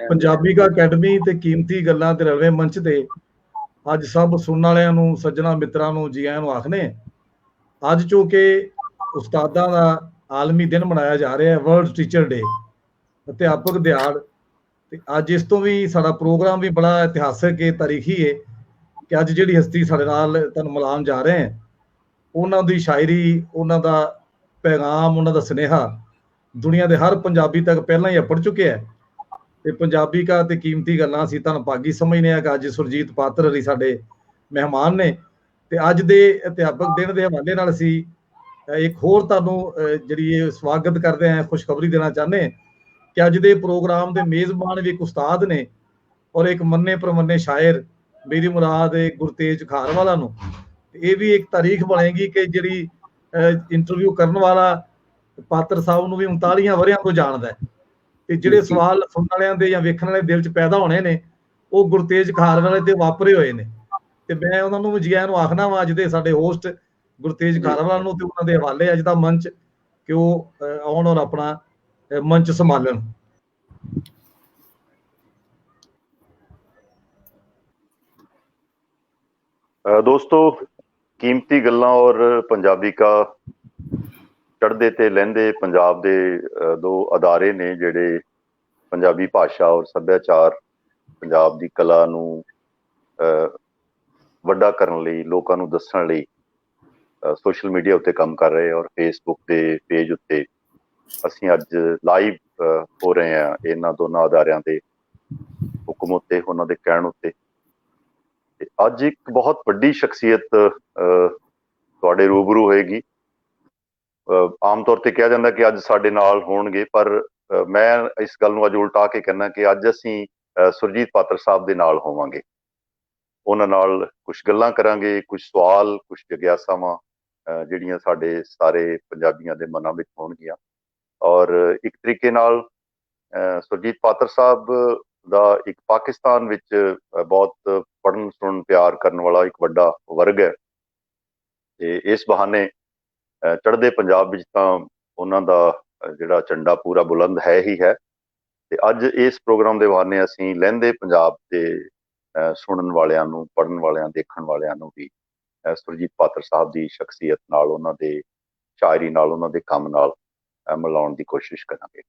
ਪੰਜਾਬੀ ਕਾ ਅਕੈਡਮੀ ਤੇ ਕੀਮਤੀ ਗੱਲਾਂ ਤੇ ਰਲਵੇਂ ਮੰਚ ਤੇ ਅੱਜ ਸਭ ਸੁਣਨ ਵਾਲਿਆਂ ਨੂੰ, ਸੱਜਣਾ ਮਿੱਤਰਾਂ ਨੂੰ ਜੀ ਆਇਆਂ ਨੂੰ ਆਖਨੇ। ਅੱਜ ਜੋ ਕਿ ਉਸਤਾਦਾਂ ਦਾ ਆਲਮੀ ਦਿਨ ਮਨਾਇਆ ਜਾ ਰਿਹਾ ਹੈ, ਵਰਲਡ ਟੀਚਰ ਡੇ, ਅਧਿਆਪਕ ਦਿਹਾੜ। ਤੇ ਅੱਜ ਇਸ ਤੋਂ ਵੀ ਸਾਡਾ ਪ੍ਰੋਗਰਾਮ ਵੀ ਬੜਾ ਇਤਿਹਾਸਕ ਹੈ, ਤਾਰੀਖੀ ਹੈ ਕਿ ਅੱਜ ਜਿਹੜੀ ਹਸਤੀ ਸਾਡੇ ਨਾਲ ਤੁਹਾਨੂੰ ਮਿਲਾਉਣ ਜਾ ਰਹੇ ਹੈ, ਉਹਨਾਂ ਦੀ ਸ਼ਾਇਰੀ, ਉਹਨਾਂ ਦਾ ਪੈਗਾਮ, ਉਹਨਾਂ ਦਾ ਸੁਨੇਹਾ ਦੁਨੀਆ ਦੇ ਹਰ ਪੰਜਾਬੀ ਤੱਕ ਪਹਿਲਾਂ ਹੀ ਅੱਪੜ ਚੁੱਕਿਆ ਹੈ। ਤੇ ਪੰਜਾਬੀ ਕਾ ਤੇ ਕੀਮਤੀ ਗੱਲਾਂ ਅਸੀਂ ਤੁਹਾਨੂੰ ਭਾਗੀ ਸਮਝਦੇ ਹਾਂ ਕਿ ਅੱਜ ਸੁਰਜੀਤ ਪਾਤਰ ਹਰੀ ਸਾਡੇ ਮਹਿਮਾਨ ਨੇ। ਤੇ ਅੱਜ ਦੇ ਅਧਿਆਪਕ ਦਿਨ ਦੇ ਹਵਾਲੇ ਨਾਲ ਅਸੀਂ ਇੱਕ ਹੋਰ ਤੁਹਾਨੂੰ ਜਿਹੜੀ ਇਹ ਸਵਾਗਤ ਕਰਦੇ ਹਾਂ, ਖੁਸ਼ਖਬਰੀ ਦੇਣਾ ਚਾਹੁੰਦੇ ਹਾਂ ਕਿ ਅੱਜ ਦੇ ਪ੍ਰੋਗਰਾਮ ਦੇ ਮੇਜ਼ਬਾਨ ਵੀ ਇੱਕ ਉਸਤਾਦ ਨੇ ਔਰ ਇੱਕ ਮੰਨੇ ਪ੍ਰਮੰਨੇ ਸ਼ਾਇਰ, ਮੇਰੀ ਮੁਰਾਦ ਹੈ ਗੁਰਤੇਜ ਖਾਰਵਾਲਾ ਨੂੰ। ਇਹ ਵੀ ਇੱਕ ਤਾਰੀਖ ਬਣੇਗੀ ਕਿ ਜਿਹੜੀ ਇੰਟਰਵਿਊ ਕਰਨ ਵਾਲਾ ਪਾਤਰ ਸਾਹਿਬ ਨੂੰ ਵੀ 39 ਵਰਿਆਂ ਤੋਂ ਜਾਣਦਾ ਹੈ, ਤੇ ਜਿਹੜੇ ਸਵਾਲ ਸੁਣਨ ਵਾਲਿਆਂ ਦੇ ਜਾਂ ਵੇਖਣ ਵਾਲੇ ਦਿਲ 'ਚ ਪੈਦਾ ਹੋਣੇ ਨੇ ਉਹ ਗੁਰਤੇਜ ਖਾਰਵਾਲੇ ਤੇ ਵਾਪਰੇ ਹੋਏ ਨੇ। ਤੇ ਮੈਂ ਉਹਨਾਂ ਨੂੰ ਜੀ ਆਇਆਂ ਨੂੰ ਆਖਣਾ ਵਾ, ਅੱਜ ਦੇ ਸਾਡੇ ਹੋਸਟ ਗੁਰਤੇਜ ਖਾਰਵਾਲਾ ਨੂੰ, ਤੇ ਉਹਨਾਂ ਦੇ ਹਵਾਲੇ ਅੱਜ ਦਾ ਮੰਚ ਕਿ ਉਹ ਆਉਣ ਔਰ ਆਪਣਾ ਮੰਚ ਸੰਭਾਲਣ। ਦੋਸਤੋ, ਕੀਮਤੀ ਗੱਲਾਂ ਔਰ ਪੰਜਾਬੀ ਕਾ ਚੜ੍ਹਦੇ ਤੇ ਲਹਿੰਦੇ ਪੰਜਾਬ ਦੇ ਦੋ ਅਦਾਰੇ ਨੇ ਜਿਹੜੇ ਪੰਜਾਬੀ ਭਾਸ਼ਾ ਔਰ ਸੱਭਿਆਚਾਰ, ਪੰਜਾਬ ਦੀ ਕਲਾ ਨੂੰ ਵੱਡਾ ਕਰਨ ਲਈ, ਲੋਕਾਂ ਨੂੰ ਦੱਸਣ ਲਈ ਸੋਸ਼ਲ ਮੀਡੀਆ ਉੱਤੇ ਕੰਮ ਕਰ ਰਹੇ, ਔਰ ਫੇਸਬੁੱਕ ਦੇ ਪੇਜ ਉੱਤੇ ਅਸੀਂ ਅੱਜ ਲਾਈਵ ਹੋ ਰਹੇ ਹਾਂ ਇਹਨਾਂ ਦੋਨਾਂ ਅਦਾਰਿਆਂ ਦੇ ਹੁਕਮ ਉੱਤੇ, ਉਹਨਾਂ ਦੇ ਕਹਿਣ ਉੱਤੇ। ਤੇ ਅੱਜ ਇੱਕ ਬਹੁਤ ਵੱਡੀ ਸ਼ਖਸੀਅਤ ਤੁਹਾਡੇ ਰੂਬਰੂ ਹੋਏਗੀ। ਆਮ ਤੌਰ ਤੇ ਕਿਹਾ ਜਾਂਦਾ ਕਿ ਅੱਜ ਸਾਡੇ ਨਾਲ ਹੋਣਗੇ, ਪਰ ਮੈਂ ਇਸ ਗੱਲ ਨੂੰ ਅੱਜ ਉਲਟਾ ਕੇ ਕਹਿੰਦਾ ਕਿ ਅੱਜ ਅਸੀਂ ਸੁਰਜੀਤ ਪਾਤਰ ਸਾਹਿਬ ਦੇ ਨਾਲ ਹੋਵਾਂਗੇ। ਉਹਨਾਂ ਨਾਲ ਕੁਝ ਗੱਲਾਂ ਕਰਾਂਗੇ, ਕੁਝ ਸਵਾਲ, ਕੁਝ ਜਗਿਆਸਾਵਾਂ ਜਿਹੜੀਆਂ ਸਾਡੇ ਸਾਰੇ ਪੰਜਾਬੀਆਂ ਦੇ ਮਨਾਂ ਵਿੱਚ ਹੋਣਗੀਆਂ। ਔਰ ਇੱਕ ਤਰੀਕੇ ਨਾਲ ਸੁਰਜੀਤ ਪਾਤਰ ਸਾਹਿਬ ਦਾ ਇੱਕ ਪਾਕਿਸਤਾਨ ਵਿੱਚ ਬਹੁਤ ਪੜ੍ਹਨ ਸੁਣਨ ਪਿਆਰ ਕਰਨ ਵਾਲਾ ਇੱਕ ਵੱਡਾ ਵਰਗ ਹੈ, ਤੇ ਇਸ ਬਹਾਨੇ ਚੜ੍ਹਦੇ ਪੰਜਾਬ ਵਿੱਚ ਤਾਂ ਉਹਨਾਂ ਦਾ ਜਿਹੜਾ ਝੰਡਾ ਪੂਰਾ ਬੁਲੰਦ ਹੈ ਹੀ ਹੈ। ਤੇ ਅੱਜ ਇਸ ਪ੍ਰੋਗਰਾਮ ਦੇ ਬਹਾਨੇ ਅਸੀਂ ਲਹਿੰਦੇ ਪੰਜਾਬ ਦੇ ਸੁਣਨ ਵਾਲਿਆਂ ਨੂੰ, ਪੜ੍ਹਨ ਵਾਲਿਆਂ, ਦੇਖਣ ਵਾਲਿਆਂ ਨੂੰ ਵੀ ਸੁਰਜੀਤ ਪਾਤਰ ਸਾਹਿਬ ਦੀ ਸ਼ਖਸੀਅਤ ਨਾਲ, ਉਹਨਾਂ ਦੇ ਸ਼ਾਇਰੀ ਨਾਲ, ਉਹਨਾਂ ਦੇ ਕੰਮ ਨਾਲ ਮਿਲਾਉਣ ਦੀ ਕੋਸ਼ਿਸ਼ ਕਰਾਂਗੇ।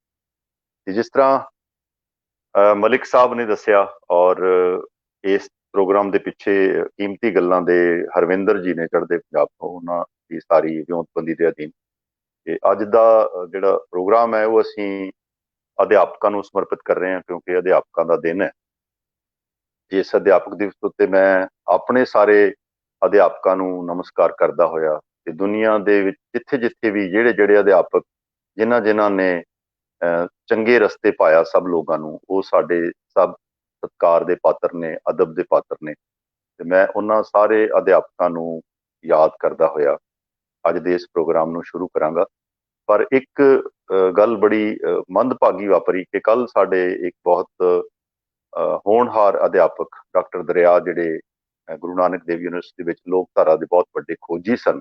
ਤੇ ਜਿਸ ਤਰ੍ਹਾਂ ਮਲਿਕ ਸਾਹਿਬ ਨੇ ਦੱਸਿਆ, ਔਰ ਇਸ ਪ੍ਰੋਗਰਾਮ ਦੇ ਪਿੱਛੇ ਕੀਮਤੀ ਗੱਲਾਂ ਦੇ ਹਰਵਿੰਦਰ ਜੀ ਨੇ ਚੜ੍ਹਦੇ ਪੰਜਾਬ ਤੋਂ, ਉਹਨਾਂ ਦੀ ਸਾਰੀ ਵਿਉਂਤਬੰਦੀ ਦੇ ਅਧੀਨ। ਤੇ ਅੱਜ ਦਾ ਜਿਹੜਾ ਪ੍ਰੋਗਰਾਮ ਹੈ ਉਹ ਅਸੀਂ ਅਧਿਆਪਕਾਂ ਨੂੰ ਸਮਰਪਿਤ ਕਰ ਰਹੇ ਹਾਂ, ਕਿਉਂਕਿ ਅਧਿਆਪਕਾਂ ਦਾ ਦਿਨ ਹੈ। ਇਸ ਅਧਿਆਪਕ ਦਿਵਸ ਉੱਤੇ ਮੈਂ ਆਪਣੇ ਸਾਰੇ ਅਧਿਆਪਕਾਂ ਨੂੰ ਨਮਸਕਾਰ ਕਰਦਾ ਹੋਇਆ, ਤੇ ਦੁਨੀਆ ਦੇ ਵਿੱਚ ਜਿੱਥੇ ਜਿੱਥੇ ਵੀ ਜਿਹੜੇ ਅਧਿਆਪਕ ਜਿਨ੍ਹਾਂ ਨੇ ਚੰਗੇ ਰਸਤੇ ਪਾਇਆ ਸਭ ਲੋਕਾਂ ਨੂੰ, ਉਹ ਸਾਡੇ ਸਭ ਸਤਿਕਾਰ ਦੇ ਪਾਤਰ ਨੇ, ਅਦਬ ਦੇ ਪਾਤਰ ਨੇ। ਤੇ ਮੈਂ ਉਹਨਾਂ ਸਾਰੇ ਅਧਿਆਪਕਾਂ ਨੂੰ ਯਾਦ ਕਰਦਾ ਹੋਇਆ ਅੱਜ ਦੇ ਇਸ ਪ੍ਰੋਗਰਾਮ ਨੂੰ ਸ਼ੁਰੂ ਕਰਾਂਗਾ। ਪਰ ਇੱਕ ਗੱਲ ਬੜੀ ਮੰਦਭਾਗੀ ਵਾਪਰੀ ਕਿ ਕੱਲ ਸਾਡੇ ਇੱਕ ਬਹੁਤ ਹੋਣਹਾਰ ਅਧਿਆਪਕ ਡਾਕਟਰ ਦਰਿਆ, ਜਿਹੜੇ ਗੁਰੂ ਨਾਨਕ ਦੇਵ ਯੂਨੀਵਰਸਿਟੀ ਵਿੱਚ ਲੋਕਧਾਰਾ ਦੇ ਬਹੁਤ ਵੱਡੇ ਖੋਜੀ ਸਨ,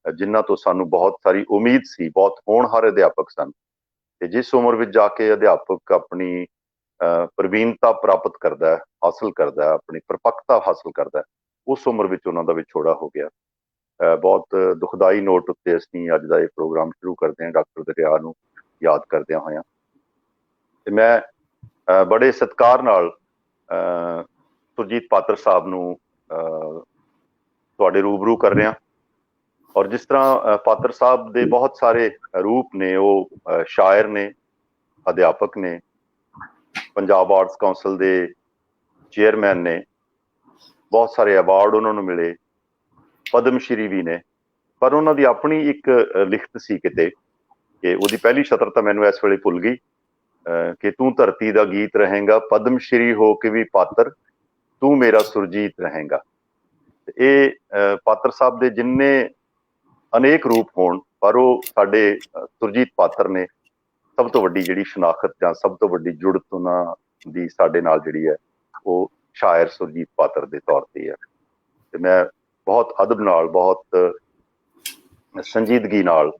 ਜਿਨ੍ਹਾਂ ਤੋਂ ਸਾਨੂੰ ਬਹੁਤ ਸਾਰੀ ਉਮੀਦ ਸੀ, ਬਹੁਤ ਹੋਣਹਾਰ ਅਧਿਆਪਕ ਸਨ। ਤੇ ਜਿਸ ਉਮਰ ਵਿੱਚ ਜਾ ਕੇ ਅਧਿਆਪਕ ਆਪਣੀ ਪ੍ਰਵੀਨਤਾ ਪ੍ਰਾਪਤ ਕਰਦਾ ਹੈ, ਹਾਸਲ ਕਰਦਾ ਹੈ, ਆਪਣੀ ਪਰਿਪੱਕਤਾ ਹਾਸਲ ਕਰਦਾ ਹੈ, ਉਸ ਉਮਰ ਵਿੱਚ ਉਹਨਾਂ ਦਾ ਵਿਛੋੜਾ ਹੋ ਗਿਆ। ਬਹੁਤ ਦੁਖਦਾਈ ਨੋਟ ਉੱਤੇ ਅਸੀਂ ਅੱਜ ਦਾ ਇਹ ਪ੍ਰੋਗਰਾਮ ਸ਼ੁਰੂ ਕਰਦੇ ਹਾਂ, ਡਾਕਟਰ ਦਰਿਆ ਨੂੰ ਯਾਦ ਕਰਦਿਆਂ ਹੋਇਆਂ। ਤੇ ਮੈਂ ਬੜੇ ਸਤਿਕਾਰ ਨਾਲ ਸੁਰਜੀਤ ਪਾਤਰ ਸਾਹਿਬ ਨੂੰ ਤੁਹਾਡੇ ਰੂਬਰੂ ਕਰ ਰਿਹਾ। ਔਰ ਜਿਸ ਤਰ੍ਹਾਂ ਪਾਤਰ ਸਾਹਿਬ ਦੇ ਬਹੁਤ ਸਾਰੇ ਰੂਪ ਨੇ, ਉਹ ਸ਼ਾਇਰ ਨੇ, ਅਧਿਆਪਕ ਨੇ, ਪੰਜਾਬ ਆਰਟਸ ਕਾਉਂਸਲ ਦੇ ਚੇਅਰਮੈਨ ਨੇ, ਬਹੁਤ ਸਾਰੇ ਅਵਾਰਡ ਉਹਨਾਂ ਨੂੰ ਮਿਲੇ, ਪਦਮ ਸ਼੍ਰੀ ਵੀ ਨੇ। ਪਰ ਉਹਨਾਂ ਦੀ ਆਪਣੀ ਇੱਕ ਲਿਖਤ ਸੀ ਕਿਤੇ, ਕਿ ਉਹਦੀ ਪਹਿਲੀ ਸ਼ਤਰ ਤਾਂ ਮੈਨੂੰ ਇਸ ਵੇਲੇ ਭੁੱਲ ਗਈ, ਕਿ ਤੂੰ ਧਰਤੀ ਦਾ ਗੀਤ ਰਹੇਂਗਾ, ਪਦਮ ਸ਼੍ਰੀ ਹੋ ਕੇ ਵੀ ਪਾਤਰ, ਤੂੰ ਮੇਰਾ ਸੁਰਜੀਤ ਰਹੇਂਗਾ। ਇਹ ਪਾਤਰ ਸਾਹਿਬ ਦੇ ਜਿੰਨੇ ਅਨੇਕ ਰੂਪ ਹੋਣ, ਪਰ ਉਹ ਸਾਡੇ ਸੁਰਜੀਤ ਪਾਤਰ ਨੇ ਸਭ ਤੋਂ ਵੱਡੀ ਜਿਹੜੀ ਸ਼ਨਾਖਤ ਜਾਂ ਸਭ ਤੋਂ ਵੱਡੀ ਜੁੜਤ ਉਹਨਾਂ ਦੀ ਸਾਡੇ ਨਾਲ ਜਿਹੜੀ ਹੈ, ਉਹ ਸ਼ਾਇਰ ਸੁਰਜੀਤ ਪਾਤਰ ਦੇ ਤੌਰ ਤੇ ਹੈ। ਤੇ ਮੈਂ ਬਹੁਤ ਅਦਬ ਨਾਲ, ਬਹੁਤ ਸੰਜੀਦਗੀ ਨਾਲ,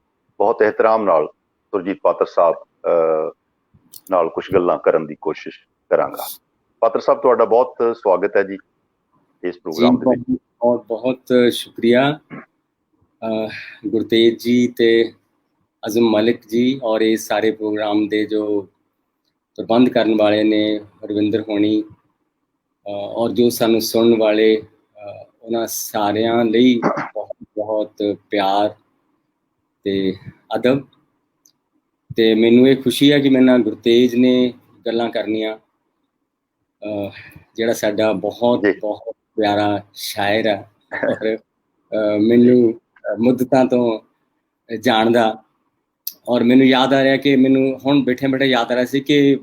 ਬਹੁਤ ਇਹਤਰਾਮ ਨਾਲ ਸੁਰਜੀਤ ਪਾਤਰ ਸਾਹਿਬ ਨਾਲ ਕੁਝ ਗੱਲਾਂ ਕਰਨ ਦੀ ਕੋਸ਼ਿਸ਼ ਕਰਾਂਗਾ। ਪਾਤਰ ਸਾਹਿਬ, ਤੁਹਾਡਾ ਬਹੁਤ ਸਵਾਗਤ ਹੈ ਜੀ ਇਸ ਪ੍ਰੋਗਰਾਮ ਦੇ ਵਿੱਚ। ਬਹੁਤ ਬਹੁਤ ਸ਼ੁਕਰੀਆ ਗੁਰਤੇਜ ਜੀ ਤੇ ਅਜ਼ਮ ਮਲਿਕ ਜੀ ਔਰ ਇਹ ਸਾਰੇ ਪ੍ਰੋਗਰਾਮ ਦੇ ਜੋ ਪ੍ਰਬੰਧ ਕਰਨ ਵਾਲੇ ਨੇ ਰਵਿੰਦਰ ਹੋਣੀ ਔਰ ਜੋ ਸਾਨੂੰ ਸੁਣਨ ਵਾਲੇ ਉਹਨਾਂ ਸਾਰਿਆਂ ਲਈ ਬਹੁਤ ਬਹੁਤ ਪਿਆਰ ਤੇ ਅਦਬ। ਤੇ ਮੈਨੂੰ ਇਹ ਖੁਸ਼ੀ ਹੈ ਕਿ ਮੇਰੇ ਨਾਲ ਗੁਰਤੇਜ ਨੇ ਗੱਲਾਂ ਕਰਨੀਆਂ, ਜਿਹੜਾ ਸਾਡਾ ਬਹੁਤ ਬਹੁਤ ਪਿਆਰਾ ਸ਼ਾਇਰ ਹੈ ਔਰ ਮੈਨੂੰ ਮੁੱਦਤਾਂ ਤੋਂ ਜਾਣਦਾ। ਔਰ ਮੈਨੂੰ ਯਾਦ ਆ ਰਿਹਾ ਕਿ ਮੈਨੂੰ ਹੁਣ ਬੈਠੇ ਬੈਠੇ ਯਾਦ ਆ ਰਿਹਾ ਸੀ ਕਿ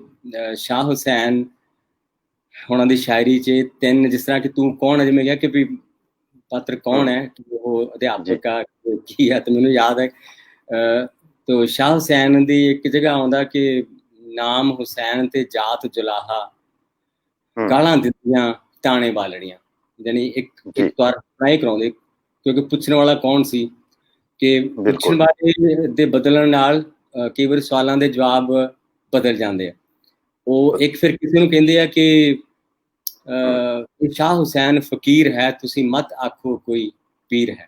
ਸ਼ਾਹ ਹੁਸੈਨ ਉਹਨਾਂ ਦੀ ਸ਼ਾਇਰੀ 'ਚ ਤਿੰਨ, ਜਿਸ ਤਰ੍ਹਾਂ ਕਿ ਤੂੰ ਕੌਣ ਹੈ, ਜਿਵੇਂ ਕਿਹਾ ਕਿ ਵੀ ਪਾਤਰ ਕੌਣ ਹੈ, ਉਹ ਅਧਿਆਪਕ ਆ ਕੀ ਹੈ, ਤੇ ਮੈਨੂੰ ਯਾਦ ਹੈ ਤੋ ਸ਼ਾਹ ਹੁਸੈਨ ਦੀ ਇੱਕ ਜਗ੍ਹਾ ਆਉਂਦਾ ਕਿ ਨਾਮ ਹੁਸੈਨ ਤੇ ਜਾਤ ਜੁਲਾਹਾ, ਗਾਲਾਂ ਦਿੱਤੀਆਂ ਤਾਣੇ ਬਾਲੜੀਆਂ। ਯਾਨੀ ਇੱਕ ਵਾਰ ਨਹੀਂ ਕਰਾਉਂਦੇ, ਕਿਉਂਕਿ ਪੁੱਛਣ ਵਾਲਾ ਕੌਣ ਸੀ ਕਿ ਪੁੱਛਣ ਵਾਲੇ ਦੇ ਬਦਲਣ ਨਾਲ ਕਈ ਵਾਰ ਸਵਾਲਾਂ ਦੇ ਜਵਾਬ ਬਦਲ ਜਾਂਦੇ ਆ। ਉਹ ਇੱਕ ਫਿਰ ਕਿਸੇ ਨੂੰ ਕਹਿੰਦੇ ਆ ਕਿ ਸ਼ਾਹ ਹੁਸੈਨ ਫਕੀਰ ਹੈ, ਤੁਸੀਂ ਮਤ ਆਖੋ ਕੋਈ ਪੀਰ ਹੈ।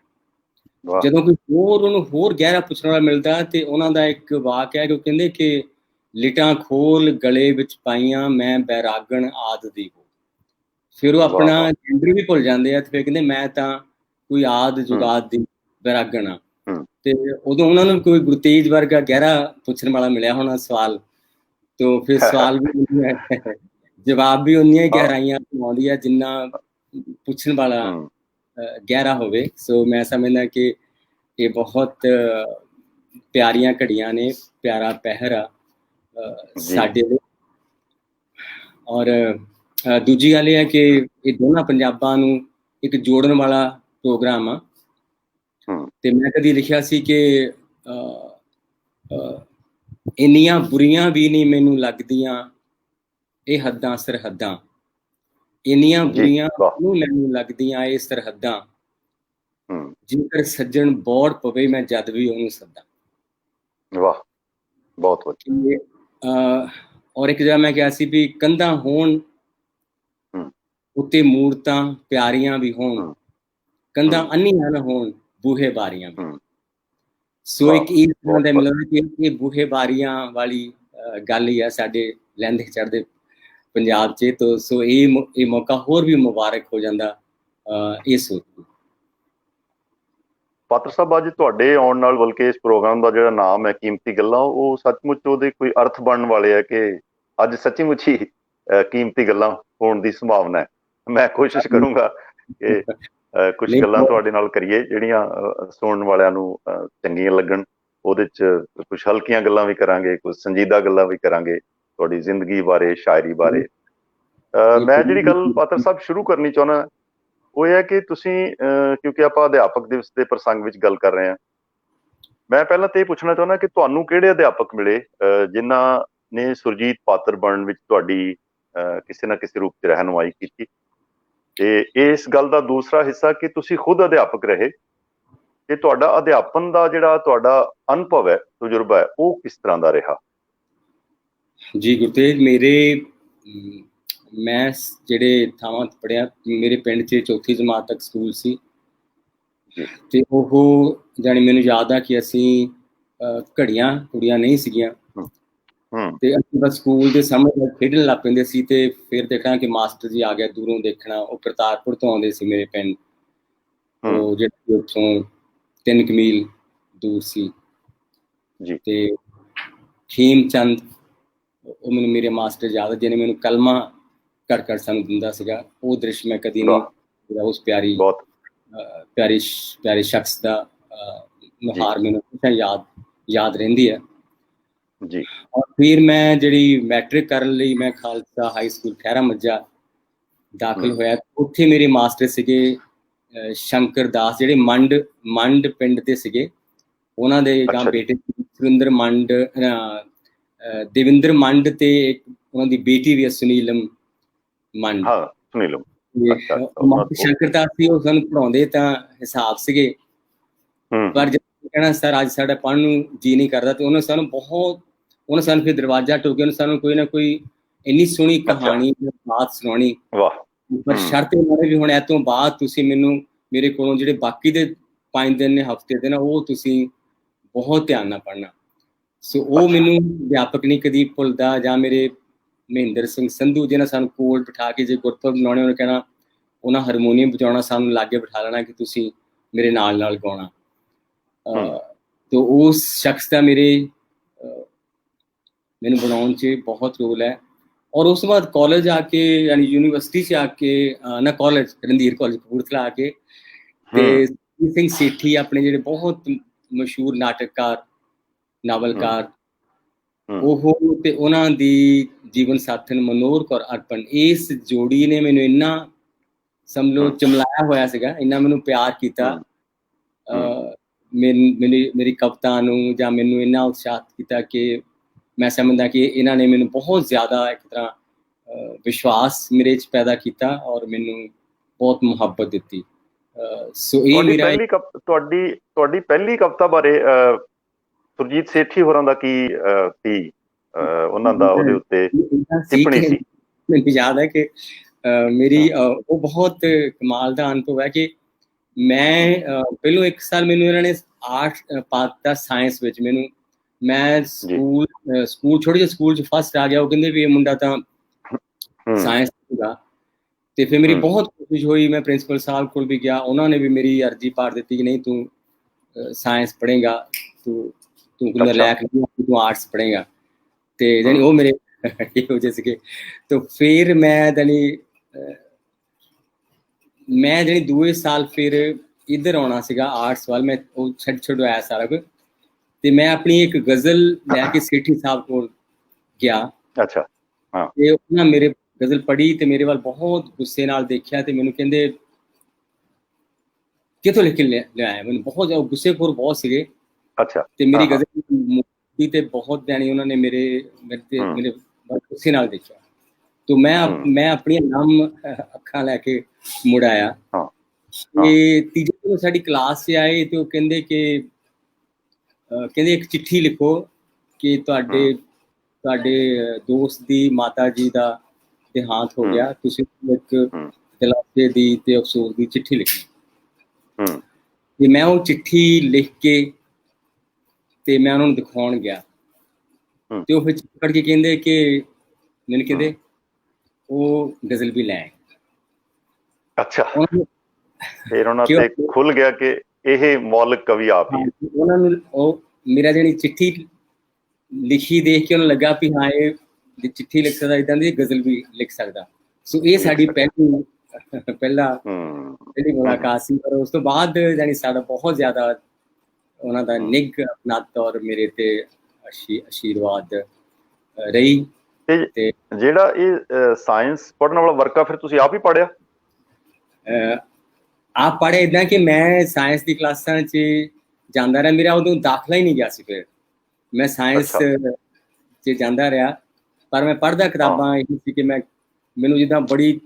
ਜਦੋਂ ਕੋਈ ਹੋਰ ਉਹਨੂੰ ਹੋਰ ਗਹਿਰਾ ਪੁੱਛਣ ਵਾਲਾ ਮਿਲਦਾ ਤੇ ਉਹਨਾਂ ਦਾ ਇੱਕ ਵਾਕ ਹੈ ਕਿ ਉਹ ਕਹਿੰਦੇ ਕਿ ਲਿਟਾਂ ਖੋਲ ਗਲੇ ਵਿੱਚ ਪਾਈਆਂ ਮੈਂ ਬੈਰਾਗਣ ਆਦ ਦੀ ਹੋ। ਫਿਰ ਉਹ ਆਪਣਾ ਜੈਂਡਰ ਵੀ ਭੁੱਲ ਜਾਂਦੇ ਆ ਤੇ ਫਿਰ ਕਹਿੰਦੇ ਮੈਂ ਤਾਂ ਕੋਈ ਆਦ ਜੁਗਾਦ ਦੀ ਬੈਰਾਗਣ ਆ। ਤੇ ਉਦੋਂ ਉਹਨਾਂ ਨੂੰ ਕੋਈ ਗੁਰਤੇਜ ਵਰਗਾ ਗਹਿਰਾ ਪੁੱਛਣ ਵਾਲਾ ਮਿਲਿਆ ਹੋਣਾ ਸਵਾਲ, ਤੇ ਫਿਰ ਸਵਾਲ ਵੀ ਜਵਾਬ ਵੀ ਉਨੀਆਂ ਹੀ ਗਹਿਰਾਈਆਂ ਆਉਂਦੀ ਆ ਜਿੰਨਾ ਪੁੱਛਣ ਵਾਲਾ ਗਹਿਰਾ ਹੋਵੇ। ਸੋ ਮੈਂ ਸਮਝਦਾ ਕਿ ਇਹ ਬਹੁਤ ਪਿਆਰੀਆਂ ਘੜੀਆਂ ਨੇ, ਪਿਆਰਾ ਪਹਿਰ ਆ ਸਾਡੇ ਲਈ। ਔਰ ਦੂਜੀ ਗੱਲ ਇਹ ਹੈ ਕਿ ਇਹ ਦੋਨਾਂ ਪੰਜਾਬਾਂ ਨੂੰ ਇੱਕ ਜੋੜਨ ਵਾਲਾ ਪ੍ਰੋਗਰਾਮ ਆ। ਤੇ ਮੈਂ ਕਦੀ ਲਿਖਿਆ ਸੀ ਕਿ ਇੰਨੀਆਂ ਬੁਰੀਆਂ ਵੀ ਨਹੀਂ ਮੈਨੂੰ ਲੱਗਦੀਆਂ ਇਹ ਹੱਦਾਂ ਸਰਹੱਦਾਂ, ਇੰਨੀਆਂ ਬੁਰੀਆਂ ਮੈਨੂੰ ਲੱਗਦੀਆਂ ਇਹ ਸਰਹੱਦਾਂ, ਜੇਕਰ ਸੱਜਣ ਬੋੜ ਪਵੇ ਮੈਂ ਜਦ ਵੀ ਉਹਨੂੰ ਸੱਦਾਂ। ਵਾਹ, ਬਹੁਤ ਵਧੀਆ। ਔਰ ਇੱਕ ਜਗ੍ਹਾ ਮੈਂ ਕਿਹਾ ਸੀ ਵੀ ਕੰਧਾਂ ਹੋਣ ਉੱਤੇ ਮੂਰਤਾਂ ਪਿਆਰੀਆਂ ਵੀ ਹੋਣ, ਕੰਧਾਂ ਅੰਨੀਆਂ ਨਾ ਹੋਣ ਬੂਹੇ ਬਾਰੀਆਂ ਵੀ। ਸੋ ਇੱਕ ਇਸ ਤਰ੍ਹਾਂ ਦਾ ਮਤਲਬ ਕਿ ਇਹ ਬੂਹੇ ਬਾਰੀਆਂ ਵਾਲੀ ਗੱਲ ਹੀ ਆ ਸਾਡੇ ਲਹਿੰਦੇ ਚੜ੍ਹਦੇ ਪੰਜਾਬ 'ਚ। ਤੋ ਸੋ ਇਹ ਮੌਕਾ ਹੋਰ ਵੀ ਮੁਬਾਰਕ ਹੋ ਜਾਂਦਾ ਇਹ ਸੋਚ। ਪਾਤਰ ਸਾਹਿਬ, ਅੱਜ ਤੁਹਾਡੇ ਆਉਣ ਨਾਲ ਬਲਕਿ ਇਸ ਪ੍ਰੋਗਰਾਮ ਦਾ ਜਿਹੜਾ ਨਾਮ ਹੈ ਕੀਮਤੀ ਗੱਲਾਂ, ਉਹ ਸੱਚਮੁੱਚ ਉਹਦੇ ਕੋਈ ਅਰਥ ਬਣਨ ਵਾਲੇ ਹੈ ਕਿ ਅੱਜ ਸੱਚੀਮੁੱਚ ਹੀ ਕੀਮਤੀ ਗੱਲਾਂ ਹੋਣ ਦੀ ਸੰਭਾਵਨਾ ਹੈ। ਮੈਂ ਕੋਸ਼ਿਸ਼ ਕਰੂੰਗਾ ਕਿ ਕੁਝ ਗੱਲਾਂ ਤੁਹਾਡੇ ਨਾਲ ਕਰੀਏ ਜਿਹੜੀਆਂ ਸੁਣਨ ਵਾਲਿਆਂ ਨੂੰ ਚੰਗੀਆਂ ਲੱਗਣ। ਉਹਦੇ 'ਚ ਕੁਝ ਹਲਕੀਆਂ ਗੱਲਾਂ ਵੀ ਕਰਾਂਗੇ, ਕੁਝ ਸੰਜੀਦਾ ਗੱਲਾਂ ਵੀ ਕਰਾਂਗੇ ਤੁਹਾਡੀ ਜ਼ਿੰਦਗੀ ਬਾਰੇ, ਸ਼ਾਇਰੀ ਬਾਰੇ। ਮੈਂ ਜਿਹੜੀ ਗੱਲ ਪਾਤਰ ਸਾਹਿਬ ਸ਼ੁਰੂ ਕਰਨੀ ਚਾਹੁੰਦਾ ਉਹ ਇਹ ਹੈ ਕਿ ਤੁਸੀਂ, ਕਿਉਂਕਿ ਆਪਾਂ ਅਧਿਆਪਕ ਦਿਵਸ ਦੇ ਪ੍ਰਸੰਗ ਵਿੱਚ ਗੱਲ ਕਰ ਰਹੇ ਹਾਂ, ਮੈਂ ਪਹਿਲਾਂ ਤਾਂ ਇਹ ਪੁੱਛਣਾ ਚਾਹੁੰਦਾ ਕਿ ਤੁਹਾਨੂੰ ਕਿਹੜੇ ਅਧਿਆਪਕ ਮਿਲੇ ਜਿਨ੍ਹਾਂ ਨੇ ਸੁਰਜੀਤ ਪਾਤਰ ਬਣਨ ਵਿੱਚ ਤੁਹਾਡੀ ਕਿਸੇ ਨਾ ਕਿਸੇ ਰੂਪ 'ਚ ਰਹਿਨੁਮਾਈ ਕੀਤੀ। ਤੇ ਇਸ ਗੱਲ ਦਾ ਦੂਸਰਾ ਹਿੱਸਾ ਕਿ ਤੁਸੀਂ ਖੁਦ ਅਧਿਆਪਕ ਰਹੇ ਤੇ ਤੁਹਾਡਾ ਅਧਿਆਪਨ ਦਾ ਜਿਹੜਾ ਤੁਹਾਡਾ ਅਨੁਭਵ ਹੈ, ਤਜਰਬਾ ਹੈ, ਉਹ ਕਿਸ ਤਰ੍ਹਾਂ ਦਾ ਰਿਹਾ? ਜੀ ਗੁਰਤੇਜ, ਮੈਂ ਜਿਹੜੇ ਥਾਵਾਂ ਪੜ੍ਹਿਆ, ਮੇਰੇ ਪਿੰਡ 'ਚ ਚੌਥੀ ਜਮਾਤ ਤੱਕ ਸਕੂਲ ਸੀ ਤੇ ਉਹ ਜਾਣੀ ਮੈਨੂੰ ਯਾਦ ਆ ਕਿ ਅਸੀਂ ਘੜੀਆਂ ਕੁੜੀਆਂ ਨਹੀਂ ਸੀਗੀਆਂ ਤੇ ਅਸੀਂ ਬਸ ਸਕੂਲ ਦੇ ਸਾਹਮਣੇ ਖੇਡਣ ਲੱਗ ਪੈਂਦੇ ਸੀ ਤੇ ਫਿਰ ਦੇਖਣਾ ਕਿ ਮਾਸਟਰ ਜੀ ਆ ਗਿਆ ਦੂਰੋਂ ਦੇਖਣਾ। ਉਹ ਕਰਤਾਰਪੁਰ ਤੋਂ ਆਉਂਦੇ ਸੀ ਮੇਰੇ ਪਿੰਡ, ਉਹ ਜਿਹੜੇ ਉੱਥੋਂ 3 ਮੀਲ ਦੂਰ ਸੀ। ਤੇ ਖੀਮ ਚੰਦ, ਉਹ ਮੈਨੂੰ ਮੇਰੇ ਮਾਸਟਰ ਯਾਦ ਹੈ ਜਿਹਨੇ ਮੈਨੂੰ ਕਲਮਾ ਕਰ ਸਾਨੂੰ ਦਿੰਦਾ ਸੀਗਾ। ਉਹ ਦ੍ਰਿਸ਼ ਮੈਂ ਕਦੀ ਨਹੀਂ, ਉਸ ਪਿਆਰੇ ਸ਼ਖਸ ਦਾ ਨੁਹਾਰ ਮੈਨੂੰ ਹਮੇਸ਼ਾ ਯਾਦ ਰਹਿੰਦੀ ਹੈ। ਔਰ ਫਿਰ ਮੈਂ ਜਿਹੜੀ ਮੈਟ੍ਰਿਕ ਕਰਨ ਲਈ ਮੈਂ ਖਾਲਸਾ ਹਾਈ ਸਕੂਲ ਖਹਿਰਾ ਮੱਝਾ ਦਾਖਲ ਹੋਇਆ। ਉੱਥੇ ਮੇਰੇ ਮਾਸਟਰ ਸੀਗੇ ਸ਼ੰਕਰ ਦਾਸ, ਜਿਹੜੇ ਮੰਡ ਪਿੰਡ ਦੇ ਸੀਗੇ। ਉਹਨਾਂ ਦੇ ਗਾਂ ਬੇਟੇ ਸੁਰਿੰਦਰ ਮੰਡ, ਦੇਵਿੰਦਰ ਮੰਡ ਤੇ ਉਹਨਾਂ ਦੀ ਬੇਟੀ ਵੀ ਹੈ ਸੁਨੀਲਮ ਮੰਡ। ਸ਼ੰਕਰ ਦਾਸ ਸੀ, ਉਹ ਸਾਨੂੰ ਪੜ੍ਹਾਉਂਦੇ ਤਾਂ ਹਿਸਾਬ ਸੀਗੇ, ਪਰ ਜਦੋਂ ਕਹਿਣਾ ਸਰ ਅੱਜ ਸਾਡਾ ਪੜ੍ਹਨ ਨੂੰ ਜੀ ਨਹੀਂ ਕਰਦਾ, ਤੇ ਉਹਨੇ ਸਾਨੂੰ ਬਹੁਤ ਉਹਨੇ ਸਾਨੂੰ ਫਿਰ ਦਰਵਾਜ਼ਾ ਟੋਕਿਆ, ਉਹਨੇ ਸਾਨੂੰ ਕੋਈ ਨਾ ਕੋਈ ਇੰਨੀ ਸੋਹਣੀ ਕਹਾਣੀ ਬਾਤ ਸੁਣਾਉਣੀ। ਵਾਹ। ਪਰ ਸ਼ਰਤ ਇਹਨਾਂ ਨੇ ਵੀ ਹੁਣ ਇਹ ਤੋਂ ਬਾਅਦ ਤੁਸੀਂ ਮੈਨੂੰ ਮੇਰੇ ਕੋਲੋਂ ਜਿਹੜੇ ਬਾਕੀ ਦੇ 5 ਦਿਨ ਨੇ ਹਫ਼ਤੇ ਦੇ ਨਾ, ਉਹ ਤੁਸੀਂ ਬਹੁਤ ਧਿਆਨ ਨਾਲ ਪੜ੍ਹਨਾ। ਸੋ ਉਹ ਮੈਨੂੰ ਅਧਿਆਪਕ ਨਹੀਂ ਕਦੀ ਭੁੱਲਦਾ। ਜਾਂ ਮੇਰੇ ਮਹਿੰਦਰ ਸਿੰਘ ਸੰਧੂ ਜਿਹਨਾਂ ਸਾਨੂੰ ਕੋਲ ਬਿਠਾ ਕੇ ਜੇ ਗੁਰਪੁਰਬ ਬਣਾਉਣੇ, ਉਹਨੇ ਕਹਿਣਾ, ਉਹਨਾਂ ਹਾਰਮੋਨੀਅਮ ਵਜਾਉਣਾ, ਸਾਨੂੰ ਲਾਗੇ ਬਿਠਾ ਲੈਣਾ ਕਿ ਤੁਸੀਂ ਮੇਰੇ ਨਾਲ ਨਾਲ ਗਾਉਣਾ। ਤੋ ਉਸ ਸ਼ਖਸ ਦਾ ਮੈਨੂੰ ਬਣਾਉਣ 'ਚ ਬਹੁਤ ਰੋਲ ਹੈ। ਔਰ ਉਸ ਤੋਂ ਬਾਅਦ ਕਾਲਜ ਆ ਕੇ, ਯਾਨੀ ਯੂਨੀਵਰਸਿਟੀ 'ਚ ਆ ਕੇ, ਨਾ ਕਾਲਜ ਰਣਧੀਰ ਕਾਲਜ ਕਪੂਰਥਲਾ ਆ ਕੇ, ਤੇ ਸਿੰਘ ਸੇਠੀ ਆਪਣੇ ਜਿਹੜੇ ਬਹੁਤ ਮਸ਼ਹੂਰ ਨਾਟਕਕਾਰ, ਨਾਵਲਕਾਰ, ਉਹ ਤੇ ਉਹਨਾਂ ਦੀ ਜੀਵਨ ਸਾਥਣ ਮਨੋਹਰ ਕੌਰ ਅਰਪਣ, ਇਸ ਜੋੜੀ ਨੇ ਮੈਨੂੰ ਇੰਨਾ ਸਮਝ ਲਓ ਚਮਲਾਇਆ ਹੋਇਆ ਸੀਗਾ, ਇੰਨਾ ਮੈਨੂੰ ਪਿਆਰ ਕੀਤਾ, ਮੇਰੀ ਕਵਿਤਾ ਨੂੰ, ਜਾਂ ਮੈਨੂੰ ਇੰਨਾ ਉਤਸ਼ਾਹਿਤ ਕੀਤਾ ਕਿ ਮੈਂ ਸਮਝਦਾ ਕਿ ਇਹਨਾਂ ਨੇ ਮੈਨੂੰ ਬਹੁਤ ਜ਼ਿਆਦਾ ਇੱਕ ਤਰ੍ਹਾਂ ਵਿਸ਼ਵਾਸ ਮੇਰੇ 'ਚ ਪੈਦਾ ਕੀਤਾ ਔਰ ਮੈਨੂੰ ਬਹੁਤ ਮੁਹੱਬਤ ਦਿੱਤੀ। ਸੋ ਇਹ ਮੇਰਾ ਤੁਹਾਡੀ ਪਹਿਲੀ ਕਵਿਤਾ ਬਾਰੇ ਸੁਰਜੀਤ ਸੇਠੀ ਹੋਰਾਂ ਦਾ ਕੀ ਸੀ, ਉਹਨਾਂ ਦਾ ਉਹਦੇ ਉੱਤੇ ਟਿੱਪਣੀ ਸੀ? ਮੈਨੂੰ ਯਾਦ ਹੈ ਕਿ ਮੇਰੀ ਉਹ ਬਹੁਤ ਕਮਾਲ ਦਾ ਅਨੁਭਵ ਹੈ ਕਿ ਮੈਂ ਪਹਿਲੋਂ 1 ਸਾਲ ਮੈਨੂੰ ਇਹਨਾਂ ਨੇ ਆਰਟ ਪਾਤਾ ਸਾਇੰਸ ਵਿੱਚ। ਮੈਂ ਸਕੂਲ ਛੋਟੇ ਜਿਹੇ ਸਕੂਲ 'ਚ ਫਸਟ ਆ ਗਿਆ। ਉਹ ਕਹਿੰਦੇ ਵੀ ਇਹ ਮੁੰਡਾ ਤਾਂ ਸਾਇੰਸ ਦਾ। ਤੇ ਫਿਰ ਮੇਰੀ ਬਹੁਤ ਕੋਸ਼ਿਸ਼ ਹੋਈ, ਮੈਂ ਪ੍ਰਿੰਸੀਪਲ ਸਾਹਿਬ ਕੋਲ ਵੀ ਗਿਆ, ਉਹਨਾਂ ਨੇ ਵੀ ਮੇਰੀ ਅਰਜੀ ਪਾੜ ਦਿੱਤੀ ਕਿ ਨਹੀਂ ਤੂੰ ਸਾਇੰਸ ਪੜ੍ਹੇਗਾ, ਤੂੰ ਨਲਾਇਕ ਨਹੀਂ, ਤੂੰ ਆਰਟਸ ਪੜ੍ਹੇਗਾ। ਤੇ ਜਾਨੀ ਉਹ ਮੇਰੇ ਇਹੋ ਜਿਹੇ ਸੀਗੇ। ਤੇ ਫਿਰ ਮੈਂ ਜਾਨੀ ਦੂਏ ਸਾਲ ਫਿਰ ਇੱਧਰ ਆਉਣਾ ਸੀਗਾ ਆਰਟਸ ਵੱਲ। ਮੈਂ ਉਹ ਛੱਡਵਾਇਆ ਸਾਰਾ ਕੁਝ, ਤੇ ਮੈਂ ਆਪਣੀ ਇੱਕ ਗਜ਼ਲ ਲੈ ਕੇ ਸੇਠੀ ਸਾਹਿਬ ਕੋਲ ਗਿਆ। ਅੱਛਾ। ਹਾਂ। ਤੇ ਉਹਨਾਂ ਮੇਰੇ ਗਜ਼ਲ ਪੜ੍ਹੀ ਤੇ ਮੇਰੇ ਵੱਲ ਬਹੁਤ ਗੁੱਸੇ ਨਾਲ ਦੇਖਿਆ ਤੇ ਮੈਨੂੰ ਕਹਿੰਦੇ ਕਿੱਥੋਂ ਲਿਖ ਕੇ ਲਿਆਇਆ? ਮੈਨੂੰ ਬਹੁਤ ਜ਼ਿਆਦਾ ਗੁੱਸੇਖੋਰ ਬਹੁਤ ਸੀਗੇ। ਅੱਛਾ। ਤੇ ਮੇਰੀ ਗਜ਼ਲ ਤੇ ਬਹੁਤ ਜਾਣੀ ਉਹਨਾਂ ਨੇ ਮੇਰੇ ਗੁੱਸੇ ਨਾਲ ਦੇਖਿਆ। ਤੋ ਮੈਂ ਆਪਣੀਆਂ ਨਮ ਅੱਖਾਂ ਲੈ ਕੇ ਮੁੜ ਆਇਆ। ਤੇ ਤੀਜੇ ਦਿਨ ਸਾਡੀ ਕਲਾਸ 'ਚ ਆਏ ਤੇ ਉਹ ਕਹਿੰਦੇ ਕਿ ਇੱਕ ਚਿੱਠੀ ਲਿਖੋ ਕਿ ਤੁਹਾਡੇ ਦੋਸਤ ਦੀ ਮਾਤਾ ਜੀ ਦਾ ਦੇਹਾਂਤ ਹੋ ਗਿਆ, ਤੁਸੀਂ ਇੱਕ ਦਿਲਾਸੇ ਦੀ ਤੇ ਅਫਸੋਸ ਦੀ ਚਿੱਠੀ ਲਿਖੀ। ਤੇ ਮੈਂ ਉਹ ਚਿੱਠੀ ਲਿਖ ਕੇ ਤੇ ਮੈਂ ਉਹਨਾਂ ਨੂੰ ਦਿਖਾਉਣ ਗਿਆ ਤੇ ਉਹ ਫਿਰ ਪੜ੍ਹ ਕੇ ਕਹਿੰਦੇ ਕਿ ਮੈਨੂੰ ਕਹਿੰਦੇ ਉਹ ਗਜ਼ਲ ਵੀ ਲੈ ਆਏ। ਅੱਛਾ। ਫਿਰ ਉਹਨਾਂ ਤੇ ਖੁੱਲ ਗਿਆ ਕਿ ਇਹ ਮੌਲਿਕ ਕਵੀ ਆਪ ਹੀ ਹੈ। ਉਹਨਾਂ ਨੂੰ ਉਹ ਮੇਰਾ ਜਿਹੜੀ ਚਿੱਠੀ ਲਿਖੀ ਦੇਖ ਕੇ ਉਹਨੂੰ ਲੱਗਾ ਵੀ ਹਾਂ ਇਹ ਚਿੱਠੀ ਲਿਖ ਸਕਦਾ, ਇੱਦਾਂ ਦੀ ਗਜ਼ਲ ਵੀ ਲਿਖ ਸਕਦਾ। ਸੋ ਇਹ ਸਾਡੀ ਪਹਿਲੀ ਮੁਲਾਕਾਤ ਸੀ। ਪਰ ਉਸ ਤੋਂ ਬਾਅਦ ਜਾਨੀ ਸਾਡਾ ਬਹੁਤ ਜ਼ਿਆਦਾ ਉਹਨਾਂ ਦਾ ਨਿੱਘ ਨਾਤਾ ਔਰ ਮੇਰੇ ਤੇ ਆਸ਼ੀਰਵਾਦ ਰਹੀ। ਤੇ ਜਿਹੜਾ ਇਹ ਸਾਇੰਸ ਪੜ੍ਹਨ ਵਾਲਾ ਵਰਕ ਆ, ਫਿਰ ਤੁਸੀਂ ਆਪ ਹੀ ਪੜ੍ਹਿਆ? ਆਪ ਪੜ੍ਹਿਆ ਇੱਦਾਂ ਕਿ ਮੈਂ ਸਾਇੰਸ ਦੀ ਕਲਾਸਾਂ 'ਚ ਜਾਂਦਾ ਰਿਹਾ। ਮੇਰਾ ਉਦੋਂ ਦਾਖਲਾ ਹੀ ਨਹੀਂ ਗਿਆ ਸੀ। ਫਿਰ ਮੈਂ ਸਾਇੰਸ 'ਚ ਜਾਂਦਾ ਰਿਹਾ, ਪਰ ਮੈਂ ਪੜ੍ਹਦਾ ਕਿਤਾਬਾਂ ਇਹ ਸੀ ਕਿ ਮੈਨੂੰ ਜਿੱਦਾਂ ਬੜੀ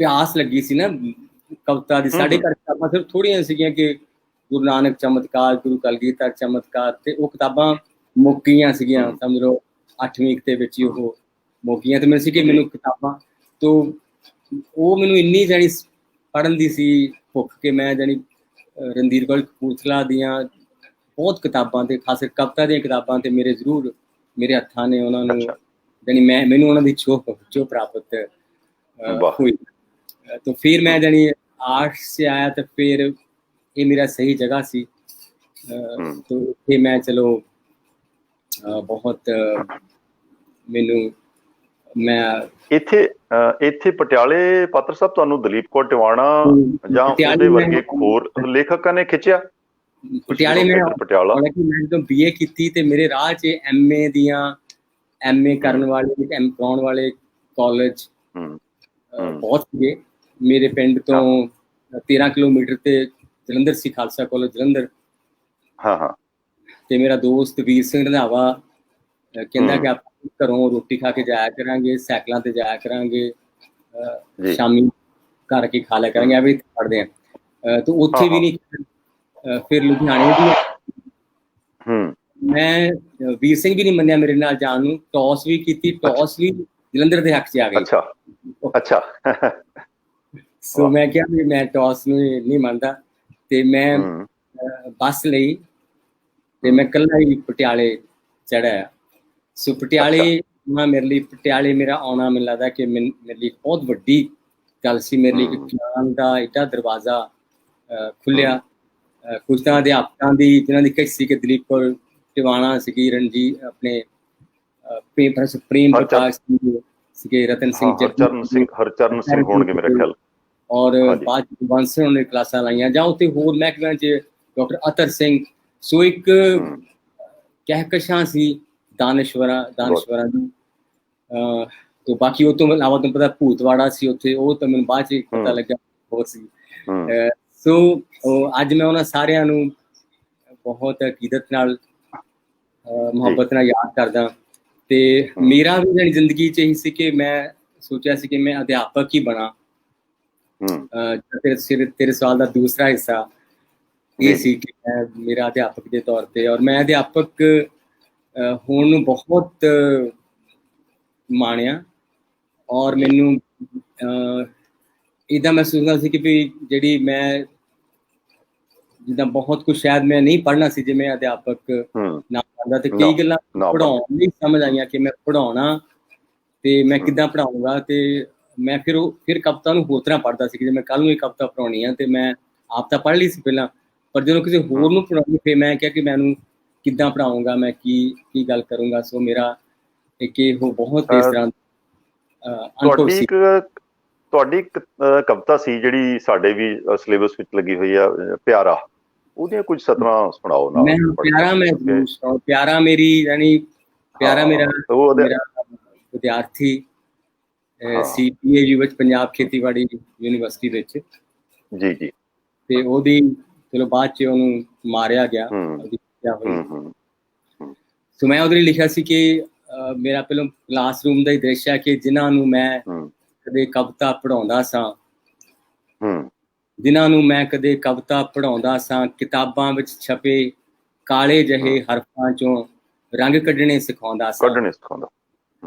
ਪਿਆਸ ਲੱਗੀ ਸੀ ਨਾ ਕਵਿਤਾ ਦੀ। ਸਾਡੇ ਘਰ ਕਿਤਾਬਾਂ ਸਿਰਫ ਥੋੜ੍ਹੀਆਂ ਸੀਗੀਆਂ ਕਿ ਗੁਰੂ ਨਾਨਕ ਚਮਤਕਾਰ, ਗੁਰੂ ਕਲਗੀਧਰ ਚਮਤਕਾਰ, ਤੇ ਉਹ ਕਿਤਾਬਾਂ ਮੁੱਕ ਗਈਆਂ ਸੀਗੀਆਂ, ਸਮਝ ਲਓ 8ਵੀਂ ਦੇ ਵਿੱਚ ਹੀ ਉਹ ਮੁੱਕ ਗਈਆਂ। ਤੇ ਮੈਨੂੰ ਸੀ ਕਿ ਮੈਨੂੰ ਕਿਤਾਬਾਂ ਤੋਂ ਉਹ ਮੈਨੂੰ ਇੰਨੀ ਜਾਣੀ ਪੜ੍ਹਨ ਦੀ ਸੀ ਭੁੱਖ ਕਿ ਮੈਂ ਜਾਣੀ ਰਣਧੀਰ ਕਾਲਜ ਕਪੂਰਥਲਾ ਦੀਆਂ ਬਹੁਤ ਕਿਤਾਬਾਂ ਤੇ ਖਾਸ ਕਰਕੇ ਕਵਿਤਾ ਦੀਆਂ ਕਿਤਾਬਾਂ ਤੇ ਮੇਰੇ ਹੱਥਾਂ ਨੇ ਉਹਨਾਂ ਨੂੰ ਜਾਣੀ ਮੈਨੂੰ ਉਹਨਾਂ ਦੀ ਛੋਹ ਪ੍ਰਾਪਤ ਹੋਈ। तो फिर मैं जानी आर्ट्स से आया तो फिर ये मेरा सही जगह सी। तो फिर मैं चलो बहुत मैनू मैं ਇੱਥੇ ਪਟਿਆਲੇ ਪਾਤਰ ਸਾਹਿਬ ਤੁਹਾਨੂੰ ਦਲੀਪ ਕੌਰ ਟਿਵਾਣਾ ਜਾਂ ਉਹਦੇ ਵਰਗੇ ਹੋਰ ਲੇਖਕਾਂ ਨੇ ਖਿੱਚਿਆ? ਪਟਿਆਲੇ ਮੈਂ ਜਦੋਂ BA ਕੀਤੀ ਤੇ ਮੇਰੇ ਰਾਹ 'ਚ MA ਕਰਨ ਵਾਲੇ ਕਰਾਉਣ ਵਾਲੇ ਕਾਲਜ ਬਹੁਤ ਸੀਗੇ। ਮੇਰੇ ਪਿੰਡ ਤੋਂ 13 ਕਿਲੋਮੀਟਰ ਤੇ ਜਲੰਧਰ ਸੀ, ਖਾਲਸਾ ਕਾਲਜ ਜਲੰਧਰ। ਤੇ ਮੇਰਾ ਦੋਸਤ ਵੀਰ ਸਿੰਘ ਰੰਧਾਵਾ ਕਹਿੰਦਾ ਕਿ ਆਪਾਂ ਘਰੋਂ ਰੋਟੀ ਖਾ ਕੇ ਜਾਇਆ ਕਰਾਂਗੇ, ਸਾਈਕਲਾਂ ਤੇ ਜਾਇਆ ਕਰਾਂਗੇ, ਸ਼ਾਮੀ ਘਰ ਕੇ ਖਾ ਲਿਆ ਕਰਾਂਗੇ, ਐਵੇਂ ਪੜ੍ਹਦੇ ਆ। ਤੇ ਉੱਥੇ ਵੀ ਨਹੀਂ, ਫਿਰ ਲੁਧਿਆਣੇ ਵੀ ਮੈਂ ਵੀਰ ਸਿੰਘ ਵੀ ਨਹੀਂ ਮੰਨਿਆ ਮੇਰੇ ਨਾਲ ਜਾਣ ਨੂੰ, ਟੌਸ ਵੀ ਕੀਤੀ, ਟੌਸ ਵੀ ਜਲੰਧਰ ਦੇ ਹੱਕ 'ਚ ਆ ਗਈ। ਅੱਛਾ ਸੋ ਮੈਂ ਕਿਹਾ ਵੀ ਮੈਂ ਟੌਸ ਨੂੰ ਨਹੀਂ ਮੰਨਦਾ, ਤੇ ਮੈਂ ਬੱਸ ਲਈ ਤੇ ਮੈਂ ਇਕੱਲਾ ਹੀ ਪਟਿਆਲੇ ਚੜ੍ਹਿਆ। ਸੋ ਪਟਿਆਲੇ ਮੇਰੇ ਲਈ, ਪਟਿਆਲੇ ਮੇਰਾ ਆਉਣਾ ਮੈਨੂੰ ਲੱਗਦਾ ਕਿ ਮੇਰੇ ਲਈ ਬਹੁਤ ਵੱਡੀ ਗੱਲ ਸੀ। ਮੇਰੇ ਲਈ ਇੱਕ ਗਿਆਨ ਦਾ ਏਡਾ ਦਰਵਾਜ਼ਾ ਖੁੱਲਿਆ। ਕੁਝ ਤਾਂ ਅਧਿਆਪਕਾਂ ਦੀ, ਜਿਨ੍ਹਾਂ ਦੀ ਕਈ ਸੀ ਕਿ ਦਲੀਪ ਕੌਰ ਟਿਵਾਣਾ ਸੀਗੀ, ਰਣਜੀਤ ਆਪਣੇ ਪ੍ਰੇਮ ਪ੍ਰਕਾਸ਼ ਸੀਗੇ, ਰਤਨ ਸਿੰਘ ਹਰਚਰਨ ਸਿੰਘ ਹੋਣਗੇ ਮੇਰੇ ਖਿਆਲ, ਔਰ ਬਾਅਦ ਬੰਸ ਸਿੰਘ ਨੇ ਕਲਾਸਾਂ ਲਾਈਆਂ, ਜਾਂ ਉੱਥੇ ਹੋਰ ਮਹਿਕਮਿਆਂ 'ਚ ਡਾਕਟਰ ਅਤਰ ਸਿੰਘ। ਸੋ ਇੱਕ ਕਹਿਕਸ਼ਾਂ ਸੀ ਦਾਨਸ਼ਵਰਾਂ ਦੀ। ਤੇ ਬਾਕੀ ਉਹ ਤੋਂ ਇਲਾਵਾ ਤੁਹਾਨੂੰ ਪਤਾ ਭੂਤਵਾੜਾ ਸੀ ਉੱਥੇ, ਉਹ ਤਾਂ ਮੈਨੂੰ ਬਾਅਦ 'ਚ ਪਤਾ ਲੱਗਾ ਹੋਰ ਸੀ। ਸੋ ਅੱਜ ਮੈਂ ਉਹਨਾਂ ਸਾਰਿਆਂ ਨੂੰ ਬਹੁਤ ਅਕੀਦਤ ਨਾਲ, ਮੁਹੱਬਤ ਨਾਲ ਯਾਦ ਕਰਦਾ। ਤੇ ਮੇਰਾ ਵੀ ਜਿਹੜੀ ਜ਼ਿੰਦਗੀ 'ਚ ਇਹੀ ਸੀ ਕਿ ਮੈਂ ਸੋਚਿਆ ਸੀ ਕਿ ਮੈਂ ਅਧਿਆਪਕ ਹੀ ਬਣਾ। ਤੇਰੇ ਸਵਾਲ ਦਾ ਦੂਸਰਾ ਹਿੱਸਾ ਇਹ ਸੀ ਕਿ ਮੈਂ ਮੇਰਾ ਅਧਿਆਪਕ ਦੇ ਤੌਰ ਤੇ, ਔਰ ਮੈਂ ਅਧਿਆਪਕ ਹੋਣ ਨੂੰ ਬਹੁਤ ਮਾਣਿਆ। ਔਰ ਮੈਨੂੰ ਇੱਦਾਂ ਮਹਿਸੂਸ ਹੁੰਦਾ ਸੀ ਕਿ ਵੀ ਜਿਹੜੀ ਮੈਂ ਜਿੱਦਾਂ ਬਹੁਤ ਕੁਛ ਸ਼ਾਇਦ ਮੈਂ ਨਹੀਂ ਪੜ੍ਹਨਾ ਸੀ ਜੇ ਮੈਂ ਅਧਿਆਪਕ ਨਾ ਪੜ੍ਹਦਾ, ਤੇ ਕਈ ਗੱਲਾਂ ਪੜ੍ਹਾਉਣ ਲਈ ਸਮਝ ਆਈਆਂ ਕਿ ਮੈਂ ਪੜ੍ਹਾਉਣਾ ਤੇ ਮੈਂ ਕਿੱਦਾਂ ਪੜ੍ਹਾਊਂਗਾ। ਤੇ ਮੈਂ ਫਿਰ ਕਵਿਤਾ ਨੂੰ ਹੋਰ ਤਰ੍ਹਾਂ ਪੜ੍ਹਦਾ ਸੀ ਕਿ ਜੇ ਮੈਂ ਕੱਲ੍ਹ ਨੂੰ ਇਹ ਕਵਿਤਾ ਪੜ੍ਹਾਉਣੀ ਆ ਤੇ ਮੈਂ ਆਪ ਤਾਂ ਪੜ੍ਹ ਲਈ ਸੀ ਪਹਿਲਾਂ, ਪਰ ਜਦੋਂ ਕਿਸੇ ਹੋਰ ਨੂੰ ਪੜ੍ਹਾਉਣੀ ਫਿਰ ਮੈਂ ਕਿਹਾ ਕਿ ਮੈਨੂੰ ਕਿੱਦਾਂ ਪੜ੍ਹਾਊਂਗਾ, ਮੈਂ ਕੀ ਗੱਲ ਕਰੂੰਗਾ। ਸੋ ਮੇਰਾ ਇੱਕ ਇਹ ਬਹੁਤ ਇਸ ਤਰ੍ਹਾਂ ਤੁਹਾਡੀ ਇੱਕ ਕਵਿਤਾ ਸੀ ਜਿਹੜੀ ਸਾਡੇ ਵੀ ਸਿਲੇਬਸ ਵਿੱਚ ਲੱਗੀ ਹੋਈ ਆ, ਪਿਆਰਾ, ਉਹਦੀਆਂ ਕੁਝ ਸਤਰਾਂ ਸੁਣਾਓ ਨਾਲ। ਪਿਆਰਾ ਮੇਰੀ ਯਾਨੀ ਪਿਆਰਾ ਮੇਰਾ ਵਿਦਿਆਰਥੀ ਸੀ PAU ਵਿੱਚ, ਪੰਜਾਬ ਖੇਤੀਬਾੜੀ ਯੂਨੀਵਰਸਿਟੀ ਵਿੱਚ ਜੀ, ਤੇ ਉਹਦੀ ਚਲੋ ਬਾਅਦ 'ਚ ਉਹਨੂੰ ਮਾਰਿਆ ਗਿਆ। ਸੋ ਮੈਂ ਉਹਦੇ ਲਈ ਲਿਖਿਆ ਸੀ ਕਿ ਮੇਰਾ ਪਹਿਲਾਂ ਕਲਾਸਰੂਮ ਦਾ ਹੀ ਦ੍ਰਿਸ਼ ਹੈ ਕਿ ਜਿਨ੍ਹਾਂ ਨੂੰ ਮੈਂ ਕਦੇ ਕਵਿਤਾ ਪੜ੍ਹਾਉਂਦਾ ਸਾਂ, ਕਿਤਾਬਾਂ ਵਿੱਚ ਛਪੇ ਕਾਲੇ ਜਿਹੇ ਹਰਫਾਂ 'ਚੋਂ ਰੰਗ ਕੱਢਣੇ ਸਿਖਾਉਂਦਾ ਸਾਂ।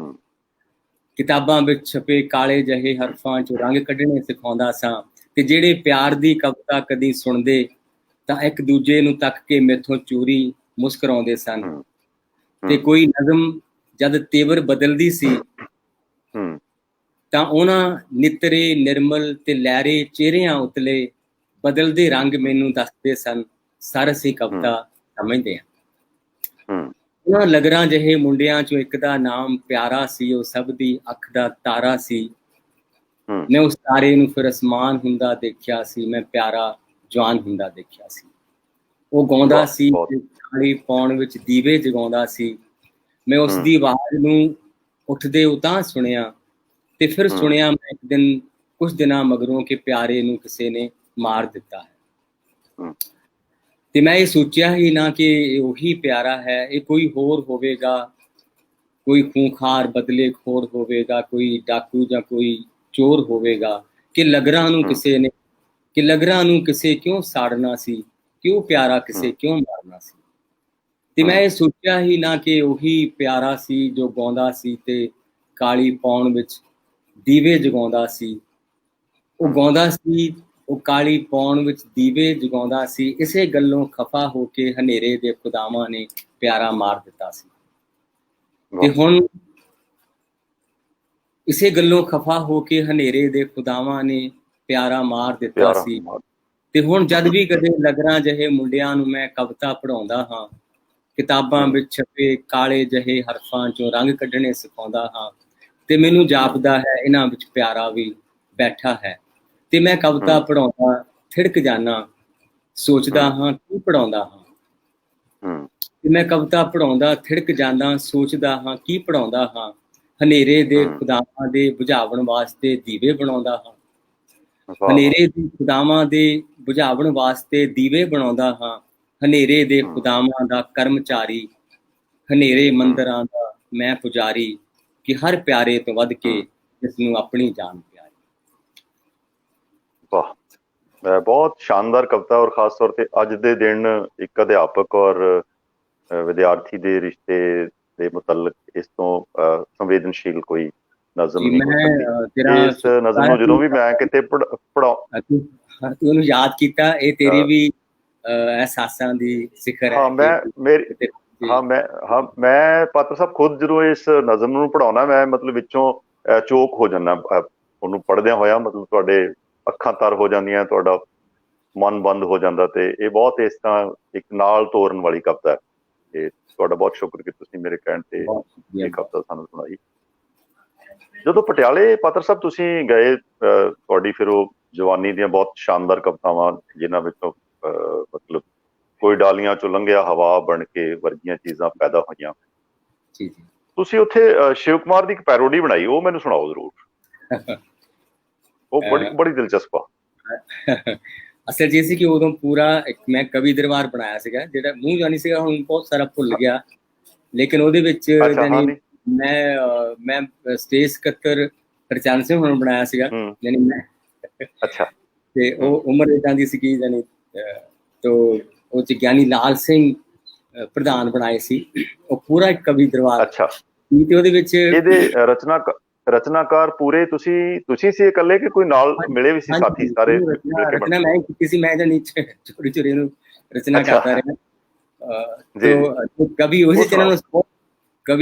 ਕਿਤਾਬਾਂ ਵਿੱਚ ਛਪੇ ਕਾਲੇ ਜਿਹੇ ਹਰਫਾਂ 'ਚੋਂ ਰੰਗ ਕੱਢਣੇ ਸਿਖਾਉਂਦਾ ਸਾਂ, ਤੇ ਜਿਹੜੇ ਪਿਆਰ ਦੀ ਕਵਿਤਾ ਕਦੀ ਸੁਣਦੇ ਤਾਂ ਇੱਕ ਦੂਜੇ ਨੂੰ ਤੱਕ ਕੇ ਮੈਥੋਂ ਚੋਰੀ ਮੁਸਕਰਾਉਂਦੇ ਸਨ। ਤੇ ਕੋਈ ਨਜ਼ਮ ਜਦ ਤੇਵਰ ਬਦਲਦੀ ਸੀ ਤਾਂ ਉਹਨਾਂ ਨਿਤਰੇ, ਨਿਰਮਲ ਤੇ ਲਹਿਰੇ ਚਿਹਰਿਆਂ ਉਤਲੇ ਬਦਲਦੇ ਰੰਗ ਮੈਨੂੰ ਦੱਸਦੇ ਸਨ, ਸਰ ਅਸੀਂ ਕਵਿਤਾ ਸਮਝਦੇ ਹਾਂ। ਉਹਨਾਂ ਲਗਰਾਂ ਜਿਹੇ ਮੁੰਡਿਆਂ 'ਚੋਂ ਇੱਕ ਦਾ ਨਾਮ ਪਿਆਰਾ ਸੀ, ਉਹ ਸਭ ਦੀ ਅੱਖ ਦਾ ਤਾਰਾ ਸੀ। ਮੈਂ ਉਸ ਤਾਰੇ ਨੂੰ ਫਿਰ ਅਸਮਾਨ ਹੁੰਦਾ ਦੇਖਿਆ ਸੀ, ਮੈਂ ਪਿਆਰਾ ਜਵਾਨ ਹੁੰਦਾ ਦੇਖਿਆ ਸੀ। ਉਹ ਗਾਉਂਦਾ ਸੀ, ਕਾਲੀ ਪੌਣ ਵਿੱਚ ਦੀਵੇ ਜਗਾਉਂਦਾ ਸੀ। ਮੈਂ ਉਸ ਦੀ ਆਵਾਜ਼ ਨੂੰ ਉੱਠਦੇ ਉਤਾਂ ਸੁਣਿਆ, ਤੇ ਫਿਰ ਸੁਣਿਆ ਮੈਂ ਇੱਕ ਦਿਨ ਕੁਝ ਦਿਨਾਂ ਮਗਰੋਂ ਕਿ ਪਿਆਰੇ ਨੂੰ ਕਿਸੇ ਨੇ ਮਾਰ ਦਿੱਤਾ ਹੈ। ਤੇ ਮੈਂ ਇਹ ਸੋਚਿਆ ਹੀ ਨਾ ਕਿ ਇਹ ਉਹੀ ਪਿਆਰਾ ਹੈ, ਇਹ ਕੋਈ ਹੋਰ ਹੋਵੇਗਾ, ਕੋਈ ਖੂੰਖਾਰ ਬਦਲੇ ਖੋਰ ਹੋਵੇਗਾ, ਕੋਈ ਡਾਕੂ ਜਾਂ ਕੋਈ ਚੋਰ ਹੋਵੇਗਾ, ਕਿ ਲਗਰਾਂ ਨੂੰ ਕਿਸੇ ਕਿਉਂ ਸਾੜਨਾ ਸੀ, ਕਿਉਂ ਪਿਆਰਾ ਕਿਸੇ ਕਿਉਂ ਮਾਰਨਾ ਸੀ। ਤੇ ਮੈਂ ਇਹ ਸੋਚਿਆ ਹੀ ਨਾ ਕਿ ਉਹੀ ਪਿਆਰਾ ਸੀ ਜੋ ਗਾਉਂਦਾ ਸੀ ਤੇ ਕਾਲੀ ਪੌਣ ਵਿੱਚ ਦੀਵੇ ਜਗਾਉਂਦਾ ਸੀ। ਉਹ ਗਾਉਂਦਾ ਸੀ, ਉਹ ਕਾਲੀ ਪੌਣ ਵਿੱਚ ਦੀਵੇ ਜਗਾਉਂਦਾ ਸੀ, ਇਸੇ ਗੱਲੋਂ ਖਫਾ ਹੋ ਕੇ ਹਨੇਰੇ ਦੇ ਖੁਦਾਵਾਂ ਨੇ ਪਿਆਰਾ ਮਾਰ ਦਿੱਤਾ ਸੀ। ਤੇ ਹੁਣ ਇਸੇ ਗੱਲੋਂ ਖਫਾ ਹੋ ਕੇ ਹਨੇਰੇ ਦੇ ਖੁਦਾਵਾਂ ਨੇ ਪਿਆਰਾ ਮਾਰ ਦਿੱਤਾ ਸੀ। ਤੇ ਹੁਣ ਜਦ ਵੀ ਕਦੇ ਲਗਰਾਂ ਜਿਹੇ ਮੁੰਡਿਆਂ ਨੂੰ ਮੈਂ ਕਵਿਤਾ ਪੜ੍ਹਾਉਂਦਾ ਹਾਂ, ਕਿਤਾਬਾਂ ਵਿੱਚ ਛਪੇ ਕਾਲੇ ਜਿਹੇ ਹਰਫਾਂ 'ਚੋਂ ਰੰਗ ਕੱਢਣੇ ਸਿਖਾਉਂਦਾ ਹਾਂ, ਤੇ ਮੈਨੂੰ ਜਾਪਦਾ ਹੈ ਇਹਨਾਂ ਵਿੱਚ ਪਿਆਰਾ ਵੀ ਬੈਠਾ ਹੈ। ਤੇ ਮੈਂ ਕਵਿਤਾ ਪੜ੍ਹਾਉਂਦਾ ਥਿੜਕ ਜਾਣਾ, ਸੋਚਦਾ ਹਾਂ ਕੀ ਪੜ੍ਹਾਉਂਦਾ ਹਾਂ। ਤੇ ਮੈਂ ਕਵਿਤਾ ਪੜ੍ਹਾਉਂਦਾ ਥਿੜਕ ਜਾਂਦਾ, ਸੋਚਦਾ ਹਾਂ ਕੀ ਪੜ੍ਹਾਉਂਦਾ ਹਾਂ। ਹਨੇਰੇ ਦੇ ਖੁਦਾਵਾਂ ਦੇ ਬੁਝਾਵਣ ਵਾਸਤੇ ਦੀਵੇ ਬਣਾਉਂਦਾ ਹਾਂ। ਹਨੇਰੇ ਦੇ ਖੁਦਾਵਾਂ ਦੇ ਬੁਝਾਵਣ ਵਾਸਤੇ ਦੀਵੇ ਬਣਾਉਂਦਾ ਹਾਂ। ਹਨੇਰੇ ਦੇ ਖੁਦਾਵਾਂ ਦਾ ਕਰਮਚਾਰੀ, ਹਨੇਰੇ ਮੰਦਰਾਂ ਦਾ ਮੈਂ ਪੁਜਾਰੀ, ਕਿ ਹਰ ਪਿਆਰੇ ਤੋਂ ਵੱਧ ਕੇ ਜਿਸ ਨੂੰ ਆਪਣੀ ਜਾਨ ਪਿਆਰੀ। ਵਾਹ, ਬਹੁਤ ਸ਼ਾਨਦਾਰ ਕਵਿਤਾ, ਔਰ ਖਾਸ ਤੌਰ ਤੇ ਅੱਜ ਦੇ ਦਿਨ ਇੱਕ ਅਧਿਆਪਕ ਔਰ ਵਿਦਿਆਰਥੀ ਦੇ ਰਿਸ਼ਤੇ ਦੇ ਮੁਤਲਕ ਇਸ ਤੋਂ ਸੰਵੇਦਨਸ਼ੀਲ ਕੋਈ ਨਜ਼ਮ ਜੀ ਨਹੀਂ ਹੋ ਮੈਂ ਸਕਦੀ। ਤੇਰਾ ਇਸ ਨਜ਼ਮ ਨੂੰ ਜਦੋਂ ਵੀ ਮੈਂ ਕਿਤੇ ਪੜਾਉ ਤੂੰ ਉਹਨੂੰ ਯਾਦ ਕੀਤਾ, ਇਹ ਤੇਰੀ ਵੀ ਅਹਿਸਾਸਾਂ ਦੀ ਸਿਖਰ ਹੈ। ਮੈਂ ਪਾਤਰ ਸਾਹਿਬ ਖੁਦ ਜਦੋਂ ਇਸ ਨਜ਼ਮ ਨੂੰ ਪੜਾਉਣਾ, ਮੈਂ ਮਤਲਬ ਵਿੱਚੋਂ ਚੋਕ ਹੋ ਜਾਂਦਾ ਉਹਨੂੰ ਪੜ੍ਹਦਿਆਂ ਹੋਇਆ, ਮਤਲਬ ਤੁਹਾਡੇ ਅੱਖਾਂ ਤਰ ਹੋ ਜਾਂਦੀਆਂ, ਤੁਹਾਡਾ ਮਨ ਬੰਦ ਹੋ ਜਾਂਦਾ। ਤੇ ਇਹ ਬਹੁਤ ਇਸ ਤਰ੍ਹਾਂ ਇੱਕ ਨਾਲ ਤੋਰਨ ਵਾਲੀ ਕਵਿਤਾ ਹੈ। ਤੇ ਤੁਹਾਡਾ ਬਹੁਤ ਸ਼ੁਕਰ ਕਿ ਤੁਸੀਂ ਮੇਰੇ ਕਹਿਣ ਤੇ ਇਹ ਕਵਿਤਾ ਸਾਨੂੰ ਸੁਣਾਈ। ਜਦੋਂ ਪਟਿਆਲੇ ਪਾਤਰ ਸਾਹਿਬ ਤੁਸੀਂ ਗਏ, ਤੁਹਾਡੀ ਫਿਰ ਉਹ ਜਵਾਨੀ ਦੀਆਂ ਬਹੁਤ ਸ਼ਾਨਦਾਰ ਕਵਿਤਾਵਾਂ, ਜਿਨ੍ਹਾਂ ਵਿੱਚੋਂ ਮਤਲਬ ਕੋਈ ਡਾਲੀਆਂ ਚੋਂ ਲੰਘਿਆ ਹਵਾ ਬਣ ਕੇ ਵਰਗੀਆਂ ਚੀਜ਼ਾਂ ਪੈਦਾ ਹੋਈਆਂ। ਤੁਸੀਂ ਉੱਥੇ ਸ਼ਿਵ ਕੁਮਾਰ ਦੀ ਇੱਕ ਪੈਰੋਡੀ ਬਣਾਈ, ਉਹ ਮੈਨੂੰ ਸੁਣਾਓ ਜ਼ਰੂਰ। ਉਹ ਬੜੀ ਦਿਲਚਸਪ ਆ। ਅਸਲ ਜੀ ਸੀ ਕਿ ਉਦੋਂ ਪੂਰਾ ਮੈਂ ਕਵੀ ਦਰਬਾਰ ਬਣਾਇਆ ਸੀਗਾ, ਜਿਹੜਾ ਮੂੰਹ ਜਾਨੀ ਸੀਗਾ, ਹੁਣ ਬਹੁਤ ਸਾਰਾ ਭੁੱਲ ਗਿਆ। ਲੇਕਿਨ ਉਹਦੇ ਵਿੱਚ ਮੈਂ ਸਟੇਜ ਸਕੱਤਰ ਹਰਚੰਦ ਸਿੰਘ ਹੁਣ ਬਣਾਇਆ ਸੀਗਾ, ਯਾਨੀ ਮੈਂ। ਅੱਛਾ। ਤੇ ਉਹ ਉਮਰ ਏਦਾਂ ਦੀ ਸੀਗੀ, ਯਾਨੀ ਤੋ ਉਹ 'ਚ ਗਿਆਨੀ ਲਾਲ ਸਿੰਘ ਪ੍ਰਧਾਨ ਬਣਾਏ ਸੀ। ਉਹ ਪੂਰਾ ਇੱਕ ਕਵੀ ਦਰਬਾਰ। ਅੱਛਾ। ਤੇ ਉਹਦੇ ਵਿੱਚ ਇਹਦੇ ਰਚਨਾਕਾਰ ਪੂਰੇ ਤੁਸੀਂ ਸੀ ਇਕੱਲੇ ਕਿ ਕੋਈ ਨਾਲ ਮਿਲੇ ਵੀ ਸੀ ਸਾਥੀ ਸਾਰੇ? ਰਚਨਾ ਮੈਂ ਕੀਤੀ ਸੀ, ਮੈਂ ਜਾਨੀ ਚੋਰੀ ਚੋਰੀ ਨੂੰ ਰਚਨਾ ਕਰਦਾ ਰਿਹਾ। ਕਵੀ ਉਹੀ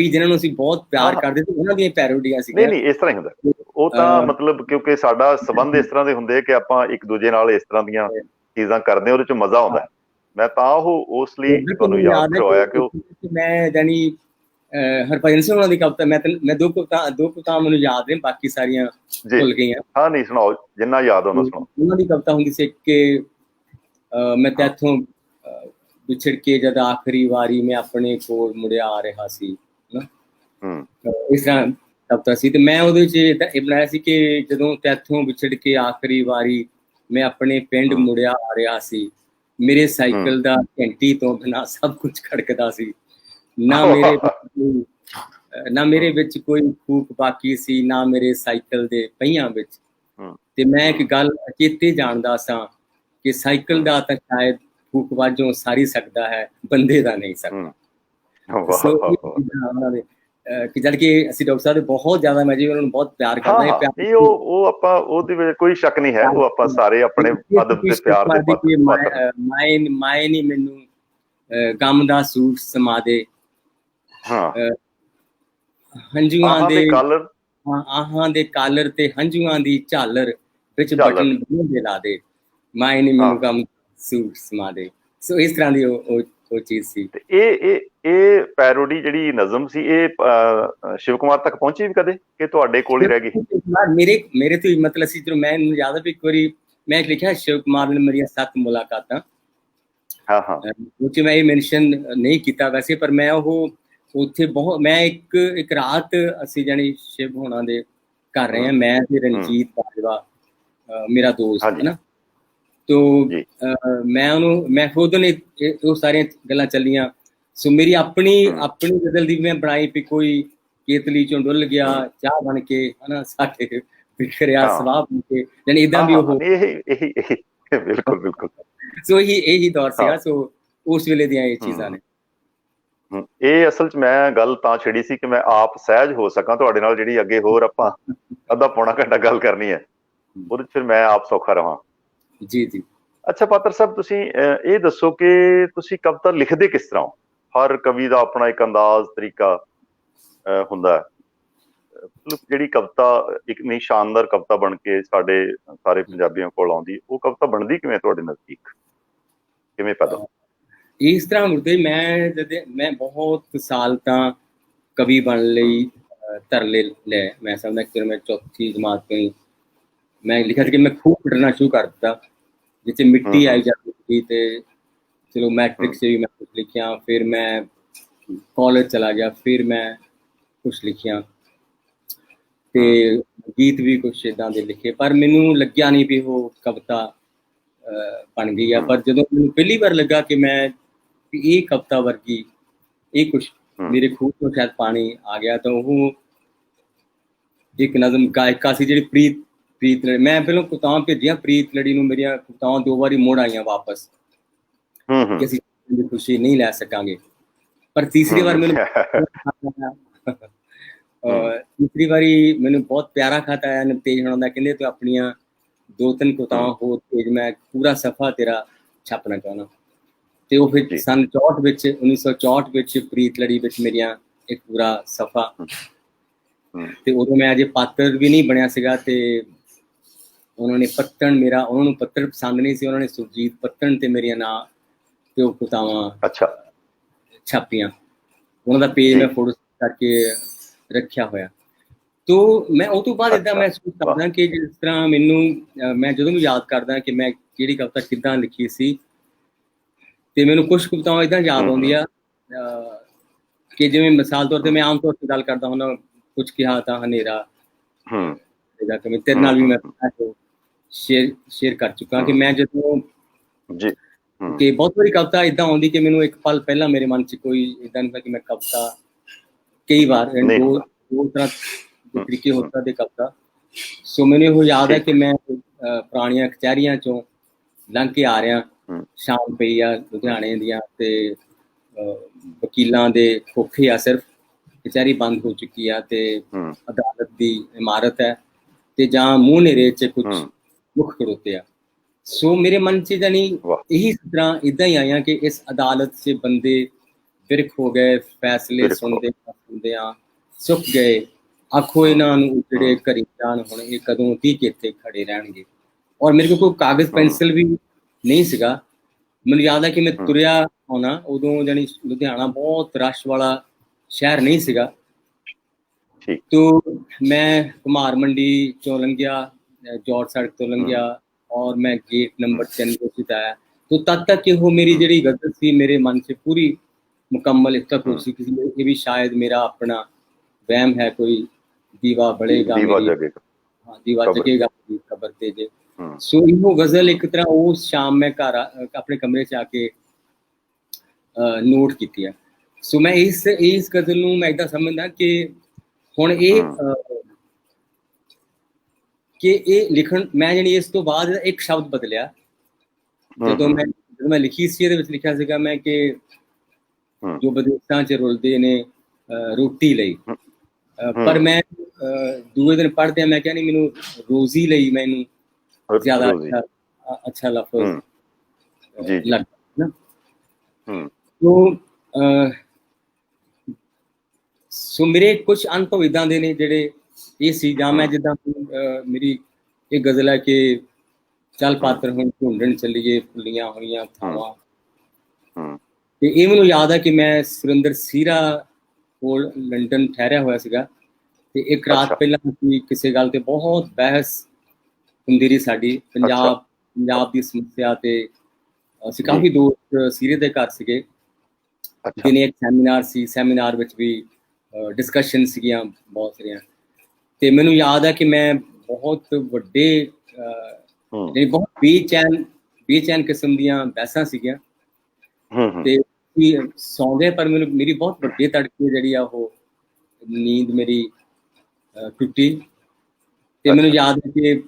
ਜਿਨ੍ਹਾਂ ਨੂੰ ਅਸੀਂ ਬਹੁਤ ਪਿਆਰ ਕਰਦੇ ਸੀ, ਉਹਨਾਂ ਦੀਆਂ ਪੈਰੋਡੀਆਂ ਸੀ। ਨਹੀਂ ਇਸ ਤਰ੍ਹਾਂ ਹੀ ਹੁੰਦਾ ਉਹ ਤਾਂ, ਮਤਲਬ ਕਿਉਂਕਿ ਸਾਡਾ ਸੰਬੰਧ ਇਸ ਤਰ੍ਹਾਂ ਦੇ ਹੁੰਦੇ ਕਿ ਆਪਾਂ ਇੱਕ ਦੂਜੇ ਨਾਲ ਇਸ ਤਰ੍ਹਾਂ ਦੀਆਂ ਚੀਜ਼ਾਂ ਕਰਦੇ, ਉਹਦੇ 'ਚ ਮਜ਼ਾ ਆਉਂਦਾ। ਮੈਂ ਤਾਂ ਉਹ ਉਸ ਲਈ ਤੁਹਾਨੂੰ ਯਾਦ ਕਰਵਾਇਆ ਕਿ ਮੈਂ ਜਾਨੀ ਹਰਭਜਨ ਸਿੰਘ ਉਹਨਾਂ ਦੀ ਕਵਿਤਾ, ਮੈਂ ਦੋ ਕਵਿਤਾ ਮੈਨੂੰ ਯਾਦ ਨੇ, ਬਾਕੀ ਸਾਰੀਆਂ ਭੁੱਲ ਗਈਆਂ। ਹਾਂ ਨਹੀਂ, ਸੁਣਾਓ ਜਿੰਨਾ ਯਾਦ ਆਉਂਦਾ ਸੁਣਾਓ। ਉਹਨਾਂ ਦੀ ਕਵਿਤਾ ਹੁੰਦੀ ਸੀ ਕਿ ਮੈਂ ਤੈਥੋਂ ਵਿਛੜ ਕੇ ਜਦ ਆਖਰੀ ਵਾਰੀ ਮੈਂ ਆਪਣੇ ਕੋਲ ਮੁੜਿਆ ਆ ਰਿਹਾ ਸੀ, ਇਸ ਤਰ੍ਹਾਂ ਕਵਿਤਾ ਸੀ। ਤੇ ਮੈਂ ਉਹਦੇ 'ਚ ਇਹ ਬਣਾਇਆ ਸੀ ਕਿ ਜਦੋਂ ਤੈਥੋਂ ਵਿਛੜ ਕੇ ਆਖਰੀ ਵਾਰੀ ਮੈਂ ਆਪਣੇ ਪਿੰਡ ਮੁੜਿਆ ਆ ਰਿਹਾ ਸੀ, ਮੇਰੇ ਸਾਈਕਲ ਦਾ ਘੰਟੀ ਤੋਂ ਬਿਨਾਂ ਸਭ ਕੁਝ ਖੜਕਦਾ ਸੀ, ਨਾ ਮੇਰੇ ਵਿੱਚ ਕੋਈ ਫੂਕ ਬਾਕੀ ਸੀ, ਨਾ ਮੇਰੇ ਸਾਈਕਲ ਦੇ ਪਹੀਆਂ ਵਿੱਚ। ਤੇ ਮੈਂ ਇੱਕ ਗੱਲ ਅਚੇਤੇ ਜਾਣਦਾ ਸਾਂ ਕਿ ਸਾਈਕਲ ਦਾ ਤਾਂ ਸ਼ਾਇਦ ਫੂਕ ਵਾਜੋਂ ਸਾਰੀ ਸਕਦਾ ਹੈ, ਬੰਦੇ ਦਾ ਨਹੀਂ ਸਕਦਾ। ਕਿ ਜਦ ਕਿ ਅਸੀਂ ਡਾਕਟਰ ਸਾਹਿਬ ਦੇ ਬਹੁਤ ਜ਼ਿਆਦਾ, ਮੈਂ ਜੀ ਉਹਨਾਂ ਨੂੰ ਬਹੁਤ ਪਿਆਰ ਕਰਦਾ ਹਾਂ। ਉਹ ਆਪਾਂ ਉਹਦੇ ਵਿੱਚ ਕੋਈ ਸ਼ੱਕ ਨਹੀਂ ਹੈ, ਉਹ ਆਪਾਂ ਸਾਰੇ ਆਪਣੇ ਅਦਬ ਤੇ ਪਿਆਰ ਦੇ ਮਾਏ ਨੀ ਮੈਨੂੰ ਗਮ ਦਾ ਸੂਟ ਸਮਾ ਦੇ, ਹੰਝੂਆਂ ਦੇ ਆਹਾਂ ਦੇ ਕਾਲਰ ਤੇ ਹੰਝੂਆਂ ਦੀ ਝਾਲਰ ਵਿੱਚ ਬਟਨ ਦੇ ਲਾ ਦੇ, ਮਾਏ ਨੀ ਮੈਨੂੰ ਗਮ ਸੂਟ ਸਮਾ ਦੇ। ਸੋ ਇਸ ਤਰ੍ਹਾਂ ਦੀ ਉਹ ਚੀਜ਼ ਸੀ। ਇਹ ਪੈਰੋਡੀ ਜਿਹੜੀ ਨਜ਼ਮ ਸੀ, ਇਹ ਸ਼ਿਵ ਕੁਮਾਰ ਤੱਕ ਪਹੁੰਚੀ ਵੀ ਕਦੇ ਕਿ ਤੁਹਾਡੇ ਕੋਲ ਹੀ ਰਹਿ ਗਈ? ਮੇਰੇ ਤੋਂ ਮਤਲਬ ਸੀ, ਜਦੋਂ ਮੈਂ ਯਾਦ ਹੈ ਵੀ ਇੱਕ ਵਾਰੀ ਮੈਂ ਲਿਖਿਆ ਸ਼ਿਵ ਕੁਮਾਰ ਨੇ ਮੇਰੀਆਂ 7 ਮੁਲਾਕਾਤਾਂ, ਉਹ 'ਚ ਮੈਂ ਇਹ ਮੈਂਸ਼ਨ ਨਹੀਂ ਕੀਤਾ ਵੈਸੇ, ਪਰ ਮੈਂ ਉਹ ਉੱਥੇ ਬਹੁਤ, ਮੈਂ ਇੱਕ ਰਾਤ ਅਸੀਂ ਜਾਨੀ ਸ਼ਿਵ ਹੋਣਾ ਦੇ ਕਰ ਰਹੇ ਹਾਂ, ਮੈਂ ਤੇ ਰਣਜੀਤ ਬਾਜਵਾ ਮੇਰਾ ਦੋਸਤ ਹੈ ਨਾ। ਤੋ ਮੈਂ ਖੁਦ ਨੇ ਉਹ ਸਾਰੀਆਂ ਗੱਲਾਂ ਚੱਲੀਆਂ। ਸੋ ਮੇਰੀ ਆਪਣੀ ਗਜ਼ਲ ਦੀ ਮੈਂ ਬਣਾਈ ਵੀ ਕੋਈ ਕੇਤਲੀ ਚੋਂ ਡੁੱਲ ਗਿਆ ਚਾਹ ਬਣ ਕੇ, ਹਨਾ, ਸਾਡੇ ਬਿਖਰਿਆ ਸਵਾਹ ਬਣ ਕੇ, ਜਾਨੀ ਏਦਾਂ ਵੀ ਉਹ ਬਿਲਕੁਲ। ਸੋ ਇਹੀ ਦੌਰ ਸੀਗਾ। ਸੋ ਉਸ ਵੇਲੇ ਦੀਆਂ ਇਹ ਚੀਜ਼ਾਂ ਨੇ। ਇਹ ਅਸਲ 'ਚ ਮੈਂ ਗੱਲ ਤਾਂ ਛੇੜੀ ਸੀ ਕਿ ਮੈਂ ਆਪ ਸਹਿਜ ਹੋ ਸਕਾਂ ਤੁਹਾਡੇ ਨਾਲ, ਜਿਹੜੀ ਅੱਗੇ ਹੋਰ ਆਪਾਂ ਅੱਧਾ ਪੌਣਾ ਘੰਟਾ ਗੱਲ ਕਰਨੀ ਹੈ, ਉਹਦੇ 'ਚ ਫਿਰ ਮੈਂ ਆਪ ਸੌਖਾ ਰਹਾਂ। ਜੀ। ਅੱਛਾ ਪਾਤਰ ਸਾਹਿਬ, ਤੁਸੀਂ ਇਹ ਦੱਸੋ ਕਿ ਤੁਸੀਂ ਕਵਿਤਾ ਲਿਖਦੇ ਕਿਸ ਤਰ੍ਹਾਂ ਹੋ? ਹਰ ਕਵੀ ਦਾ ਆਪਣਾ ਇੱਕ ਅੰਦਾਜ਼, ਤਰੀਕਾ ਹੁੰਦਾ ਹੈ। ਮਤਲਬ ਜਿਹੜੀ ਕਵਿਤਾ ਇੱਕ ਨਹੀਂ ਸ਼ਾਨਦਾਰ ਕਵਿਤਾ ਬਣ ਕੇ ਸਾਡੇ ਸਾਰੇ ਪੰਜਾਬੀਆਂ ਕੋਲ ਆਉਂਦੀ, ਉਹ ਕਵਿਤਾ ਬਣਦੀ ਕਿਵੇਂ ਤੁਹਾਡੇ ਨਜ਼ਦੀਕ, ਕਿਵੇਂ ਪੈਦਾ? ਇਸ ਤਰ੍ਹਾਂ ਹੁੰਦੇ, ਮੈਂ ਬਹੁਤ ਸਾਲ ਤਾਂ ਕਵੀ ਬਣਨ ਲਈ ਤਰਲੇ ਲੈ, ਮੈਂ ਸਮਝਦਾ ਕਿ ਮੈਂ 4ਥੀ ਜਮਾਤ ਤੋਂ ਹੀ ਮੈਂ ਲਿਖਿਆ ਸੀ ਕਿ ਮੈਂ ਖੂਬ ਪਿੱਟਣਾ ਸ਼ੁਰੂ ਕਰ ਦਿੱਤਾ, ਜਿੱਥੇ ਮਿੱਟੀ ਆਈ ਜਾਂਦੀ ਸੀ। ਤੇ ਚਲੋ ਮੈਟ੍ਰਿਕ 'ਚ ਵੀ ਮੈਂ ਕੁਛ ਲਿਖਿਆ, ਫਿਰ ਮੈਂ ਕਾਲਜ ਚਲਾ ਗਿਆ, ਫਿਰ ਮੈਂ ਕੁਛ ਲਿਖਿਆ ਤੇ ਗੀਤ ਵੀ ਕੁਛ ਇੱਦਾਂ ਦੇ ਲਿਖੇ, ਪਰ ਮੈਨੂੰ ਲੱਗਿਆ ਨਹੀਂ ਵੀ ਉਹ ਕਵਿਤਾ ਬਣ ਗਈ ਆ। ਪਰ ਜਦੋਂ ਮੈਨੂੰ ਪਹਿਲੀ ਵਾਰ ਲੱਗਾ ਕਿ ਮੈਂ ਇਹ ਕਵਿਤਾ ਵਰਗੀ ਇਹ ਕੁਛ ਮੇਰੇ ਖੂਹ ਤੋਂ ਸ਼ਾਇਦ ਪਾਣੀ ਆ ਗਿਆ, ਤਾਂ ਉਹ ਇੱਕ ਨਜ਼ਮ ਗਾਇਕਾ ਸੀ ਜਿਹੜੀ ਪ੍ਰੀਤ ਲੜੀ। ਮੈਂ ਪਹਿਲਾਂ ਕਵਿਤਾਵਾਂ ਭੇਜੀਆਂ ਪ੍ਰੀਤ ਲੜੀ ਨੂੰ, ਮੇਰੀਆਂ ਕਵਿਤਾਵਾਂ 2 ਵਾਰੀ ਮੁੜ ਆਈਆਂ ਵਾਪਸ ਕਿ ਅਸੀਂ ਖੁਸ਼ੀ ਨਹੀਂ ਲੈ ਸਕਾਂਗੇ। पर तीसरी बार मैंने तीसरी बारी मैंने बहुत प्यारा खाता आया नवतेज होना कहते तू अपनियां 2-3 कवितावां होर तेज मैं पूरा सफा तेरा छापना चाहना ते वो फिर सन 64 ਵਿੱਚ 1964 ਵਿੱਚ ਪ੍ਰੀਤ ਲੜੀ ਵਿੱਚ ਮੇਰੀਆਂ ਇੱਕ ਪੂਰਾ ਸਫਾ ਤੇ ਉਦੋਂ ਮੈਂ ਅਜੇ ਪਾਤਰ ਵੀ ਨਹੀਂ ਬਣਿਆ ਸੀਗਾ ਤੇ ਉਹਨਾਂ ਨੇ ਪੱਤਣ ਮੇਰਾ ਉਹਨਾਂ ਨੂੰ ਪੱਤਰ ਪਸੰਦ ਨਹੀਂ ਸੀ ਉਹਨਾਂ ਨੇ ਸੁਰਜੀਤ ਪੱਤਣ ਤੇ ਮੇਰੀਆਂ ਨਾਂ ਤੇ ਉਹ ਕਵਿਤਾਵਾਂ ਅੱਛਾ ਛਾਪੀਆਂ ਉਹਨਾਂ ਦਾ ਪੇਜ ਮੈਂ ਫੋਟੋ ਕਰਕੇ ਰੱਖਿਆ ਹੋਇਆ ਤੋ ਮੈਂ ਉਹ ਤੋਂ ਬਾਅਦ ਇਦਾਂ ਮਹਿਸੂਸ ਕਰਦਾ ਕਿ ਜਿਸ ਤਰ੍ਹਾਂ ਮੈਨੂੰ ਮੈਂ ਜਦੋਂ ਵੀ ਯਾਦ ਕਰਦਾ ਕਿ ਮੈਂ ਕਿਹੜੀ ਕਵਿਤਾ ਕਿੱਦਾਂ ਲਿਖੀ ਸੀ ਤੇ ਮੈਨੂੰ ਕੁਝ ਕਵਿਤਾਵਾਂ ਇਦਾਂ ਯਾਦ ਆਉਂਦੀਆਂ ਕਿ ਜਿਵੇਂ ਮਿਸਾਲ ਤੌਰ ਤੇ ਮੈਂ ਆਮ ਤੌਰ ਤੇ ਗੱਲ ਕਰਦਾ ਹੁੰਦਾ ਕੁਝ ਕਿਹਾ ਤਾਂ ਹਨੇਰਾ ਇਹਦਾ ਕਿ ਤੇਰੇ ਨਾਲ ਵੀ ਮੈਂ ਸ਼ੇਅਰ ਕਰ ਚੁੱਕਾ ਕਿ ਮੈਂ ਜਦੋਂ ਜੀ ਕਿ ਬਹੁਤ ਵਾਰੀ ਕਵਿਤਾ ਇਦਾਂ ਆਉਂਦੀ ਕਿ ਮੈਨੂੰ ਇੱਕ ਪਲ ਪਹਿਲਾਂ ਮੇਰੇ ਮਨ 'ਚ ਕੋਈ ਇਦਾਂ ਨਹੀਂ ਕਿ ਮੈਂ ਕਵਿਤਾ ਕਈ ਵਾਰ ਦੋ ਤਰ੍ਹਾਂ ਦੇ ਤਰੀਕੇ ਹੋਤਾ ਦੇ ਕਵਿਤਾ ਸੋ ਮੈਨੂੰ ਉਹ ਯਾਦ ਹੈ ਕਿ ਮੈਂ ਪੁਰਾਣੀਆਂ ਕਚਹਿਰੀਆਂ ਚੋਂ ਲੰਘ ਕੇ ਆ ਰਿਹਾ ਸ਼ਾਮ ਪਈ ਆ ਲੁਧਿਆਣੇ ਦੀਆਂ ਤੇ ਵਕੀਲਾਂ ਦੇ ਖੋਖੇ ਆ ਸਿਰਫ ਕਚਹਿਰੀ ਬੰਦ ਹੋ ਚੁੱਕੀ ਆ ਤੇ ਅਦਾਲਤ ਦੀ ਇਮਾਰਤ ਹੈ ਤੇ ਜਾਂ ਮੂੰਹ ਨੇਰੇ 'ਚ ਕੁਝ ਮੁੱਖ ਖੜੋਤੇ ਆ ਸੋ ਮੇਰੇ ਮਨ 'ਚ ਜਾਨੀ ਇਹੀ ਤਰ੍ਹਾਂ ਇਦਾਂ ਹੀ ਆਇਆ ਕਿ ਇਸ ਅਦਾਲਤ 'ਚ ਬੰਦੇ ਬਿਰਖ ਹੋ ਗਏ ਫੈਸਲੇ ਸੁਣਦੇ ਆ ਸੁੱਕ ਗਏ ਆਖੋ ਇਹਨਾਂ ਨੂੰ ਜਿਹੜੇ ਘਰੀ ਜਾਣ ਹੁਣ ਇਹ ਕਦੋਂ ਤੀਕ ਇੱਥੇ ਖੜੇ ਰਹਿਣਗੇ ਔਰ ਮੇਰੇ ਕੋਲ ਕੋਈ ਕਾਗਜ਼ ਪੈਨਸਿਲ ਵੀ ਨਹੀਂ ਸੀਗਾ ਮੈਨੂੰ ਯਾਦ ਹੈ ਕਿ ਮੈਂ ਤੁਰਿਆ ਆਉਣਾ ਉਦੋਂ ਜਾਨੀ ਲੁਧਿਆਣਾ ਬਹੁਤ ਰਸ਼ ਵਾਲਾ ਸ਼ਹਿਰ ਨਹੀਂ ਸੀਗਾ ਤੋ ਮੈਂ ਕੁਮਾਰ ਮੰਡੀ ਚੋਂ ਲੰਘਿਆ ਜੌਰਜ ਸੜਕ ਤੋਂ ਲੰਘਿਆ और मैं गेट नंबर 10 घोषित आया तो तब तक कि वो मेरी जी गजल सी मेरे मन से पूरी मुकम्मल इस तक हो चुकी थी ये भी शायद मेरा अपना वहम है कोई दीवा बढ़ेगा हाँ दीवा जगेगा खबर तेजे सो इहो गजल एक तरह उस शाम मैं घर अपने कमरे से आके नोट की है सो मैं इस गजल नूं मैं इदा समझदा कि हुण ये कि ये लिखण मैं जानी इस तो बाद एक शब्द बदलिया ਜਦੋਂ ਮੈਂ ਲਿਖੀ ਸੀ ਇਹਦੇ ਵਿੱਚ ਲਿਖਿਆ ਸੀਗਾ ਮੈਂ ਕਿ ਜੋ ਵਿਦੇਸ਼ਾਂ 'ਚ ਰੁਲਦੇ ਨੇ ਰੋਟੀ ਲਈ ਪਰ ਮੈਂ ਦੂਏ ਦਿਨ ਪੜ੍ਹਦਿਆਂ ਮੈਂ ਕਿਹਾ ਨਹੀਂ ਮੈਨੂੰ ਰੋਜ਼ੀ ਲਈ ਮੈਨੂੰ ਜ਼ਿਆਦਾ ਅੱਛਾ ਲਫ਼ਜ਼ ਲੱਗਦਾ ਨਾ ਸੋ ਮੇਰੇ ਕੁਝ ਅਨੁਭਵ ਇੱਦਾਂ ਦੇ ਨੇ ਜਿਹੜੇ ਇਹ ਸੀ ਜਾਂ ਮੈਂ ਜਿੱਦਾਂ ਮੇਰੀ ਇਹ ਗਜ਼ਲ ਹੈ ਕਿ ਚੱਲ ਪਾਤਰ ਹੁਣ ਢੂੰਡਣ ਚੱਲੀਏ ਫੁੱਲੀਆਂ ਹੋਈਆਂ ਥਾਵਾਂ ਤੇ ਇਹ ਮੈਨੂੰ ਯਾਦ ਹੈ ਕਿ ਮੈਂ ਸੁਰਿੰਦਰ ਸੀਰਾ ਕੋਲ ਲੰਡਨ ਠਹਿਰਿਆ ਹੋਇਆ ਸੀਗਾ ਤੇ ਇੱਕ ਰਾਤ ਪਹਿਲਾਂ ਅਸੀਂ ਕਿਸੇ ਗੱਲ ਤੇ ਬਹੁਤ ਬਹਿਸ ਹੁੰਦੀ ਰਹੀ ਸਾਡੀ ਪੰਜਾਬ ਦੀ ਸਮੱਸਿਆ ਤੇ ਅਸੀਂ ਕਾਫੀ ਦੋਸਤ ਸੀਰੇ ਦੇ ਘਰ ਸੀਗੇ ਦਿਨੇ ਇੱਕ ਸੈਮੀਨਾਰ ਸੀ ਸੈਮੀਨਾਰ ਵਿੱਚ ਵੀ ਡਿਸਕਸ਼ਨ ਸੀਗੀਆਂ ਬਹੁਤ ਸਾਰੀਆਂ ਤੇ ਮੈਨੂੰ ਯਾਦ ਹੈ ਕਿ ਮੈਂ ਬਹੁਤ ਵੱਡੇ ਬਹੁਤ ਬੇਚੈਨ ਕਿਸਮ ਦੀਆਂ ਬਹਿਸਾਂ ਸੀਗੀਆਂ ਤੇ ਸੌਂਦੇ ਪਰ ਮੈਨੂੰ ਮੇਰੀ ਬਹੁਤ ਵੱਡੇ ਤੜਕੇ ਜਿਹੜੀ ਆ ਉਹ ਨੀਂਦ ਮੇਰੀ ਟੁੱਟੀ ਤੇ ਮੈਨੂੰ ਯਾਦ ਹੈ ਕਿ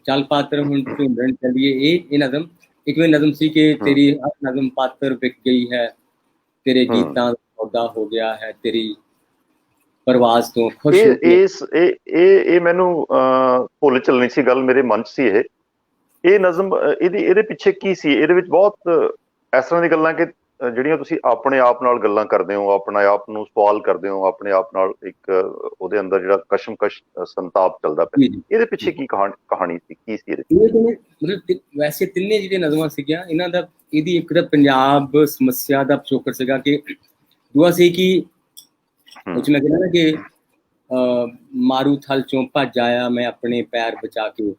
ਚੱਲ ਪਾਤਰ ਹੁਣ ਢੂੰਡਣ ਚੱਲੀਏ ਇਹ ਨਜ਼ਮ ਇੱਕ ਵੇ ਨਜ਼ਮ ਸੀ ਕਿ ਤੇਰੀ ਹਰ ਨਜ਼ਮ ਪਾਤਰ ਵਿਕ ਗਈ ਹੈ ਤੇਰੇ ਗੀਤਾਂ ਦਾ ਸੌਦਾ ਹੋ ਗਿਆ ਹੈ ਤੇਰੀ ਪਰਵਾਜ਼ ਤੋਂ ਖੁਸ਼ ਇਹ ਮੈਨੂੰ ਭੁੱਲ ਚੱਲਣੀ ਸੀ ਗੱਲ ਮੇਰੇ ਮਨ 'ਚ ਸੀ ਇਹ ਨਜ਼ਮ ਇਹਦੇ ਪਿੱਛੇ ਕੀ ਸੀ ਇਹਦੇ ਵਿੱਚ ਬਹੁਤ ਇਸ ਤਰ੍ਹਾਂ ਦੀ ਗੱਲਾਂ ਕਿ ਜਿਹੜੀਆਂ ਤੁਸੀਂ ਆਪਣੇ ਆਪ ਨਾਲ ਗੱਲਾਂ ਕਰਦੇ ਹੋ ਆਪਣੇ ਆਪ ਨੂੰ ਸਵਾਲ ਕਰਦੇ ਹੋ ਆਪਣੇ ਆਪ ਨਾਲ ਇੱਕ ਉਹਦੇ ਅੰਦਰ ਜਿਹੜਾ ਕਸ਼ਮਕਸ਼ ਸੰਤਾਪ ਚੱਲਦਾ ਪਿਆ ਇਹਦੇ ਪਿੱਛੇ ਕੀ ਕਹਾਣੀ ਸੀ ਕੀ ਸੀ ਮਤਲਬ ਵੈਸੇ ਤਿੰਨੇ ਜਿਹੜੇ ਨਜ਼ਮਾਂ ਸੀਗੀਆਂ ਇਹਨਾਂ ਦਾ ਇਹਦੀ ਇੱਕ ਤਾਂ ਪੰਜਾਬ ਸਮੱਸਿਆ ਦਾ ਪਿਛੋਕੜ ਸੀਗਾ ਕਿ ਦੂਆ ਸੀ ਕਿ ਉਹ 'ਚ ਮੈਂ ਕਹਿੰਦਾ ਨਾ ਕਿ ਮਾਰੂ ਥਲ ਚੋਂ ਭੱਜ ਆਇਆ ਮੈਂ ਆਪਣੇ ਪੈਰ ਬਚਾ ਕੇ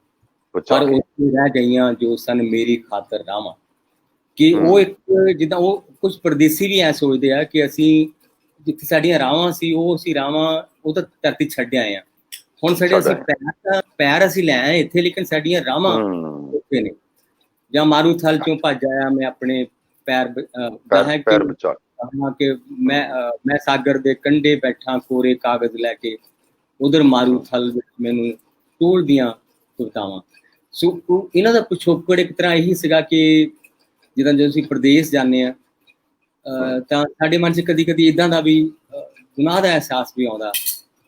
ਪਰ ਉੱਥੇ ਰਹਿ ਗਈਆਂ ਜੋ ਸਨ ਮੇਰੀ ਖਾਤਰ ਰਾਵਾਂ ਕਿ ਉਹ ਇੱਕ ਜਿੱਦਾਂ ਉਹ ਕੁਝ ਪਰਦੇਸੀ ਵੀ ਐ ਸੋਚਦੇ ਆ ਕਿ ਅਸੀਂ ਜਿੱਥੇ ਸਾਡੀਆਂ ਰਾਵਾਂ ਸੀ ਉਹ ਅਸੀਂ ਰਾਵਾਂ ਉਹ ਤਾਂ ਧਰਤੀ ਛੱਡ ਆਏ ਆ ਹੁਣ ਸਾਡੇ ਅਸੀਂ ਪੈਰ ਅਸੀਂ ਲੈ ਆਏ ਇੱਥੇ ਲੇਕਿਨ ਸਾਡੀਆਂ ਰਾਵਾਂ ਉੱਥੇ ਨੇ ਜਾਂ ਮਾਰੂ ਥਲ ਚੋਂ ਭੱਜ ਆਇਆ ਮੈਂ ਆਪਣੇ ਪੈਰ ਬਚਾ ਕਿ ਮੈਂ ਸਾਗਰ ਦੇ ਕੰਢੇ ਬੈਠਾ ਕੋਰੇ ਕਾਗਜ਼ ਲੈ ਕੇ ਉਧਰ ਮਾਰੂ ਥਲ ਵਿੱਚ ਮੈਨੂੰ ਟੋਲਦੀਆਂ ਕਵਿਤਾਵਾਂ ਸੋ ਇਹਨਾਂ ਦਾ ਪਿਛੋਕੜ ਇੱਕ ਤਰ੍ਹਾਂ ਇਹੀ ਸੀਗਾ ਕਿ ਜਿੱਦਾਂ ਜਦੋਂ ਅਸੀਂ ਪ੍ਰਦੇਸ਼ ਜਾਂਦੇ ਹਾਂ ਤਾਂ ਸਾਡੇ ਮਨ 'ਚ ਕਦੀ ਇਦਾਂ ਦਾ ਵੀ ਗੁਨਾਹ ਦਾ ਅਹਿਸਾਸ ਵੀ ਆਉਂਦਾ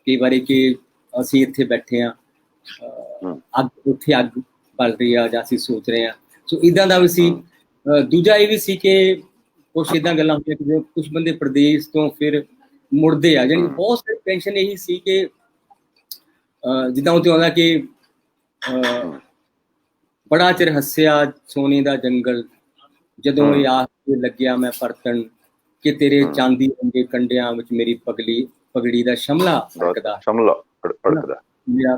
ਕਈ ਵਾਰੀ ਕਿ ਅਸੀਂ ਇੱਥੇ ਬੈਠੇ ਹਾਂ, ਉੱਥੇ ਅੱਗ ਬਲ ਰਹੀ ਆ ਜਾਂ ਅਸੀਂ ਸੋਚ ਰਹੇ ਹਾਂ। ਸੋ ਇਦਾਂ ਦਾ ਵੀ ਸੀ। ਦੂਜਾ ਇਹ ਵੀ ਸੀ ਕਿ ਕੁਛ ਇਦਾਂ ਗੱਲਾਂ ਹੁੰਦੀਆਂ ਕਿ ਕੁਛ ਬੰਦੇ ਪ੍ਰਦੇਸ਼ ਤੋਂ ਫਿਰ ਮੁੜਦੇ ਆ, ਜਾਣੀ ਬਹੁਤ ਸਾਰੀ ਟੈਨਸ਼ਨ ਇਹੀ ਸੀ ਕਿ ਜਿੱਦਾਂ ਉੱਥੇ ਆਉਂਦਾ ਕਿ ਬੜਾ ਚਿਰ ਹੱਸਿਆ ਸੋਨੇ ਦਾ ਜੰਗਲ, ਜਦੋਂ ਇਹ ਆਖ ਕੇ ਲੱਗਿਆ ਮੈਂ ਪਰਤਣ ਕਿ ਤੇਰੇ ਚਾਂਦੀ ਰੰਗੇ ਕੰਡਿਆਂ ਵਿੱਚ ਮੇਰੀ ਪਗੜੀ ਦਾ ਸ਼ਮਲਾ ਅੜਕਦਾ,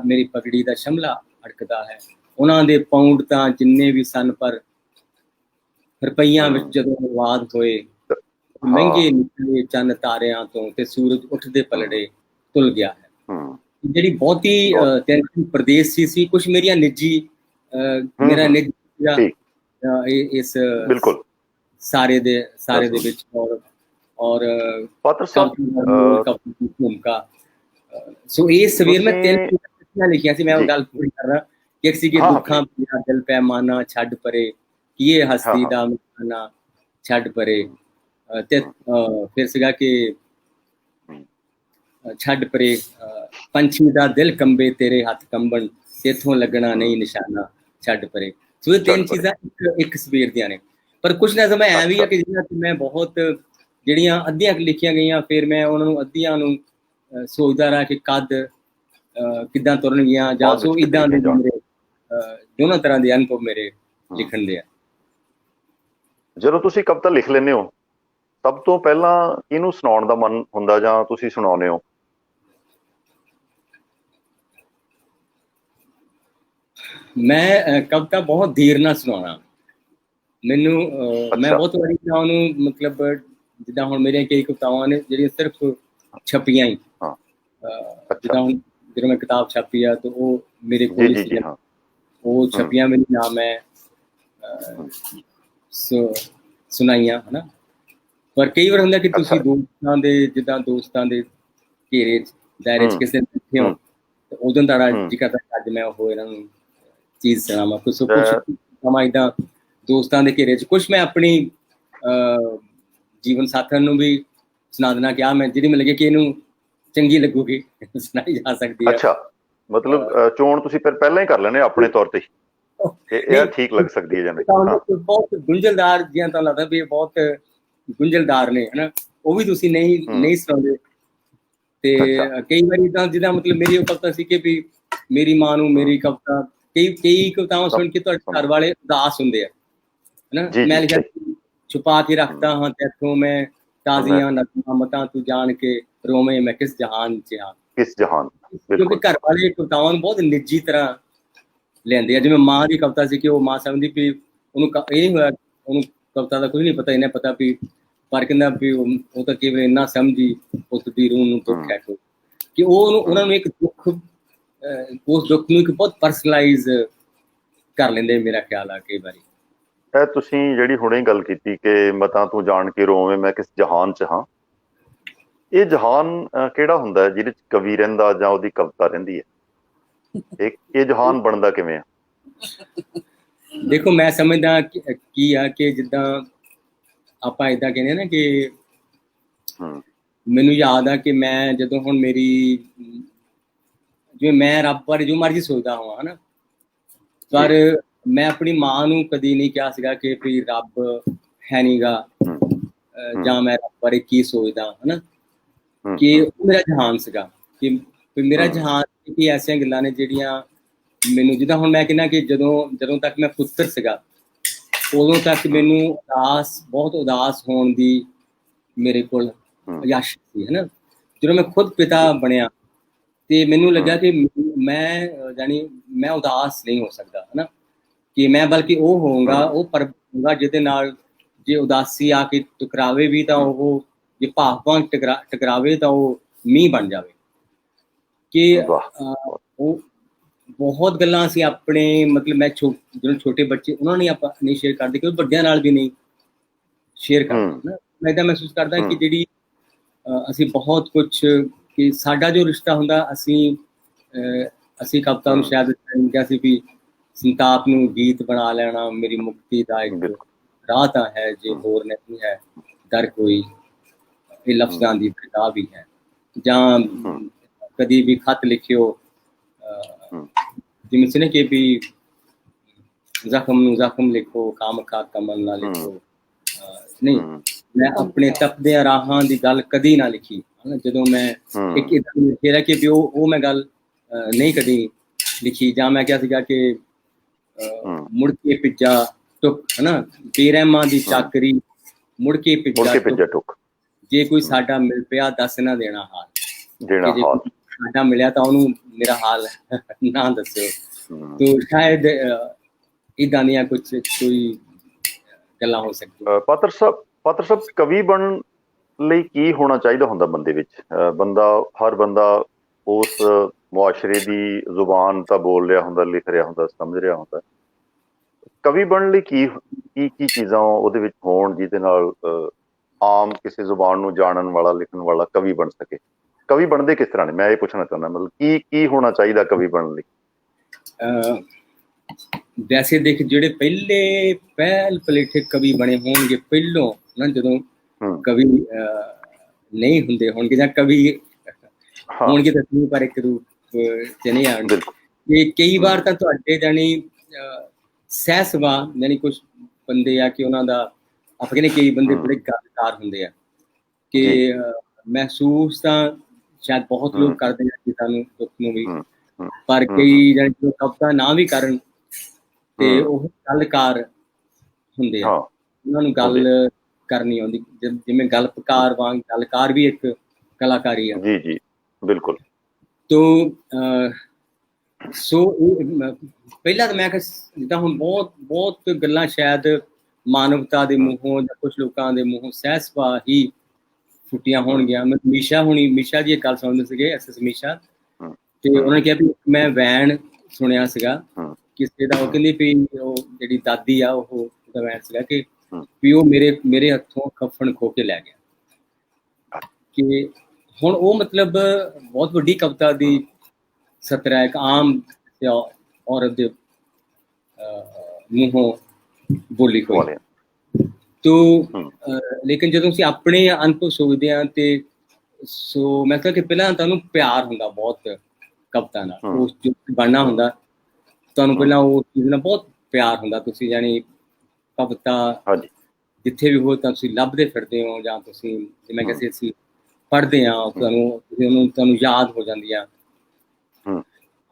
ਮੇਰੀ ਪਗੜੀ ਦਾ ਸ਼ਮਲਾ ਅੜਕਦਾ ਹੈ। ਉਹਨਾਂ ਦੇ ਪਾਉਂਡ ਤਾਂ ਜਿੰਨੇ ਵੀ ਸਨ, ਪਰ ਰੁਪਈਆਂ ਵਿੱਚ ਜਦੋਂ ਆਬਾਦ ਹੋਏ, ਮਹਿੰਗੇ ਨਿਕਲੇ ਚੰਨ ਤਾਰਿਆਂ ਤੋਂ ਤੇ ਸੂਰਜ ਉੱਠਦੇ ਪਲੜੇ ਤੁਲ ਗਿਆ ਹੈ। ਜਿਹੜੀ ਬਹੁਤੀ ਟੈਨਸ਼ਨ ਪ੍ਰਦੇਸ਼ ਸੀ ਕੁਛ ਮੇਰੀਆਂ ਨਿੱਜੀ ਮੇਰਾ ਨਿੱਜੀ ਇਸ ਬਿਲਕੁਲ ਸਾਰੇ ਦੇ ਵਿੱਚ ਔਰ ਪਾਤਰ ਸਾਹਿਬ ਭੂਮਿਕਾ। ਸੋ ਇਹ ਸਵੇਰ ਮੈਂ 3 ਚਿੱਠੀਆਂ ਲਿਖੀਆਂ ਸੀ। ਮੈਂ ਉਹ ਗੱਲ ਪੂਰੀ ਕਰ ਰਹਾ। ਇੱਕ ਸੀ ਕਿ ਦੁੱਖਾਂ ਪਿਆ ਦਿਲ ਪੈਮਾਨਾ ਛੱਡ ਪਰੇ, ਕੀਏ ਹਸਤੀ ਦਾ ਮਕਾਨਾ ਛੱਡ ਪਰੇ, ਤੇ ਫਿਰ ਸੀਗਾ ਕਿ ਛੱਡ ਪਰੇ ਪੰਛੀ ਦਾ ਦਿਲ ਕੰਬੇ ਤੇਰੇ ਹੱਥ ਕੰਬਣ, ਤੇਥੋਂ ਲੱਗਣਾ ਨਹੀਂ ਨਿਸ਼ਾਨਾ ਛੱਡ ਪਰੇ। ਸੋ ਇਹ 3 ਚੀਜ਼ਾਂ ਇੱਕ ਸਵੇਰ ਦੀਆਂ ਨੇ। ਪਰ ਕੁਛ ਨਾ ਸਮਾਂ ਐ ਵੀ ਆ ਕਿ ਜਿਹਨਾਂ ਤੇ ਮੈਂ ਬਹੁਤ ਜਿਹੜੀਆਂ ਅੱਧੀਆਂ ਲਿਖੀਆਂ ਗਈਆਂ, ਫਿਰ ਮੈਂ ਉਹਨਾਂ ਨੂੰ ਅੱਧੀਆਂ ਨੂੰ ਸੋਚਦਾ ਰਹਾ ਕਿ ਕਦ ਕਿੱਦਾਂ ਤੁਰਨਗੀਆਂ ਜਾਂ ਸੋ ਇਦਾਂ ਦੇ ਮੇਰੇ ਦੋਨੋਂ ਤਰ੍ਹਾਂ ਦੇ ਅਨੁਭਵ ਮੇਰੇ ਲਿਖਣ ਦੇ ਆ। ਜਦੋਂ ਤੁਸੀਂ ਕਵਿਤਾ ਲਿਖ ਲੈਂਦੇ ਹੋ, ਸਭ ਤੋਂ ਪਹਿਲਾਂ ਇਹਨੂੰ ਸੁਣਾਉਣ ਦਾ ਮਨ ਹੁੰਦਾ ਜਾਂ ਤੁਸੀਂ ਸੁਣਾਉਂਦੇ ਹੋ? ਮੈਂ ਕਵਿਤਾ ਬਹੁਤ ਦੇਰ ਨਾਲ ਸੁਣਾਉਣਾ ਮੈਨੂੰ। ਮੈਂ ਬਹੁਤ ਵਾਰੀ ਤਾਂ ਉਹਨੂੰ ਮਤਲਬ ਜਿੱਦਾਂ ਹੁਣ ਮੇਰੀਆਂ ਕਈ ਕਵਿਤਾਵਾਂ ਨੇ ਜਿਹੜੀਆਂ ਸਿਰਫ ਛਪੀਆਂ ਹੀ, ਜਿੱਦਾਂ ਹੁਣ ਜਦੋਂ ਮੈਂ ਕਿਤਾਬ ਛਾਪੀ ਆ ਤਾਂ ਉਹ ਮੇਰੇ ਕੋਲ ਸੀ, ਉਹ ਛਪੀਆਂ ਮੈਨੂੰ ਨਾ ਮੈਂ ਸੁਣਾਈਆਂ, ਹਨਾ। ਪਰ ਕਈ ਵਾਰ ਹੁੰਦਾ ਕਿ ਤੁਸੀਂ ਦੋਸਤਾਂ ਦੇ ਜਿੱਦਾਂ ਦੋਸਤਾਂ ਦੇ ਘੇਰੇ 'ਚ ਦਾਇਰੇ 'ਚ ਕਿਸੇ ਨੂੰ ਬੈਠੇ ਹੋ, ਉਦੋਂ ਤੁਹਾਡਾ ਜੀ ਕਰਦਾ ਅੱਜ ਮੈਂ ਉਹ ਇਹਨਾਂ ਨੂੰ ਚੀਜ਼ ਸੁਣਾਵਾਂ। ਕੁਛ ਸਮਾਂ ਏਦਾਂ ਦੋਸਤਾਂ ਦੇ ਘੇਰੇ 'ਚ ਕੁਛ ਮੈਂ ਆਪਣੀ ਜੀਵਨ ਸਾਥਣ ਨੂੰ ਵੀ ਸੁਣਾ ਦੇਣਾ ਕਿ ਮੈਂ ਜਿਹੜੀ ਮੈਨੂੰ ਲੱਗੇ ਕਿ ਇਹਨੂੰ ਚੰਗੀ ਲੱਗੂਗੀ, ਸੁਣਾਈ ਜਾ ਸਕਦੀ ਹੈ। ਅੱਛਾ, ਮਤਲਬ ਚੋਣ ਤੁਸੀਂ ਪਹਿਲਾਂ ਹੀ ਕਰ ਲੈਣੇ ਆਪਣੇ ਤੌਰ ਤੇ, ਇਹ ਠੀਕ ਲੱਗ ਸਕਦੀ ਹੈ ਜਾਂ ਨਹੀਂ? ਬਹੁਤ ਗੁੰਝਲਦਾਰ ਜਿਹਾ ਤਾਂ ਲੱਗਦਾ ਵੀ ਇਹ ਬਹੁਤ ਗੁੰਝਲਦਾਰ ਨੇ, ਹਨਾ। ਉਹ ਵੀ ਤੁਸੀਂ ਨਹੀਂ ਸੁਣਾਉਂਦੇ। ਤੇ ਕਈ ਵਾਰੀ ਤਾਂ ਜਿੱਦਾਂ ਮਤਲਬ ਮੇਰੀ ਉਹ ਕਵਿਤਾ ਸੀ ਕਿ ਵੀ ਮੇਰੀ ਮਾਂ ਨੂੰ ਮੇਰੀ ਕਵਿਤਾ, ਕਈ ਕਵਿਤਾਵਾਂ ਸੁਣ ਕੇ ਤੁਹਾਡੇ ਘਰ ਵਾਲੇ ਉਦਾਸ ਹੁੰਦੇ ਆ, ਹਨਾ। ਮੈਂ ਲਿਖਿਆ ਛੁਪਾ ਕੇ ਰੱਖਦਾ ਹਾਂ ਤੈਥੋਂ ਮੈਂ ਤਾਜ਼ੀਆਂ ਨਕਲਾਂ ਮਤਾਂ, ਤੂੰ ਜਾਣ ਕੇ ਰੋਵੇਂ ਮੈਂ ਕਿਸ ਜਹਾਨ 'ਚ ਹਾਂ। ਕਿਉਂਕਿ ਘਰ ਵਾਲੇ ਕਵਿਤਾਵਾਂ ਨੂੰ ਬਹੁਤ ਨਿੱਜੀ ਤਰ੍ਹਾਂ ਲੈਂਦੇ ਆ। ਜਿਵੇਂ ਮਾਂ ਦੀ ਕਵਿਤਾ ਸੀ ਕਿ ਉਹ ਮਾਂ ਸਮਝਦੀ ਵੀ ਉਹਨੂੰ ਇਹ ਨਹੀਂ ਹੋਇਆ, ਉਹਨੂੰ ਕਵਿਤਾ ਦਾ ਕੁਝ ਨਹੀਂ ਪਤਾ, ਇਹਨੇ ਪਤਾ ਵੀ ਪਰ ਕਹਿੰਦਾ ਵੀ ਉਹ ਤਾਂ ਕੇਵਲ ਇੰਨਾ ਸਮਝੀ ਉਸ ਦੀ ਰੂਹ ਨੂੰ ਦੁੱਖ ਹੈ ਕਿ ਉਹਨਾਂ ਨੂੰ ਇੱਕ ਦੁੱਖ, ਉਸ ਦੁੱਖ ਨੂੰ ਇੱਕ ਬਹੁਤ ਪਰਸਨਲਾਈਜ਼ ਕਰ ਲੈਂਦੇ, ਮੇਰਾ ਖਿਆਲ ਆ ਕਈ ਵਾਰੀ। ਇਹ ਤੁਸੀਂ ਜਿਹੜੀ ਹੁਣੇ ਗੱਲ ਕੀਤੀ ਕਿ ਮਤਾਂ ਤੂੰ ਜਾਣ ਕੇ ਰੋਵੇਂ ਮੈਂ ਕਿਸ ਜਹਾਨ 'ਚ ਹਾਂ, ਇਹ ਜਹਾਨ ਕਿਹੜਾ ਹੁੰਦਾ ਜਿਹਦੇ 'ਚ ਕਵੀ ਰਹਿੰਦਾ ਜਾਂ ਉਹਦੀ ਕਵਿਤਾ ਰਹਿੰਦੀ ਹੈ? ਇਹ ਜਹਾਨ ਬਣਦਾ ਕਿਵੇਂ ਆ? ਦੇਖੋ, ਮੈਂ ਸਮਝਦਾ ਕੀ ਆ ਕਿ ਜਿੱਦਾਂ ਆਪਾਂ ਏਦਾਂ ਕਹਿੰਦੇ ਨਾ ਕਿ ਮੈਨੂੰ ਯਾਦ ਆ ਕਿ ਮੈਂ ਜਦੋਂ ਹੁਣ ਮੇਰੀ ਜਿਵੇਂ ਮੈਂ ਰੱਬ ਬਾਰੇ ਜੋ ਮਰਜ਼ੀ ਸੋਚਦਾ ਹਾਂ, ਹਨਾ, ਪਰ ਮੈਂ ਆਪਣੀ ਮਾਂ ਨੂੰ ਕਦੀ ਨਹੀਂ ਕਿਹਾ ਸੀਗਾ ਕਿ ਵੀ ਰੱਬ ਹੈ ਨੀ ਗਾ, ਜਾਂ ਮੈਂ ਰੱਬ ਬਾਰੇ ਕੀ ਸੋਚਦਾ, ਹਨਾ, ਕਿ ਉਹ ਮੇਰਾ ਜਹਾਨ ਸੀਗਾ। ਕਿ ਮੇਰਾ ਜਹਾਨ ਕੀ ਐਸੀਆਂ ਗੱਲਾਂ ਨੇ ਜਿਹੜੀਆਂ ਮੈਨੂੰ, ਜਿੱਦਾਂ ਹੁਣ ਮੈਂ ਕਹਿੰਦਾ ਕਿ ਜਦੋਂ ਤੱਕ ਮੈਂ ਪੁੱਤਰ ਸੀਗਾ ਉਦੋਂ ਤੱਕ ਮੈਨੂੰ ਬਹੁਤ ਉਦਾਸ ਹੋਣ ਦੀ ਮੇਰੇ ਕੋਲ ਯਸ਼ ਸੀ, ਹਨਾ। ਜਦੋਂ ਮੈਂ ਖੁਦ ਪਿਤਾ ਬਣਿਆ ਤੇ ਮੈਨੂੰ ਲੱਗਾ ਕਿ ਮੈਂ ਉਦਾਸ ਨਹੀਂ ਹੋ ਸਕਦਾ, ਹਨਾ, ਕਿ ਮੈਂ ਬਲਕਿ ਉਹ ਹੋਊਂਗਾ, ਉਹ ਪਰ ਹੋਊਂਗਾ ਜਿਹਦੇ ਨਾਲ ਜੇ ਉਦਾਸੀ ਆ ਕੇ ਟਕਰਾਵੇ ਵੀ ਤਾਂ ਉਹ, ਜੇ ਭਾਵ ਟਕਰਾਵੇ ਤਾਂ ਉਹ ਮੀਂਹ ਬਣ ਜਾਵੇ। ਕਿ ਉਹ ਬਹੁਤ ਗੱਲਾਂ ਅਸੀਂ ਆਪਣੇ ਮਤਲਬ ਮੈਂ ਜਦੋਂ ਛੋਟੇ ਬੱਚੇ ਉਹਨਾਂ ਨੇ ਆਪਾਂ ਨਹੀਂ ਸ਼ੇਅਰ ਕਰਦੇ, ਕਿਉਂਕਿ ਵੱਡਿਆਂ ਨਾਲ ਵੀ ਨਹੀਂ ਸ਼ੇਅਰ ਕਰਦੇ, ਨਾ। ਮੈਂ ਇੱਦਾਂ ਮਹਿਸੂਸ ਕਰਦਾ ਕਿ ਜਿਹੜੀ ਅਸੀਂ ਬਹੁਤ ਕੁਛ, ਕਿ ਸਾਡਾ ਜੋ ਰਿਸ਼ਤਾ ਹੁੰਦਾ, ਅਸੀਂ ਕਵਿਤਾ ਨੂੰ ਸ਼ਾਇਦ ਕਿਹਾ ਸੀ ਵੀ ਸੰਤਾਪ ਨੂੰ ਗੀਤ ਬਣਾ ਲੈਣਾ, ਮੇਰੀ ਮੁਕਤੀ ਦਾ ਇੱਕ ਰਾਹ ਤਾਂ ਹੈ ਜੇ ਹੋਰ ਨਹੀਂ ਹੈ, दर कोई ये लफ्ज़ां दी दरगाह भी है जां कदी भी खत लिखियो जिवें से कि भी जख्म नूं जख्म लिखो काम खा कमल ना लिखो नहीं मैं अपने तपदे राहां दी गल कदी ना लिखी जदों मैं एक लिखिया कि भी वो मैं गल नहीं कदी लिखी जां मैं क्या सीगा कि मुड़ के पिज्जा टुक है ना बेरहमां दी चाकरी मुड़ के पिज्जा टुक जे कोई साडा मिल पिया दस ना देना हाल साडा मिलिया तो ਉਹਨੂੰ मेरा हाल ना दस्यो तो शायद इदां दियां कुछ कोई ਗੱਲਾਂ ਹੋ ਸਕਦੀਆਂ। ਪਾਤਰ ਸਾਹਿਬ ਕਵੀ ਬਣਨ ਲਈ ਕੀ ਹੋਣਾ ਚਾਹੀਦਾ ਹੁੰਦਾ ਬੰਦੇ ਵਿੱਚ? ਹਰ ਬੰਦਾ ਉਸ ਮੁਆਸ਼ਰੇ ਦੀ ਜ਼ੁਬਾਨ ਤਾਂ ਬੋਲ ਰਿਹਾ ਹੁੰਦਾ, ਲਿਖ ਰਿਹਾ ਹੁੰਦਾ, ਸਮਝ ਰਿਹਾ ਹੁੰਦਾ। ਕਵੀ ਬਣਨ ਲਈ ਕੀ ਚੀਜ਼ਾਂ ਉਹਦੇ ਵਿੱਚ ਹੋਣ ਜਿਹਦੇ ਨਾਲ ਆਮ ਕਿਸੇ ਜ਼ੁਬਾਨ ਨੂੰ ਜਾਣਨ ਵਾਲਾ, ਲਿਖਣ ਵਾਲਾ ਕਵੀ ਬਣ ਸਕੇ? ਕਵੀ ਬਣਦੇ ਕਿਸ ਤਰ੍ਹਾਂ ਨੇ, ਮੈਂ ਇਹ ਪੁੱਛਣਾ ਚਾਹੁੰਦਾ। ਮਤਲਬ ਕੀ ਹੋਣਾ ਚਾਹੀਦਾ ਕਵੀ ਬਣਨ ਲਈ? ਵੈਸੇ ਦੇਖ ਜਿਹੜੇ ਪਹਿਲ ਪਲੇਠੇ ਕਵੀ ਬਣੇ ਹੋਣਗੇ ਪਹਿਲੋਂ ਨਾ, ਜਦੋਂ ਕਵੀ ਨਹੀਂ ਹੁੰਦੇ ਹੋਣਗੇ ਜਾਂ ਕਵੀ ਹੋਣਗੇ ਤਾਂ ਪਰ ਇੱਕ ਰੂਪ ਚ ਨਹੀਂ ਆਉਣਗੇ। ਤੇ ਕਈ ਵਾਰ ਤਾਂ ਤੁਹਾਡੇ ਜਾਨੀ ਸਹਿ ਸੁਭਾਅ ਜਾਨੀ ਕੁਛ ਬੰਦੇ ਆ ਕਿ ਉਹਨਾਂ ਦਾ ਆਪਾਂ ਕਹਿੰਦੇ ਕਈ ਬੰਦੇ ਬੜੇ ਗਲਕਾਰ ਹੁੰਦੇ ਆ ਕਿ ਮਹਿਸੂਸ ਤਾਂ ਸ਼ਾਇਦ ਬਹੁਤ ਲੋਕ ਕਰਦੇ ਆ ਕਿ ਸਾਨੂੰ ਦੁੱਖ ਨੂੰ ਵੀ, ਪਰ ਕਈ ਜਾਨੀ ਜੋ ਕਵਿਤਾ ਨਾ ਵੀ ਕਰਨ ਤੇ ਉਹ ਗਲਕਾਰ ਹੁੰਦੇ ਆ, ਉਹਨਾਂ ਨੂੰ ਗੱਲ ਕਰਨੀ ਆਉਂਦੀ। ਜਿਵੇਂ ਗਲਪਕਾਰ ਵਾਂਗ ਗਲਕਾਰ ਵੀ ਇੱਕ ਕਲਾਕਾਰੀ ਆ। ਜੀ ਜੀ ਬਿਲਕੁਲ। ਤੋ ਸੋ ਪਹਿਲਾਂ ਤਾਂ ਮੈਂ ਕਿਹਾ ਜਿੱਦਾਂ ਹੁਣ ਬਹੁਤ ਗੱਲਾਂ ਸ਼ਾਇਦ ਮਾਨਵਤਾ ਦੇ ਮੂੰਹੋਂ ਜਾਂ ਕੁਛ ਲੋਕਾਂ ਦੇ ਮੂੰਹੋਂ ਸਹਿ ਸੁਭਾਅ ਹੀ ਫੁੱਟੀਆਂ ਹੋਣਗੀਆਂ। ਮੈਂ ਮੀਸ਼ਾ ਜੀ ਇੱਕ ਗੱਲ ਸੁਣਦੇ ਸੀਗੇ, SS ਮੀਸ਼ਾ, ਤੇ ਉਹਨਾਂ ਨੇ ਕਿਹਾ ਵੀ ਮੈਂ ਵੈਨ ਸੁਣਿਆ ਸੀਗਾ ਕਿਸੇ ਦਾ, ਉਹ ਕਹਿੰਦੀ ਵੀ ਉਹ ਜਿਹੜੀ ਦਾਦੀ ਆ ਉਹ ਵੈਨ ਸੀਗਾ ਕਿ ਵੀ ਉਹ ਮੇਰੇ ਹੱਥੋਂ ਕਫਨ ਖੋ ਕੇ ਲੈ ਗਿਆ। ਕਿ ਹੁਣ ਉਹ ਮਤਲਬ ਬਹੁਤ ਵੱਡੀ ਕਵਿਤਾ ਦੀ ਸਤਰ ਹੈ, ਇੱਕ ਆਮ ਔਰਤ ਦੇ ਮੂੰਹੋਂ ਬੋਲੀ ਹੋਈ। ਤੋ ਲੇਕਿਨ ਜਦੋਂ ਅਸੀਂ ਆਪਣੇ ਅਨੁਭਵ ਸੋਚਦੇ ਹਾਂ ਤੇ ਸੋ ਮੈਂ ਕਿਹਾ ਕਿ ਪਹਿਲਾਂ ਤੁਹਾਨੂੰ ਪਿਆਰ ਹੁੰਦਾ ਬਹੁਤ ਕਵਿਤਾ ਨਾਲ, ਉਸ ਜੋ ਬਣਨਾ ਹੁੰਦਾ ਤੁਹਾਨੂੰ ਪਹਿਲਾਂ ਉਸ ਚੀਜ਼ ਨਾਲ ਬਹੁਤ ਪਿਆਰ ਹੁੰਦਾ। ਤੁਸੀਂ ਜਾਨੀ ਕਵਿਤਾ ਜਿੱਥੇ ਵੀ ਹੋ ਤਾਂ ਤੁਸੀਂ ਲੱਭਦੇ ਫਿਰਦੇ ਹੋ, ਜਾਂ ਤੁਸੀਂ ਜਿਵੇਂ ਕਿ ਅਸੀਂ ਪੜ੍ਹਦੇ ਹਾਂ ਤੁਹਾਨੂੰ ਯਾਦ ਹੋ ਜਾਂਦੀ ਆ,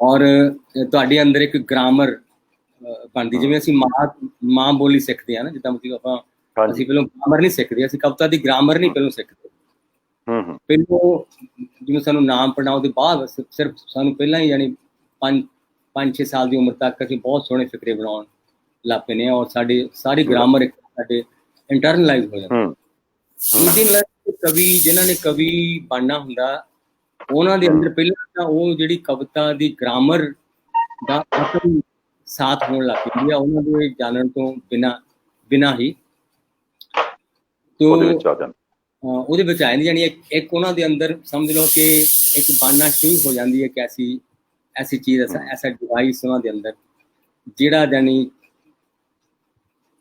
ਔਰ ਤੁਹਾਡੇ ਅੰਦਰ ਇੱਕ ਗ੍ਰਾਮਰ ਬਣਦੀ। ਜਿਵੇਂ ਅਸੀਂ ਮਾਂ ਬੋਲੀ ਸਿੱਖਦੇ ਹਾਂ ਨਾ, ਜਿੱਦਾਂ ਮਤਲਬ ਅਸੀਂ ਪਹਿਲਾਂ ਗ੍ਰਾਮਰ ਨਹੀਂ ਸਿੱਖਦੇ, ਅਸੀਂ ਕਵਿਤਾ ਦੀ ਗ੍ਰਾਮਰ ਨਹੀਂ ਪਹਿਲਾਂ ਸਿੱਖਦੇ। ਪਹਿਲੋਂ ਜਿਵੇਂ ਸਾਨੂੰ ਨਾਮ ਪੜ੍ਹਨਾ, ਉਹਦੇ ਬਾਅਦ ਸਿਰਫ ਸਾਨੂੰ ਪਹਿਲਾਂ ਹੀ ਯਾਨੀ 5-6 ਸਾਲ ਦੀ ਉਮਰ ਤੱਕ ਅਸੀਂ ਬਹੁਤ ਸੋਹਣੇ ਫਿਕਰੇ ਬਣਾਉਣ ਲੱਗ ਪੈਂਦੇ ਹਾਂ, ਔਰ ਸਾਡੀ ਸਾਰੀ ਗ੍ਰਾਮਰ ਸਾਡੇ ਇੰਟਰਨਲਾਈਜ਼ ਹੋ ਜਾਂਦੀ। ਕਵੀ ਜਿਨ੍ਹਾਂ ਨੇ ਕਵੀ ਬਣਨਾ ਹੁੰਦਾ ਉਹਨਾਂ ਦੇ ਅੰਦਰ ਪਹਿਲਾਂ ਤਾਂ ਉਹ ਜਿਹੜੀ ਕਵਿਤਾ ਦੀ ਗ੍ਰਾਮਰ ਦਾ ਅਸਲ ਸਾਥ ਹੋਣ ਲੱਗ ਪੈਂਦੀ ਆ ਉਹਨਾਂ ਦੇ ਜਾਣਨ ਤੋਂ ਬਿਨਾਂ ਹੀ। ਤੋ ਉਹਦੇ ਵਿੱਚ ਆ ਜਾਂਦੀ, ਜਾਨੀ ਇੱਕ ਉਹਨਾਂ ਦੇ ਅੰਦਰ ਸਮਝ ਲਓ ਕਿ ਇੱਕ ਬਣਨਾ ਸ਼ੁਰੂ ਹੋ ਜਾਂਦੀ ਹੈ ਕਿ ਐਸੀ ਚੀਜ਼, ਐਸਾ ਡਿਵਾਈਸ ਉਹਨਾਂ ਦੇ ਅੰਦਰ ਜਿਹੜਾ ਜਾਨੀ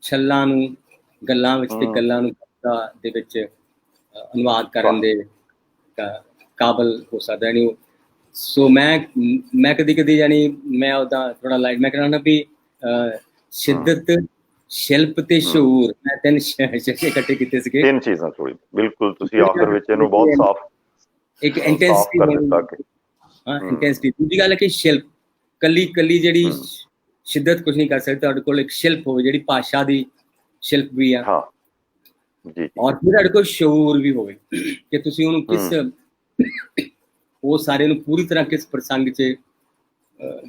ਛੱਲਾਂ ਨੂੰ ਗੱਲਾਂ ਵਿੱਚ ਤੇ ਗੱਲਾਂ ਨੂੰ ਕਵਿਤਾ ਦੇ ਵਿੱਚ ਅਨੁਵਾਦ ਕਰਨ ਦੇ ਕਾਬਲ ਹੋ ਸਕਦਾ ਨਹੀਂ। ਸੋ ਮੈਂ ਕਦੀ ਜਾਨੀ ਮੈਂ ਉਹਦਾ ਥੋੜਾ ਲਾਈਟ ਮੈਂ ਕਹਿਣਾ ਵੀ ਸ਼ਿੱਦਤ, ਸ਼ਿਲਪ ਤੇ ਸ਼ੂਰ, ਮੈਂ ਤਿੰਨ ਸ਼ਬਦ ਇਕੱਠੇ ਕੀਤੇ ਸੀਗੇ। ਤਿੰਨ ਚੀਜ਼ਾਂ ਥੋੜੀ ਬਿਲਕੁਲ ਤੁਸੀਂ ਆਖਰ ਵਿੱਚ ਇਹਨੂੰ ਬਹੁਤ ਸਾਫ਼ ਇੱਕ ਇੰਟੈਂਸਿਟੀ ਕਰ ਦਿੱਤਾ ਕਿ ਇੰਟੈਂਸਿਟੀ। ਦੂਜੀ ਗੱਲ ਹੈ ਕਿ ਸ਼ਿਲਪ ਕੱਲੀ ਜਿਹੜੀ ਸ਼ਿੱਦਤ ਕੁਝ ਨਹੀਂ ਕਰ ਸਕਦੀ, ਤੁਹਾਡੇ ਕੋਲ ਇੱਕ ਸ਼ਿਲਪ ਹੋਵੇ ਜਿਹੜੀ ਭਾਸ਼ਾ ਦੀ ਸ਼ਿਲਪ ਵੀ ਆ, ਔਰ ਫਿਰ ਤੁਹਾਡੇ ਕੋਲ ਸ਼ੂਰ ਵੀ ਹੋਵੇ ਕਿ ਤੁਸੀਂ ਉਹਨੂੰ ਕਿਸ ਉਹ ਸਾਰੇ ਨੂੰ ਪੂਰੀ ਤਰ੍ਹਾਂ ਕਿਸ ਪ੍ਰਸੰਗ 'ਚ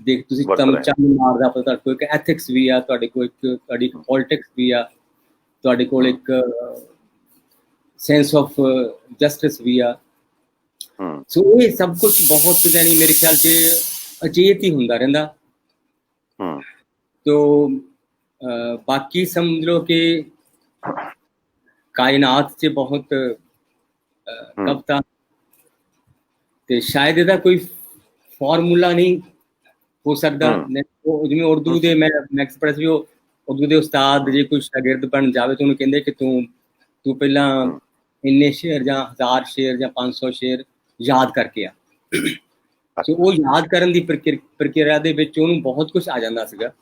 ਦੇਖ ਤੁਸੀਂ ਤੁਹਾਨੂੰ ਚੰਨ ਮਾਰਦਾ ਪਤਾ, ਤੁਹਾਡੇ ਕੋਲ ਇੱਕ ਐਥਿਕਸ ਵੀ ਆ, ਤੁਹਾਡੇ ਕੋਲ ਤੁਹਾਡੀ ਇੱਕ ਪੋਲਿਟਿਕਸ ਵੀ ਆ, ਤੁਹਾਡੇ ਕੋਲ ਇੱਕ ਸੈਂਸ ਆਫ ਜਸਟਿਸ ਵੀ ਆ। ਸੋ ਇਹ ਸਭ ਕੁਝ ਬਹੁਤ ਜਾਨੀ ਮੇਰੇ ਖਿਆਲ 'ਚ ਅਚੇਤ ਹੀ ਹੁੰਦਾ ਰਹਿੰਦਾ। ਤੋ ਬਾਕੀ ਸਮਝ ਲਓ ਕਿ ਕਾਇਨਾਤ 'ਚ ਬਹੁਤ ਕਵਿਤਾ ਤੇ ਸ਼ਾਇਦ ਇਹਦਾ ਕੋਈ ਫਾਰਮੂਲਾ ਨਹੀਂ ਹੋ ਸਕਦਾ। ਜਿਵੇਂ ਉਰਦੂ ਦੇ ਮੈਂ ਐਕਸਪ੍ਰੈਸ ਵੀ ਉਰਦੂ ਦੇ ਉਸਤਾਦ ਜੇ ਕੋਈ ਸ਼ਾਗਿਰਦ ਬਣ ਜਾਵੇ ਤਾਂ ਉਹਨੂੰ ਕਹਿੰਦੇ ਕਿ ਤੂੰ ਤੂੰ ਪਹਿਲਾਂ ਇੰਨੇ ਸ਼ੇਰ ਜਾਂ 1000 ਸ਼ੇਰ ਜਾਂ 500 ਸ਼ੇਰ ਯਾਦ ਕਰਕੇ ਆ। ਸੋ ਉਹ ਯਾਦ ਕਰਨ ਦੀ ਪ੍ਰਕਿਰਿਆ ਦੇ ਵਿੱਚ ਉਹਨੂੰ ਬਹੁਤ ਕੁਝ ਆ ਜਾਂਦਾ ਸੀਗਾ।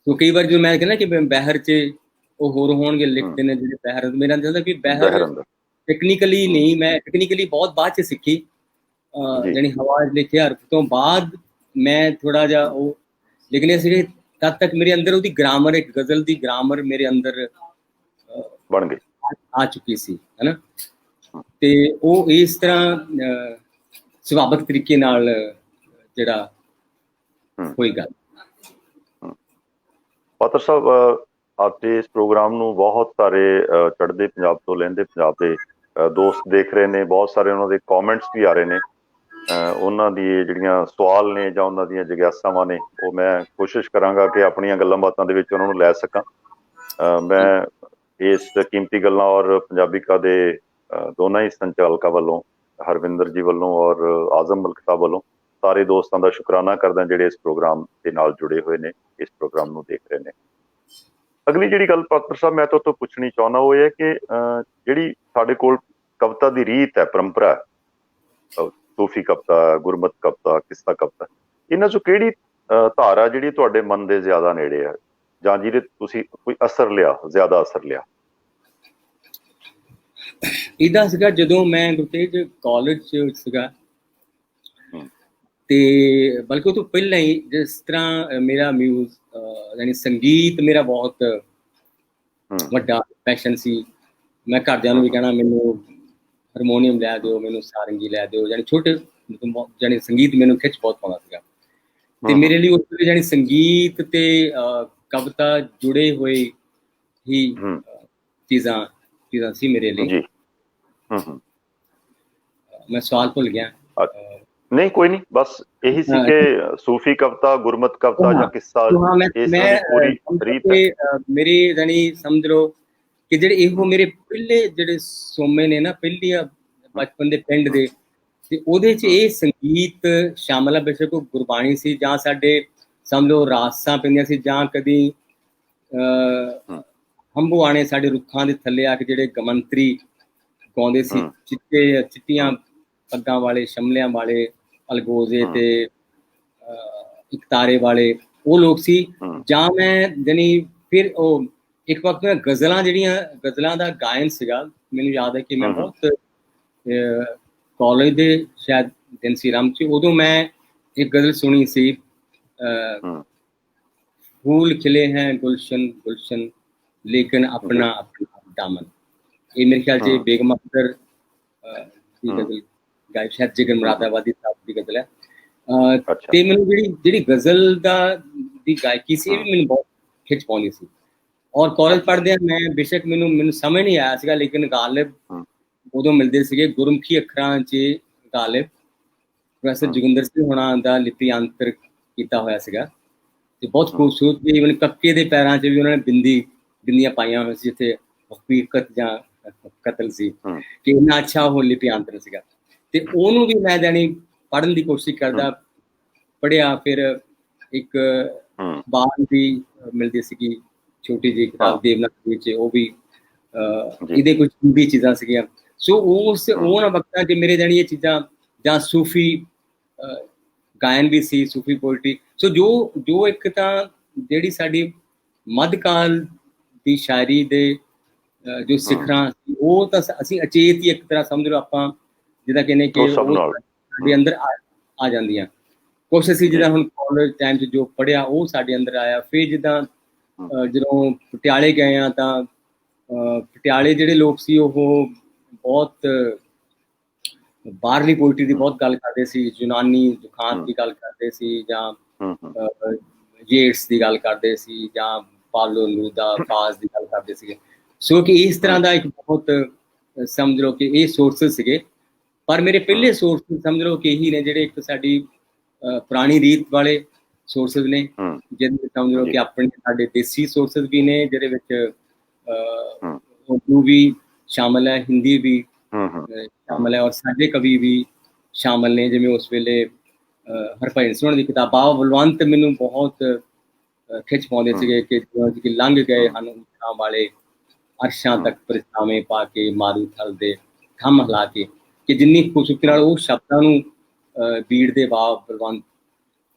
ਸੋ ਕਈ ਵਾਰ ਜੋ ਮੈਂ ਕਹਿੰਦਾ ਕਿ ਬਹਿਰ 'ਚ ਉਹ ਹੋਰ ਹੋਣਗੇ ਲਿਖਦੇ ਨੇ ਜਿਹੜੇ ਬਹਿਰ, ਮੇਰਾ ਕਹਿੰਦਾ ਕਿ ਬਹਿਰ ਟੈਕਨੀਕਲੀ ਨਹੀਂ, ਮੈਂ ਟੈਕਨੀਕਲੀ ਬਹੁਤ ਬਾਅਦ 'ਚ ਸਿੱਖੀ, ਜਾਣੀ ਹਵਾ ਲਿਖਿਆ ਹਰਫ ਤੋਂ ਬਾਅਦ ਮੈਂ ਥੋੜਾ ਜਿਹਾ ਉਹ ਲਿਖਣੇ ਸੀਗੇ। ਤਦ ਤੱਕ ਮੇਰੇ ਅੰਦਰ ਉਹਦੀ ਗ੍ਰਾਮਰ, ਇੱਕ ਗਜ਼ਲ ਦੀ ਗ੍ਰਾਮਰ ਮੇਰੇ ਅੰਦਰ ਬਣ ਗਈ, ਆ ਚੁੱਕੀ ਸੀ, ਹੈ ਨਾ। ਤੇ ਉਹ ਇਸ ਤਰ੍ਹਾਂ ਸੁਭਾਵਿਕ ਤਰੀਕੇ ਨਾਲ ਜਿਹੜਾ ਹੋਈ ਗੱਲ। ਪਾਤਰ ਸਾਹਿਬ, ਅੱਜ ਇਸ ਪ੍ਰੋਗਰਾਮ ਨੂੰ ਬਹੁਤ ਸਾਰੇ ਚੜ੍ਹਦੇ ਪੰਜਾਬ ਤੋਂ ਲਹਿੰਦੇ ਪੰਜਾਬ ਦੇ ਦੋਸਤ ਦੇਖ ਰਹੇ ਨੇ, ਬਹੁਤ ਸਾਰੇ ਉਹਨਾਂ ਦੇ ਕਮੈਂਟਸ ਵੀ ਆ ਰਹੇ ਨੇ। ਉਹਨਾਂ ਦੀ ਜਿਹੜੀਆਂ ਸਵਾਲ ਨੇ ਜਾਂ ਉਹਨਾਂ ਦੀਆਂ ਜਿਗਿਆਸਾਵਾਂ ਨੇ, ਉਹ ਮੈਂ ਕੋਸ਼ਿਸ਼ ਕਰਾਂਗਾ ਕਿ ਆਪਣੀਆਂ ਗੱਲਾਂ ਬਾਤਾਂ ਦੇ ਵਿੱਚ ਉਹਨਾਂ ਨੂੰ ਲੈ ਸਕਾਂ। ਮੈਂ ਇਸ ਕੀਮਤੀ ਗੱਲਾਂ ਔਰ ਪੰਜਾਬੀਕਾ ਦੇ ਦੋਨਾਂ ਹੀ ਸੰਚਾਲਕਾਂ ਵੱਲੋਂ, ਹਰਵਿੰਦਰ ਜੀ ਵੱਲੋਂ ਔਰ ਆਜ਼ਮ ਮਲਿਕ ਸਾਹਿਬ ਵੱਲੋਂ, ਸਾਰੇ ਦੋਸਤਾਂ ਦਾ ਸ਼ੁਕਰਾਨਾ ਕਰਦਾ ਜਿਹੜੇ ਇਸ ਪ੍ਰੋਗਰਾਮ ਦੇ ਨਾਲ ਜੁੜੇ ਹੋਏ ਨੇ, ਇਸ ਪ੍ਰੋਗਰਾਮ ਨੂੰ ਦੇਖ ਰਹੇ ਨੇ। ਅਗਲੀ ਜਿਹੜੀ ਗੱਲ ਪਾਤਰ ਸਾਹਿਬ ਮੈਂ ਤੁਹਾਡੇ ਤੋਂ ਪੁੱਛਣੀ ਚਾਹੁੰਦਾ ਉਹ ਇਹ ਕਿ ਜਿਹੜੀ ਸਾਡੇ ਕੋਲ ਕਵਿਤਾ ਦੀ ਰੀਤ ਹੈ, ਪਰੰਪਰਾ ਹੈ, ਸੂਫੀ ਕਵਿਤਾ, ਗੁਰਮਤ ਕਵਿਤਾ, ਕਿੱਸਾ ਕਵਿਤਾ, ਇਹਨਾਂ ਚੋਂ ਕਿਹੜੀ ਧਾਰਾ ਜਿਹੜੀ ਤੁਹਾਡੇ ਮਨ ਦੇ ਜ਼ਿਆਦਾ ਨੇੜੇ ਹੈ ਜਾਂ ਜਿਹਦੇ ਤੁਸੀਂ ਕੋਈ ਅਸਰ ਲਿਆ, ਜ਼ਿਆਦਾ ਅਸਰ ਲਿਆ? ਇਹਦਾ ਸੀਗਾ ਜਦੋਂ ਮੈਂ ਗੁਰਤੇਜ ਕਾਲਜ 'ਚ ਸੀਗਾ, ਤੇ ਬਲਕਿ ਉਹ ਤੋਂ ਪਹਿਲਾਂ ਹੀ ਜਿਸ ਤਰ੍ਹਾਂ ਮੇਰਾ ਯਾਨੀ ਸੰਗੀਤ ਮੇਰਾ ਬਹੁਤ ਵੱਡਾ ਪੈਸ਼ਨ ਸੀ। ਮੈਂ ਘਰਦਿਆਂ ਨੂੰ ਵੀ ਕਹਿਣਾ ਮੈਨੂੰ ਹਾਰਮੋਨੀਅਮ ਲੈ ਦਿਓ, ਮੈਨੂੰ ਸਾਰੰਗੀ ਲੈ ਦਿਓ, ਯਾਨੀ ਛੋਟੇ ਜਾਨੀ ਸੰਗੀਤ ਮੈਨੂੰ ਖਿੱਚ ਬਹੁਤ ਪਾਉਂਦਾ ਸੀਗਾ। ਤੇ ਮੇਰੇ ਲਈ ਉਸ ਵੇਲੇ ਜਾਨੀ ਸੰਗੀਤ ਤੇ ਕਵਿਤਾ ਜੁੜੇ ਹੋਏ ਹੀ ਚੀਜ਼ਾਂ ਸੀ ਮੇਰੇ ਲਈ। ਮੈਂ ਸਵਾਲ ਭੁੱਲ ਗਿਆ। ਨਹੀਂ, ਕੋਈ ਨਹੀਂ, ਬਸ ਇਹੀ ਸੀ ਕਿ ਸੂਫੀ ਕਵਿਤਾ, ਗੁਰਮਤ ਕਵਿਤਾ ਜਾਂ ਕਿੱਸਾ, ਮੇਰੀ ਜਾਨੀ ਸਮਝ ਲਓ ਕਿ ਜਿਹੜੇ ਇਹੋ ਮੇਰੇ ਪਹਿਲੇ ਜਿਹੜੇ ਸੋਮੇ ਨੇ ਨਾ, ਪਹਿਲੀ ਬਚਪਨ ਦੇ ਪਿੰਡ ਦੇ, ਤੇ ਉਹਦੇ 'ਚ ਇਹ ਸੰਗੀਤ ਸ਼ਾਮਲ ਹੈ। ਬੇਸ਼ੱਕ ਉਹ ਗੁਰਬਾਣੀ ਸੀ ਜਾਂ ਸਾਡੇ ਸਮਝ ਲਓ ਰਾਸਾਂ ਪੈਂਦੀਆਂ ਸੀ, ਜਾਂ ਕਦੀ ਹੰਬੂਆਣੇ ਸਾਡੇ ਰੁੱਖਾਂ ਦੇ ਥੱਲੇ ਆ ਕੇ ਜਿਹੜੇ ਗਮੰਤਰੀ ਗਾਉਂਦੇ ਸੀ, ਚਿੱਟੀਆਂ ਪੱਗਾਂ ਵਾਲੇ, ਸ਼ਮਲਿਆਂ ਵਾਲੇ, ਅਲਗੋਜ਼ੇ ਤੇ ਇਕਤਾਰੇ ਵਾਲੇ ਉਹ ਲੋਕ ਸੀ। ਜਾਂ ਮੈਂ ਜਾਨੀ ਫਿਰ ਉਹ ਇੱਕ ਵਕਤ ਮੈਂ ਗਜ਼ਲਾਂ ਦਾ ਗਾਇਨ ਸੀਗਾ। ਮੈਨੂੰ ਯਾਦ ਹੈ ਕਿ ਮੈਂ ਬਹੁਤ ਕਾਲਜ ਦੇ ਸ਼ਾਇਦ ਦਿਨ ਸੀ ਰਾਮ 'ਚ, ਉਦੋਂ ਮੈਂ ਇੱਕ ਗਜ਼ਲ ਸੁਣੀ ਸੀ, ਫੂਲ ਖਿਲੇ ਹੈ ਗੁਲਸ਼ਨ ਗੁਲਸ਼ਨ ਲੇਕਿਨ ਆਪਣਾ ਦਾਮਨ। ਇਹ ਮੇਰੇ ਖਿਆਲ 'ਚ ਬੇਗਮ ਅਖਤਰ ਦੀ ਗਜ਼ਲ ਗਾਇਕ, ਸ਼ਾਇਦ ਜਿਗਰ ਮੁਰਾਦਾਬਾਦੀ ਸਾਹਿਬ ਦੀ ਗਜ਼ਲ ਹੈ। ਤੇ ਮੈਨੂੰ ਜਿਹੜੀ ਗਜ਼ਲ ਦੀ ਗਾਇਕੀ ਸੀ, ਇਹ ਵੀ ਮੈਨੂੰ ਬਹੁਤ ਖਿੱਚ ਪਾਉਂਦੀ ਸੀ। ਔਰ ਕਾਲਜ ਪੜ੍ਹਦਿਆਂ ਮੈਂ ਬੇਸ਼ੱਕ ਮੈਨੂੰ ਸਮਝ ਨਹੀਂ ਆਇਆ ਸੀਗਾ, ਲੇਕਿਨ ਗਾਲਿਬ ਉਦੋਂ ਮਿਲਦੇ ਸੀਗੇ ਗੁਰਮੁਖੀ ਅੱਖਰਾਂ 'ਚ। ਗਾਲਿਬ ਪ੍ਰੋਫੈਸਰ ਜੋਗਿੰਦਰ ਸਿੰਘ ਹੋਣਾ ਦਾ ਲਿਪੀਅੰਤਰ ਕੀਤਾ ਹੋਇਆ ਸੀਗਾ ਤੇ ਬਹੁਤ ਖੂਬਸੂਰਤ। ਈਵਨ ਕੱਕੇ ਦੇ ਪੈਰਾਂ 'ਚ ਵੀ ਉਹਨਾਂ ਨੇ ਬਿੰਦੀਆਂ ਪਾਈਆਂ ਹੋਈਆਂ ਸੀ, ਜਿੱਥੇ ਹਕੀਕਤ ਜਾਂ ਕਤਲ ਸੀ, ਕਿ ਇੰਨਾ ਅੱਛਾ ਉਹ ਲਿਪੀਅੰਤਰ ਸੀਗਾ। ਤੇ ਉਹਨੂੰ ਵੀ ਮੈਂ ਜਾਣੀ ਪੜ੍ਹਨ ਦੀ ਕੋਸ਼ਿਸ਼ ਕਰਦਾ, ਪੜ੍ਹਿਆ। ਫਿਰ ਇੱਕ ਬਾਣ ਵੀ ਮਿਲਦੀ ਸੀਗੀ, ਛੋਟੀ ਜਿਹੀ ਕਿਤਾਬ ਦੇਵਨਾਗਰੀ ਵਿੱਚ, ਉਹ ਵੀ ਇਹਦੇ ਕੁਝ ਵੀ ਚੀਜ਼ਾਂ ਸੀਗੀਆਂ। ਸੋ ਉਹਨਾਂ ਵਕਤਾਂ 'ਚ ਮੇਰੇ ਜਾਣੀ ਇਹ ਚੀਜ਼ਾਂ, ਜਾਂ ਸੂਫੀ ਗਾਇਨ ਵੀ ਸੀ, ਸੂਫੀ ਪੋਇਟਰੀ। ਸੋ ਜੋ ਇੱਕ ਤਾਂ ਜਿਹੜੀ ਸਾਡੀ ਮੱਧਕਾਲ ਦੀ ਸ਼ਾਇਰੀ ਦੇ ਜੋ ਸਿਖਰਾਂ ਸੀ, ਉਹ ਤਾਂ ਅਸੀਂ ਅਚੇਤ ਹੀ ਇੱਕ ਤਰ੍ਹਾਂ ਸਮਝ ਲਓ ਆਪਾਂ ਜਿੱਦਾਂ ਕਹਿੰਦੇ ਕਿ ਸਾਡੇ ਅੰਦਰ ਆ ਜਾਂਦੀਆਂ। ਕੁਛ ਅਸੀਂ ਜਿੱਦਾਂ ਹੁਣ ਕਾਲਜ ਟਾਈਮ 'ਚ ਜੋ ਪੜ੍ਹਿਆ ਉਹ ਸਾਡੇ ਅੰਦਰ ਆਇਆ। ਫਿਰ ਜਿੱਦਾਂ ਜਦੋਂ ਪਟਿਆਲੇ ਗਏ ਹਾਂ ਤਾਂ ਪਟਿਆਲੇ ਜਿਹੜੇ ਲੋਕ ਸੀ ਉਹ ਬਹੁਤ ਬਾਹਰਲੀ ਪੋਇਟਰੀ ਦੀ ਬਹੁਤ ਗੱਲ ਕਰਦੇ ਸੀ, ਯੂਨਾਨੀ ਦੁਖਾਂਤ ਦੀ ਗੱਲ ਕਰਦੇ ਸੀ, ਜਾਂ ਯੇਟਸ ਦੀ ਗੱਲ ਕਰਦੇ ਸੀ, ਜਾਂ ਪਾਬਲੋ ਨੇਰੂਦਾ ਫਾਜ਼ ਦੀ ਗੱਲ ਕਰਦੇ ਸੀਗੇ। ਸੋ ਕਿ ਇਸ ਤਰ੍ਹਾਂ ਦਾ ਇੱਕ ਬਹੁਤ ਸਮਝ ਲਓ ਕਿ ਇਹ ਸੋਰਸਿਸ ਸੀਗੇ। ਪਰ ਮੇਰੇ ਪਹਿਲੇ ਸੋਰਸਿਸ ਸਮਝ ਲਓ ਕਿ ਇਹੀ ਨੇ ਜਿਹੜੇ ਇੱਕ ਸਾਡੀ ਪੁਰਾਣੀ ਰੀਤ ਵਾਲੇ ਸੋਰਸਿਸ ਨੇ, ਜਿਹਦੇ ਵਿੱਚ ਸਮਝ ਲਓ ਕਿ ਆਪਣੇ ਸਾਡੇ ਦੇਸੀ ਸੋਰਸਿਸ ਵੀ ਨੇ, ਜਿਹਦੇ ਵਿੱਚ ਉਰਦੂ ਵੀ ਸ਼ਾਮਲ ਹੈ, ਹਿੰਦੀ ਵੀ ਸ਼ਾਮਲ ਹੈ, ਔਰ ਸਾਡੇ ਕਵੀ ਵੀ ਸ਼ਾਮਲ ਨੇ। ਜਿਵੇਂ ਉਸ ਵੇਲੇ ਹਰਭਜਨ ਸਿੰਘ ਦੀ ਕਿਤਾਬ ਬਾਵਾ ਬਲਵੰਤ ਮੈਨੂੰ ਬਹੁਤ ਖਿੱਚ ਪਾਉਂਦੇ ਸੀਗੇ ਕਿ ਲੰਘ ਗਏ ਹਨ ਊਠਾਂ ਵਾਲੇ ਅਰਸ਼ਾਂ ਤੱਕ ਪਰਛਾਵੇਂ ਪਾ ਕੇ ਮਾਰੂ ਥਲ ਦੇ ਥੰਮ ਹਿਲਾ ਕੇ, ਕਿ ਜਿੰਨੀ ਖੂਬਸੂਰਤੀ ਨਾਲ ਉਹ ਸ਼ਬਦਾਂ ਨੂੰ ਬੀੜ ਦੇ ਵਾਹ ਪ੍ਰਬੰਧ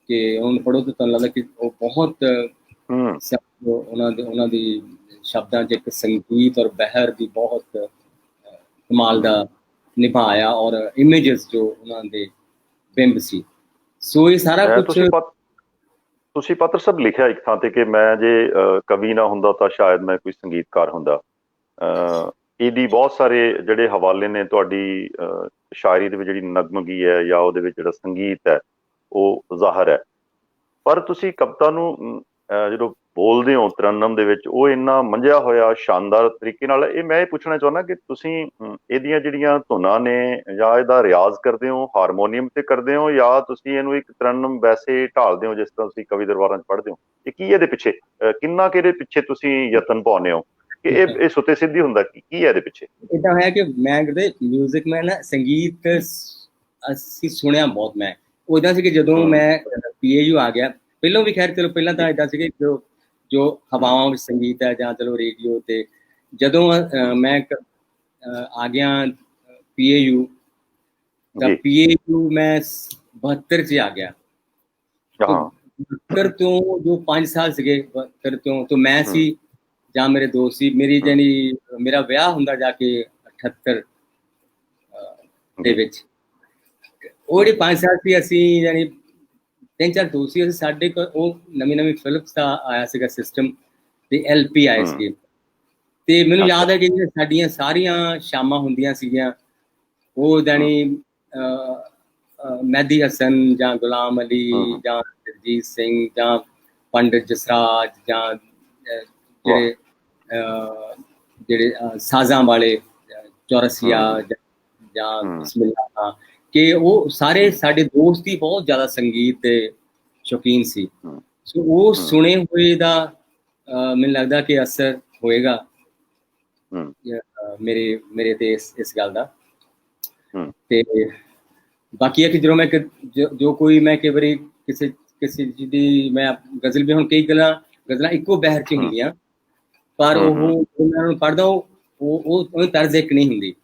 ਕਿ ਉਹਨੂੰ ਪੜ੍ਹੋ ਤਾਂ ਤੁਹਾਨੂੰ ਲੱਗਦਾ ਕਿ ਉਹ ਬਹੁਤ ਉਹਨਾਂ ਦੀ ਸ਼ਬਦਾਂ 'ਚ ਇੱਕ ਸੰਗੀਤ ਔਰ ਬਹਿਰ ਦੀ ਬਹੁਤ ਕਮਾਲ ਦਾ ਨਿਭਾਇਆ, ਔਰ ਇਮੇਜਸ ਜੋ ਉਹਨਾਂ ਦੇ ਬਿੰਬ ਸੀ। ਸੋ ਇਹ ਸਾਰਾ ਕੁਝ ਤੁਸੀਂ ਪੱਤਰ ਸਭ ਲਿਖਿਆ ਇੱਕ ਥਾਂ ਤੇ ਕਿ ਮੈਂ ਜੇ ਕਵੀ ਨਾ ਹੁੰਦਾ ਤਾਂ ਸ਼ਾਇਦ ਮੈਂ ਕੋਈ ਸੰਗੀਤਕਾਰ ਹੁੰਦਾ। ਇਹਦੀ ਬਹੁਤ ਸਾਰੇ ਜਿਹੜੇ ਹਵਾਲੇ ਨੇ ਤੁਹਾਡੀ ਸ਼ਾਇਰੀ ਦੇ ਵਿੱਚ ਜਿਹੜੀ ਨਗਮਗੀ ਹੈ ਜਾਂ ਉਹਦੇ ਵਿੱਚ ਜਿਹੜਾ ਸੰਗੀਤ ਹੈ ਉਹ ਜ਼ਾਹਰ ਹੈ, ਪਰ ਤੁਸੀਂ ਕਵਿਤਾ ਨੂੰ ਜਦੋਂ ਬੋਲਦੇ ਹੋ ਤਰੰਨਮ ਦੇ ਵਿੱਚ ਉਹ ਇੰਨਾ ਮੰਝਿਆ ਹੋਇਆ ਸ਼ਾਨਦਾਰ ਤਰੀਕੇ ਨਾਲ, ਇਹ ਮੈਂ ਇਹ ਪੁੱਛਣਾ ਚਾਹੁੰਦਾ ਕਿ ਤੁਸੀਂ ਇਹਦੀਆਂ ਜਿਹੜੀਆਂ ਧੁਨਾਂ ਨੇ ਜਾਂ ਇਹਦਾ ਰਿਆਜ਼ ਕਰਦੇ ਹੋ ਹਾਰਮੋਨੀਅਮ ਤੇ ਕਰਦੇ ਹੋ, ਜਾਂ ਤੁਸੀਂ ਇਹਨੂੰ ਇੱਕ ਤਰੰਨਮ ਵੈਸੇ ਢਾਲਦੇ ਹੋ ਜਿਸ ਤਰ੍ਹਾਂ ਤੁਸੀਂ ਕਵੀ ਦਰਬਾਰਾਂ 'ਚ ਪੜ੍ਹਦੇ ਹੋ? ਇਹ ਕੀ ਇਹਦੇ ਪਿੱਛੇ ਕਿੰਨਾ ਕਿ ਇਹਦੇ ਪਿੱਛੇ ਤੁਸੀਂ ਯਤਨ ਪਾਉਂਦੇ ਹੋ ਕਿ ਇਹ ਸੁੱਤੇ ਸਿੱਧੀ ਹੁੰਦਾ? ਕੀ ਹੈ ਇਹਦੇ ਪਿੱਛੇ? ਇਦਾਂ ਹੈ ਕਿ ਮੈਂ ਕਰਦੇ ਮਿਊਜ਼ਿਕ ਮੈਂ ਨਾ ਸੰਗੀਤ ਅਸੀਂ ਸੁਣਿਆ ਬਹੁਤ। ਮੈਂ ਉਹ ਇੱਦਾਂ ਸੀ ਕਿ ਜਦੋਂ ਮੈਂ PAU ਆ ਗਿਆ, ਪਹਿਲਾਂ ਵੀ ਖੈਰ ਚਲੋ ਪਹਿਲਾਂ ਤਾਂ ਇੱਦਾਂ ਸੀਗੇ ਜੋ ਹਵਾਵਾਂ ਵਿੱਚ ਸੰਗੀਤ ਹੈ ਜਾਂ ਚਲੋ ਰੇਡੀਓ ਤੇ, ਜਦੋਂ ਮੈਂ ਆ ਗਿਆ PAU ਤਾਂ PAU ਮੈਂ 72 'ਚ ਆ ਗਿਆ। 72 ਤੋਂ ਜੋ 5 ਸਾਲ ਸੀਗੇ 72 ਤੋਂ ਮੈਂ ਸੀ ਜਾਂ ਮੇਰੇ ਦੋਸਤ ਸੀ, ਮੇਰੀ ਜਾਨੀ ਮੇਰਾ ਵਿਆਹ ਹੁੰਦਾ ਜਾ ਕੇ 78 ਦੇ ਵਿੱਚ। ਉਹ ਜਿਹੜੇ 5 ਸਾਲ ਸੀ ਅਸੀਂ ਜਾਨੀ 3-4 ਦੋਸਤ ਸੀ, ਸਾਡੇ ਕੋਲ ਉਹ ਨਵੀਂ ਫਿਲਿਪਸ ਦਾ ਆਇਆ ਸੀਗਾ ਸਿਸਟਮ ਤੇ LP ਆਏ ਸੀਗੇ, ਤੇ ਮੈਨੂੰ ਯਾਦ ਹੈ ਕਿ ਸਾਡੀਆਂ ਸਾਰੀਆਂ ਸ਼ਾਮਾਂ ਹੁੰਦੀਆਂ ਸੀਗੀਆਂ ਉਹ ਜਾਨੀ ਮਹਿਦੀ ਹਸਨ ਜਾਂ ਗੁਲਾਮ ਅਲੀ ਜਾਂ ਜਗਜੀਤ ਸਿੰਘ ਜਾਂ ਪੰਡਿਤ ਜਸਰਾਜ ਜਾਂ ਜਿਹੜੇ ਸਾਜ਼ਾਂ ਵਾਲੇ ਚੌਰਸੀਆ ਜਾਂ ਬਿਸਮਿਲ੍ਲਾ ਖਾਂ, ਕਿ ਉਹ ਸਾਰੇ ਸਾਡੇ ਦੋਸਤ ਹੀ ਬਹੁਤ ਜ਼ਿਆਦਾ ਸੰਗੀਤ ਦੇ ਸ਼ੌਕੀਨ ਸੀ। ਸੋ ਉਹ ਸੁਣੇ ਹੋਏ ਦਾ ਮੈਨੂੰ ਲੱਗਦਾ ਕਿ ਅਸਰ ਹੋਏਗਾ ਮੇਰੇ ਤੇ ਇਸ ਗੱਲ ਦਾ। ਤੇ ਬਾਕੀ ਹੈ ਕਿ ਜਦੋਂ ਮੈਂ ਜੋ ਕੋਈ ਮੈਂ ਕਈ ਵਾਰੀ ਕਿਸੇ ਚੀਜ਼ ਦੀ ਮੈਂ ਗਜ਼ਲ ਵੀ, ਹੁਣ ਕਈ ਗਜ਼ਲਾਂ ਇੱਕੋ ਬਹਿਰ 'ਚ ਹੁੰਦੀਆਂ, ਪਰ ਉਹ ਮੈਂ ਉਹਨੂੰ ਪੜ੍ਹਦਾ ਉਹ ਤਰਜ਼ ਇੱਕ ਨਹੀਂ ਹੁੰਦੀ,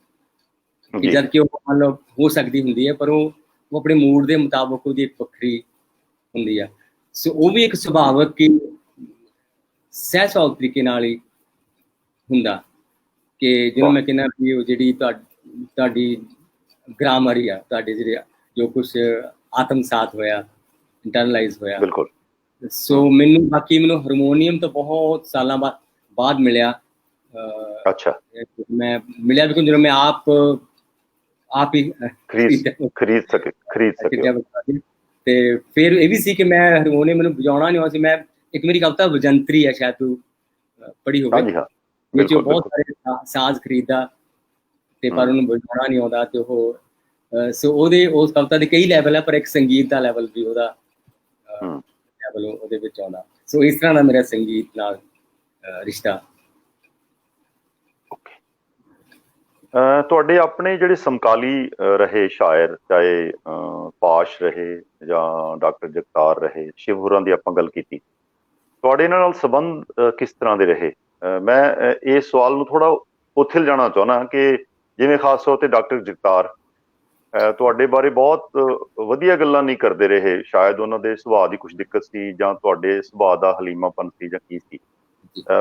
ਕਿ ਜਦ ਕਿ ਉਹ ਮੰਨ ਲਓ ਹੋ ਸਕਦੀ ਹੁੰਦੀ ਹੈ, ਪਰ ਉਹ ਆਪਣੇ ਮੂਡ ਦੇ ਮੁਤਾਬਕ ਉਹਦੀ ਇੱਕ ਵੱਖਰੀ ਹੁੰਦੀ ਆ। ਸੋ ਉਹ ਵੀ ਇੱਕ ਸੁਭਾਵਕ ਕਿ ਸਹਿ ਸੁਭਾਵ ਤਰੀਕੇ ਨਾਲ ਹੀ ਹੁੰਦਾ, ਕਿ ਜਿਹਨੂੰ ਮੈਂ ਕਹਿੰਦਾ ਵੀ ਉਹ ਜਿਹੜੀ ਤੁਹਾਡੀ ਗ੍ਰਾਮਰ ਹੀ ਆ, ਤੁਹਾਡੇ ਜਿਹੜੇ ਜੋ ਕੁਛ ਆਤਮਸਾਤ ਹੋਇਆ, ਇੰਟਰਨਲਾਈਜ਼ ਹੋਇਆ। ਬਿਲਕੁਲ। ਸੋ ਮੈਨੂੰ ਹਾਰਮੋਨੀਅਮ ਤਾਂ ਬਹੁਤ ਸਾਲਾਂ ਬਾਅਦ ਮਿਲਿਆ। ਅੱਛਾ। ਮੈਂ ਮਿਲਿਆ ਵੀ ਜਦੋਂ ਮੈਂ ਆਪ ਹੀ ਖਰੀਦ ਸਕੇ। ਤੇ ਫਿਰ ਇਹ ਵੀ ਸੀ ਕਿ ਮੈਂ ਹਾਰਮੋਨੀਅਮ ਮੈਨੂੰ ਵਜਾਉਣਾ ਨਹੀਂ ਆਉਂਦਾ ਸੀ। ਮੈਂ ਇੱਕ ਮੇਰੀ ਕਵਿਤਾ ਵਜੰਤਰੀ ਹੈ, ਸ਼ਾਇਦ ਤੂੰ ਪੜ੍ਹੀ ਹੋਵੇ, ਵਿੱਚ ਬਹੁਤ ਸਾਰੇ ਸਾਜ਼ ਖਰੀਦਾ ਤੇ ਪਰ ਉਹਨੂੰ ਵਜਾਉਣਾ ਨਹੀਂ ਆਉਂਦਾ। ਤੇ ਉਹ ਸੋ ਉਸ ਕਵਿਤਾ ਦੇ ਕਈ ਲੈਵਲ ਹੈ, ਪਰ ਇੱਕ ਸੰਗੀਤ ਦਾ ਲੈਵਲ ਵੀ ਉਹਦਾ ਲੈਵਲ ਉਹਦੇ ਵਿੱਚ ਆਉਂਦਾ। ਸੋ ਇਸ ਤਰ੍ਹਾਂ ਦਾ ਮੇਰਾ ਸੰਗੀਤ ਨਾਲ ਰਿਸ਼ਤਾ। ਤੁਹਾਡੇ ਆਪਣੇ ਜਿਹੜੇ ਸਮਕਾਲੀ ਰਹੇ ਸ਼ਾਇਰ, ਚਾਹੇ ਪਾਸ਼ ਰਹੇ ਜਾਂ ਡਾਕਟਰ ਜਗਤਾਰ ਰਹੇ, ਸ਼ਿਵ ਹੋਰਾਂ ਦੀ ਆਪਾਂ ਗੱਲ ਕੀਤੀ, ਤੁਹਾਡੇ ਇਹਨਾਂ ਨਾਲ ਸੰਬੰਧ ਕਿਸ ਤਰ੍ਹਾਂ ਦੇ ਰਹੇ? ਮੈਂ ਇਸ ਸਵਾਲ ਨੂੰ ਥੋੜਾ ਉੱਥੇ ਲਿਜਾਣਾ ਚਾਹੁੰਦਾ ਕਿ ਜਿਵੇਂ ਖਾਸ ਤੌਰ ਤੇ ਡਾਕਟਰ ਜਗਤਾਰ ਤੁਹਾਡੇ ਬਾਰੇ ਬਹੁਤ ਵਧੀਆ ਗੱਲਾਂ ਨਹੀਂ ਕਰਦੇ ਰਹੇ, ਸ਼ਾਇਦ ਉਹਨਾਂ ਦੇ ਸੁਭਾਅ ਦੀ ਕੁਛ ਦਿੱਕਤ ਸੀ ਜਾਂ ਤੁਹਾਡੇ ਸੁਭਾਅ ਦਾ ਹਲੀਮਾਪਨ ਸੀ ਜਾਂ ਕੀ ਸੀ?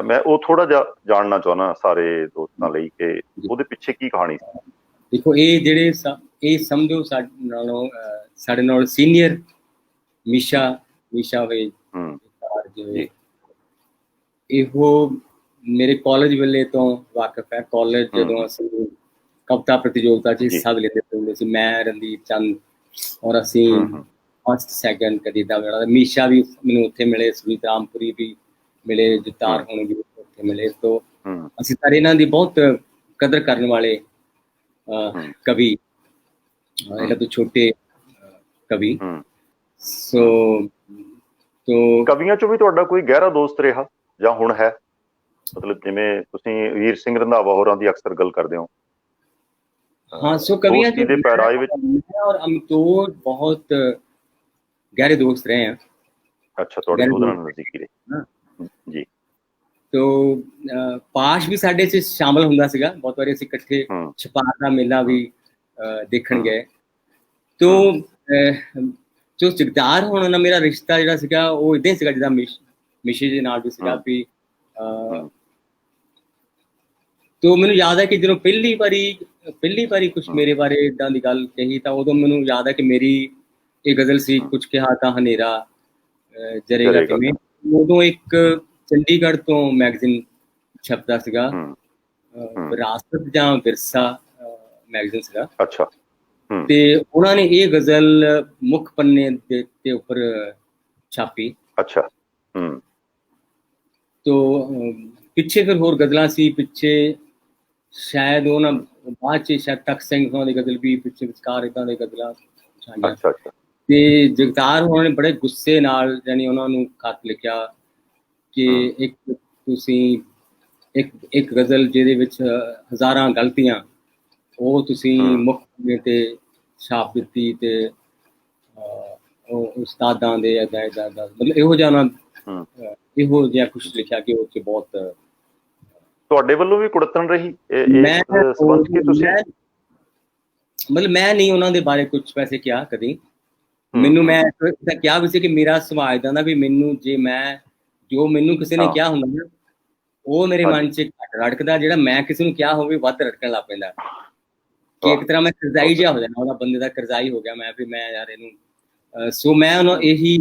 ਮੈਂ ਉਹ ਥੋੜਾ ਜਿਹਾ ਜਾਣਨਾ ਚਾਹੁੰਦਾ ਸਾਰੇ ਦੋਸਤਾਂ ਲਈ ਕਿ ਉਹਦੇ ਪਿੱਛੇ ਕੀ ਕਹਾਣੀ ਸੀ। ਦੇਖੋ, ਇਹ ਸਮਝੋ ਸਾਡੇ ਨਾਲ ਸੀਨੀਅਰ ਮੀਸ਼ਾ ਹੋਏ, ਇਹੋ ਮੇਰੇ ਕਾਲਜ ਵੇਲੇ ਤੋਂ ਵਾਕਿਫ ਹੈ। ਕਾਲਜ ਜਦੋਂ ਅਸੀਂ ਕਵਿਤਾ ਪ੍ਰਤੀਯੋਗਤਾ 'ਚ ਹਿੱਸਾ ਵੀ ਲੈਂਦੇ ਹੁੰਦੇ ਸੀ, ਮੈਂ, ਰਣਦੀਪ ਚੰਦ, ਔਰ ਅਸੀਂ ਫਸਟ ਸੈਕਿੰਡ ਕਦੀ ਦਾ ਮੀਸ਼ਾ ਵੀ ਮੈਨੂੰ ਉੱਥੇ ਮਿਲੇ, ਸੁਨੀਤ ਰਾਮਪੁਰੀ ਵੀ ਮਿਲੇ, ਜਗਤਾਰ ਹੁਣ ਵੀ ਉੱਥੇ ਮਿਲੇ। ਤੋਂ ਅਸੀਂ ਸਾਰੇ ਇਹਨਾਂ ਦੀ ਬਹੁਤ ਕਦਰ ਕਰਨ ਵਾਲੇ ਕਵੀ, ਇਹਨਾਂ ਤੋਂ ਛੋਟੇ ਕਵੀ। ਸੋ ਕਵੀਆਂ ਚੋਂ ਵੀ ਤੁਹਾਡਾ ਕੋਈ ਗਹਿਰਾ ਦੋਸਤ ਰਿਹਾ ਜਾਂ ਹੁਣ ਹੈ? ਮਤਲਬ ਜਿਵੇਂ ਤੁਸੀਂ ਵੀਰ ਸਿੰਘ ਰੰਧਾਵਾ ਹੋਰਾਂ ਦੀ ਅਕਸਰ ਗੱਲ ਕਰਦੇ ਹੋ। ਹਾਂ, ਸੋ ਕਵੀਆਂ ਦੇ ਪੈਰਾਏ ਵਿੱਚ ਔਰ ਅਮਤੋੜ ਬਹੁਤ ਗਹਿਰੇ ਦੋਸਤ ਰਹੇ ਆ। ਅੱਛਾ, ਤੁਹਾਡੇ ਉਹਦੇ ਨਾਲ ਨਜ਼ਦੀਕੀ ਰਹੇ ਜੀ। ਤੋ ਪਾਸ਼ ਵੀ ਸਾਡੇ 'ਚ ਸ਼ਾਮਲ ਹੁੰਦਾ ਸੀਗਾ, ਬਹੁਤ ਵਾਰੀ ਅਸੀਂ ਇਕੱਠੇ ਛਪਾਰ ਦਾ ਮੇਲਾ ਵੀ ਦੇਖਣ ਗਏ। ਤੋ ਜੋ ਜਗਤਾਰ ਹੋਣਾ ਨਾਲ ਮੇਰਾ ਰਿਸ਼ਤਾ ਜਿਹੜਾ ਸੀਗਾ ਉਹ ਏਦਾਂ ਹੀ ਸੀਗਾ ਜਿੱਦਾਂ ਮਿਸ਼ੀ ਦੇ ਨਾਲ ਵੀ ਸੀਗਾ ਵੀ। ਤੋ ਮੈਨੂੰ ਯਾਦ ਹੈ ਕਿ ਜਦੋਂ ਪਹਿਲੀ ਵਾਰੀ ਕੁਛ ਮੇਰੇ ਬਾਰੇ ਏਦਾਂ ਦੀ ਗੱਲ ਕਹੀ ਤਾਂ ਉਦੋਂ ਮੈਨੂੰ ਯਾਦ ਹੈ ਕਿ ਮੇਰੀ ਇਹ ਗਜ਼ਲ ਸੀ, ਕੁਛ ਕਿਹਾ ਤਾਂ ਹਨੇਰਾ ਜਰੇਗਾ ਕਿਵੇਂ। ਉਦੋਂ ਇੱਕ ਚੰਡੀਗੜ੍ਹ ਤੋਂ ਮੈਗਜ਼ੀਨ ਛਪਦਾ ਸੀਗਾ, ਵਿਰਾਸਤ ਜਾਂ ਵਿਰਸਾ ਮੈਗਜ਼ੀਨ ਸੀਗਾ। ਅੱਛਾ। ਤੇ ਉਹਨਾਂ ਨੇ ਇਹ ਗਜ਼ਲ ਮੁੱਖ ਪੰਨੇ ਦੇ ਉੱਪਰ ਛਾਪੀ। ਅੱਛਾ। ਤੋ ਪਿੱਛੇ ਫਿਰ ਹੋਰ ਗਜ਼ਲਾਂ ਸੀ, ਪਿੱਛੇ ਸ਼ਾਇਦ ਉਹਨਾਂ ਬਾਅਦ 'ਚ ਸ਼ਾਇਦ ਤਖਤ ਸਿੰਘ ਹੋਣਾ ਦੀ ਗਜ਼ਲ ਵੀ ਪਿੱਛੇ ਵਿਚਕਾਰ ਏਦਾਂ ਦੇ ਗਜ਼ਲਾਂ ਛਾਈਆਂ। ਤੇ ਜਗਤਾਰ ਹੋਣਾ ਨੇ ਬੜੇ ਗੁੱਸੇ ਨਾਲ ਯਾਨੀ ਉਹਨਾਂ ਨੂੰ ਖੱਤ ਲਿਖਿਆ ਕਿ ਇੱਕ ਤੁਸੀਂ ਇੱਕ ਗਜ਼ਲ ਜਿਹਦੇ ਵਿੱਚ ਹਜ਼ਾਰਾਂ ਗਲਤੀਆਂ ਉਹ ਤੁਸੀਂ ਮੁੱਖ ਪੰਨੇ ਤੇ ਛਾਪ ਦਿੱਤੀ ਤੇ ਉਹ ਉਸਤਾਦਾਂ ਦੇ ਏਦਾਂ ਮਤਲਬ ਇਹੋ ਜਿਹਾ ਕੁਛ ਲਿਖਿਆ ਕਿ ਉਹ 'ਚ ਬਹੁਤ। ਤੁਹਾਡੇ ਵੱਲੋਂ ਵੀ ਕੁੜੱਤਣ ਰਹੀ ਸੰਬੰਧ ਕੀ ਤੁਸੀਂ? ਮਤਲਬ ਮੈਂ ਨਹੀਂ ਉਹਨਾਂ ਦੇ ਬਾਰੇ ਕੁਛ ਵੈਸੇ ਕਿਹਾ ਕਦੀ। ਮੈਨੂੰ ਮੈਂ ਕਿਹਾ ਵੀ ਸੀ ਕਿ ਮੇਰਾ ਸੁਭਾਅ ਏਦਾਂ ਦਾ ਵੀ ਮੈਨੂੰ ਜੋ ਮੈਨੂੰ ਕਿਸੇ ਨੇ ਕਿਹਾ ਹੁੰਦਾ ਨਾ ਉਹ ਮੇਰੇ ਮਨ 'ਚ ਘੱਟ ਰੜਕਦਾ, ਜਿਹੜਾ ਮੈਂ ਕਿਸੇ ਨੂੰ ਕਿਹਾ ਹੋਵੇ ਵੱਧ ਰੜਕਣ ਲੱਗ ਪੈਂਦਾ ਕਿ ਇੱਕ ਤਰ੍ਹਾਂ ਮੈਂ ਕਰਜ਼ਾਈ ਜਿਹਾ ਹੋ ਜਾਣਾ, ਉਹਦਾ ਬੰਦੇ ਦਾ ਕਰਜ਼ਾਈ ਹੋ ਗਿਆ ਮੈਂ, ਫਿਰ ਮੈਂ ਯਾਰ ਇਹਨੂੰ ਸੋ ਮੈਂ ਉਹਨੂੰ ਇਹੀ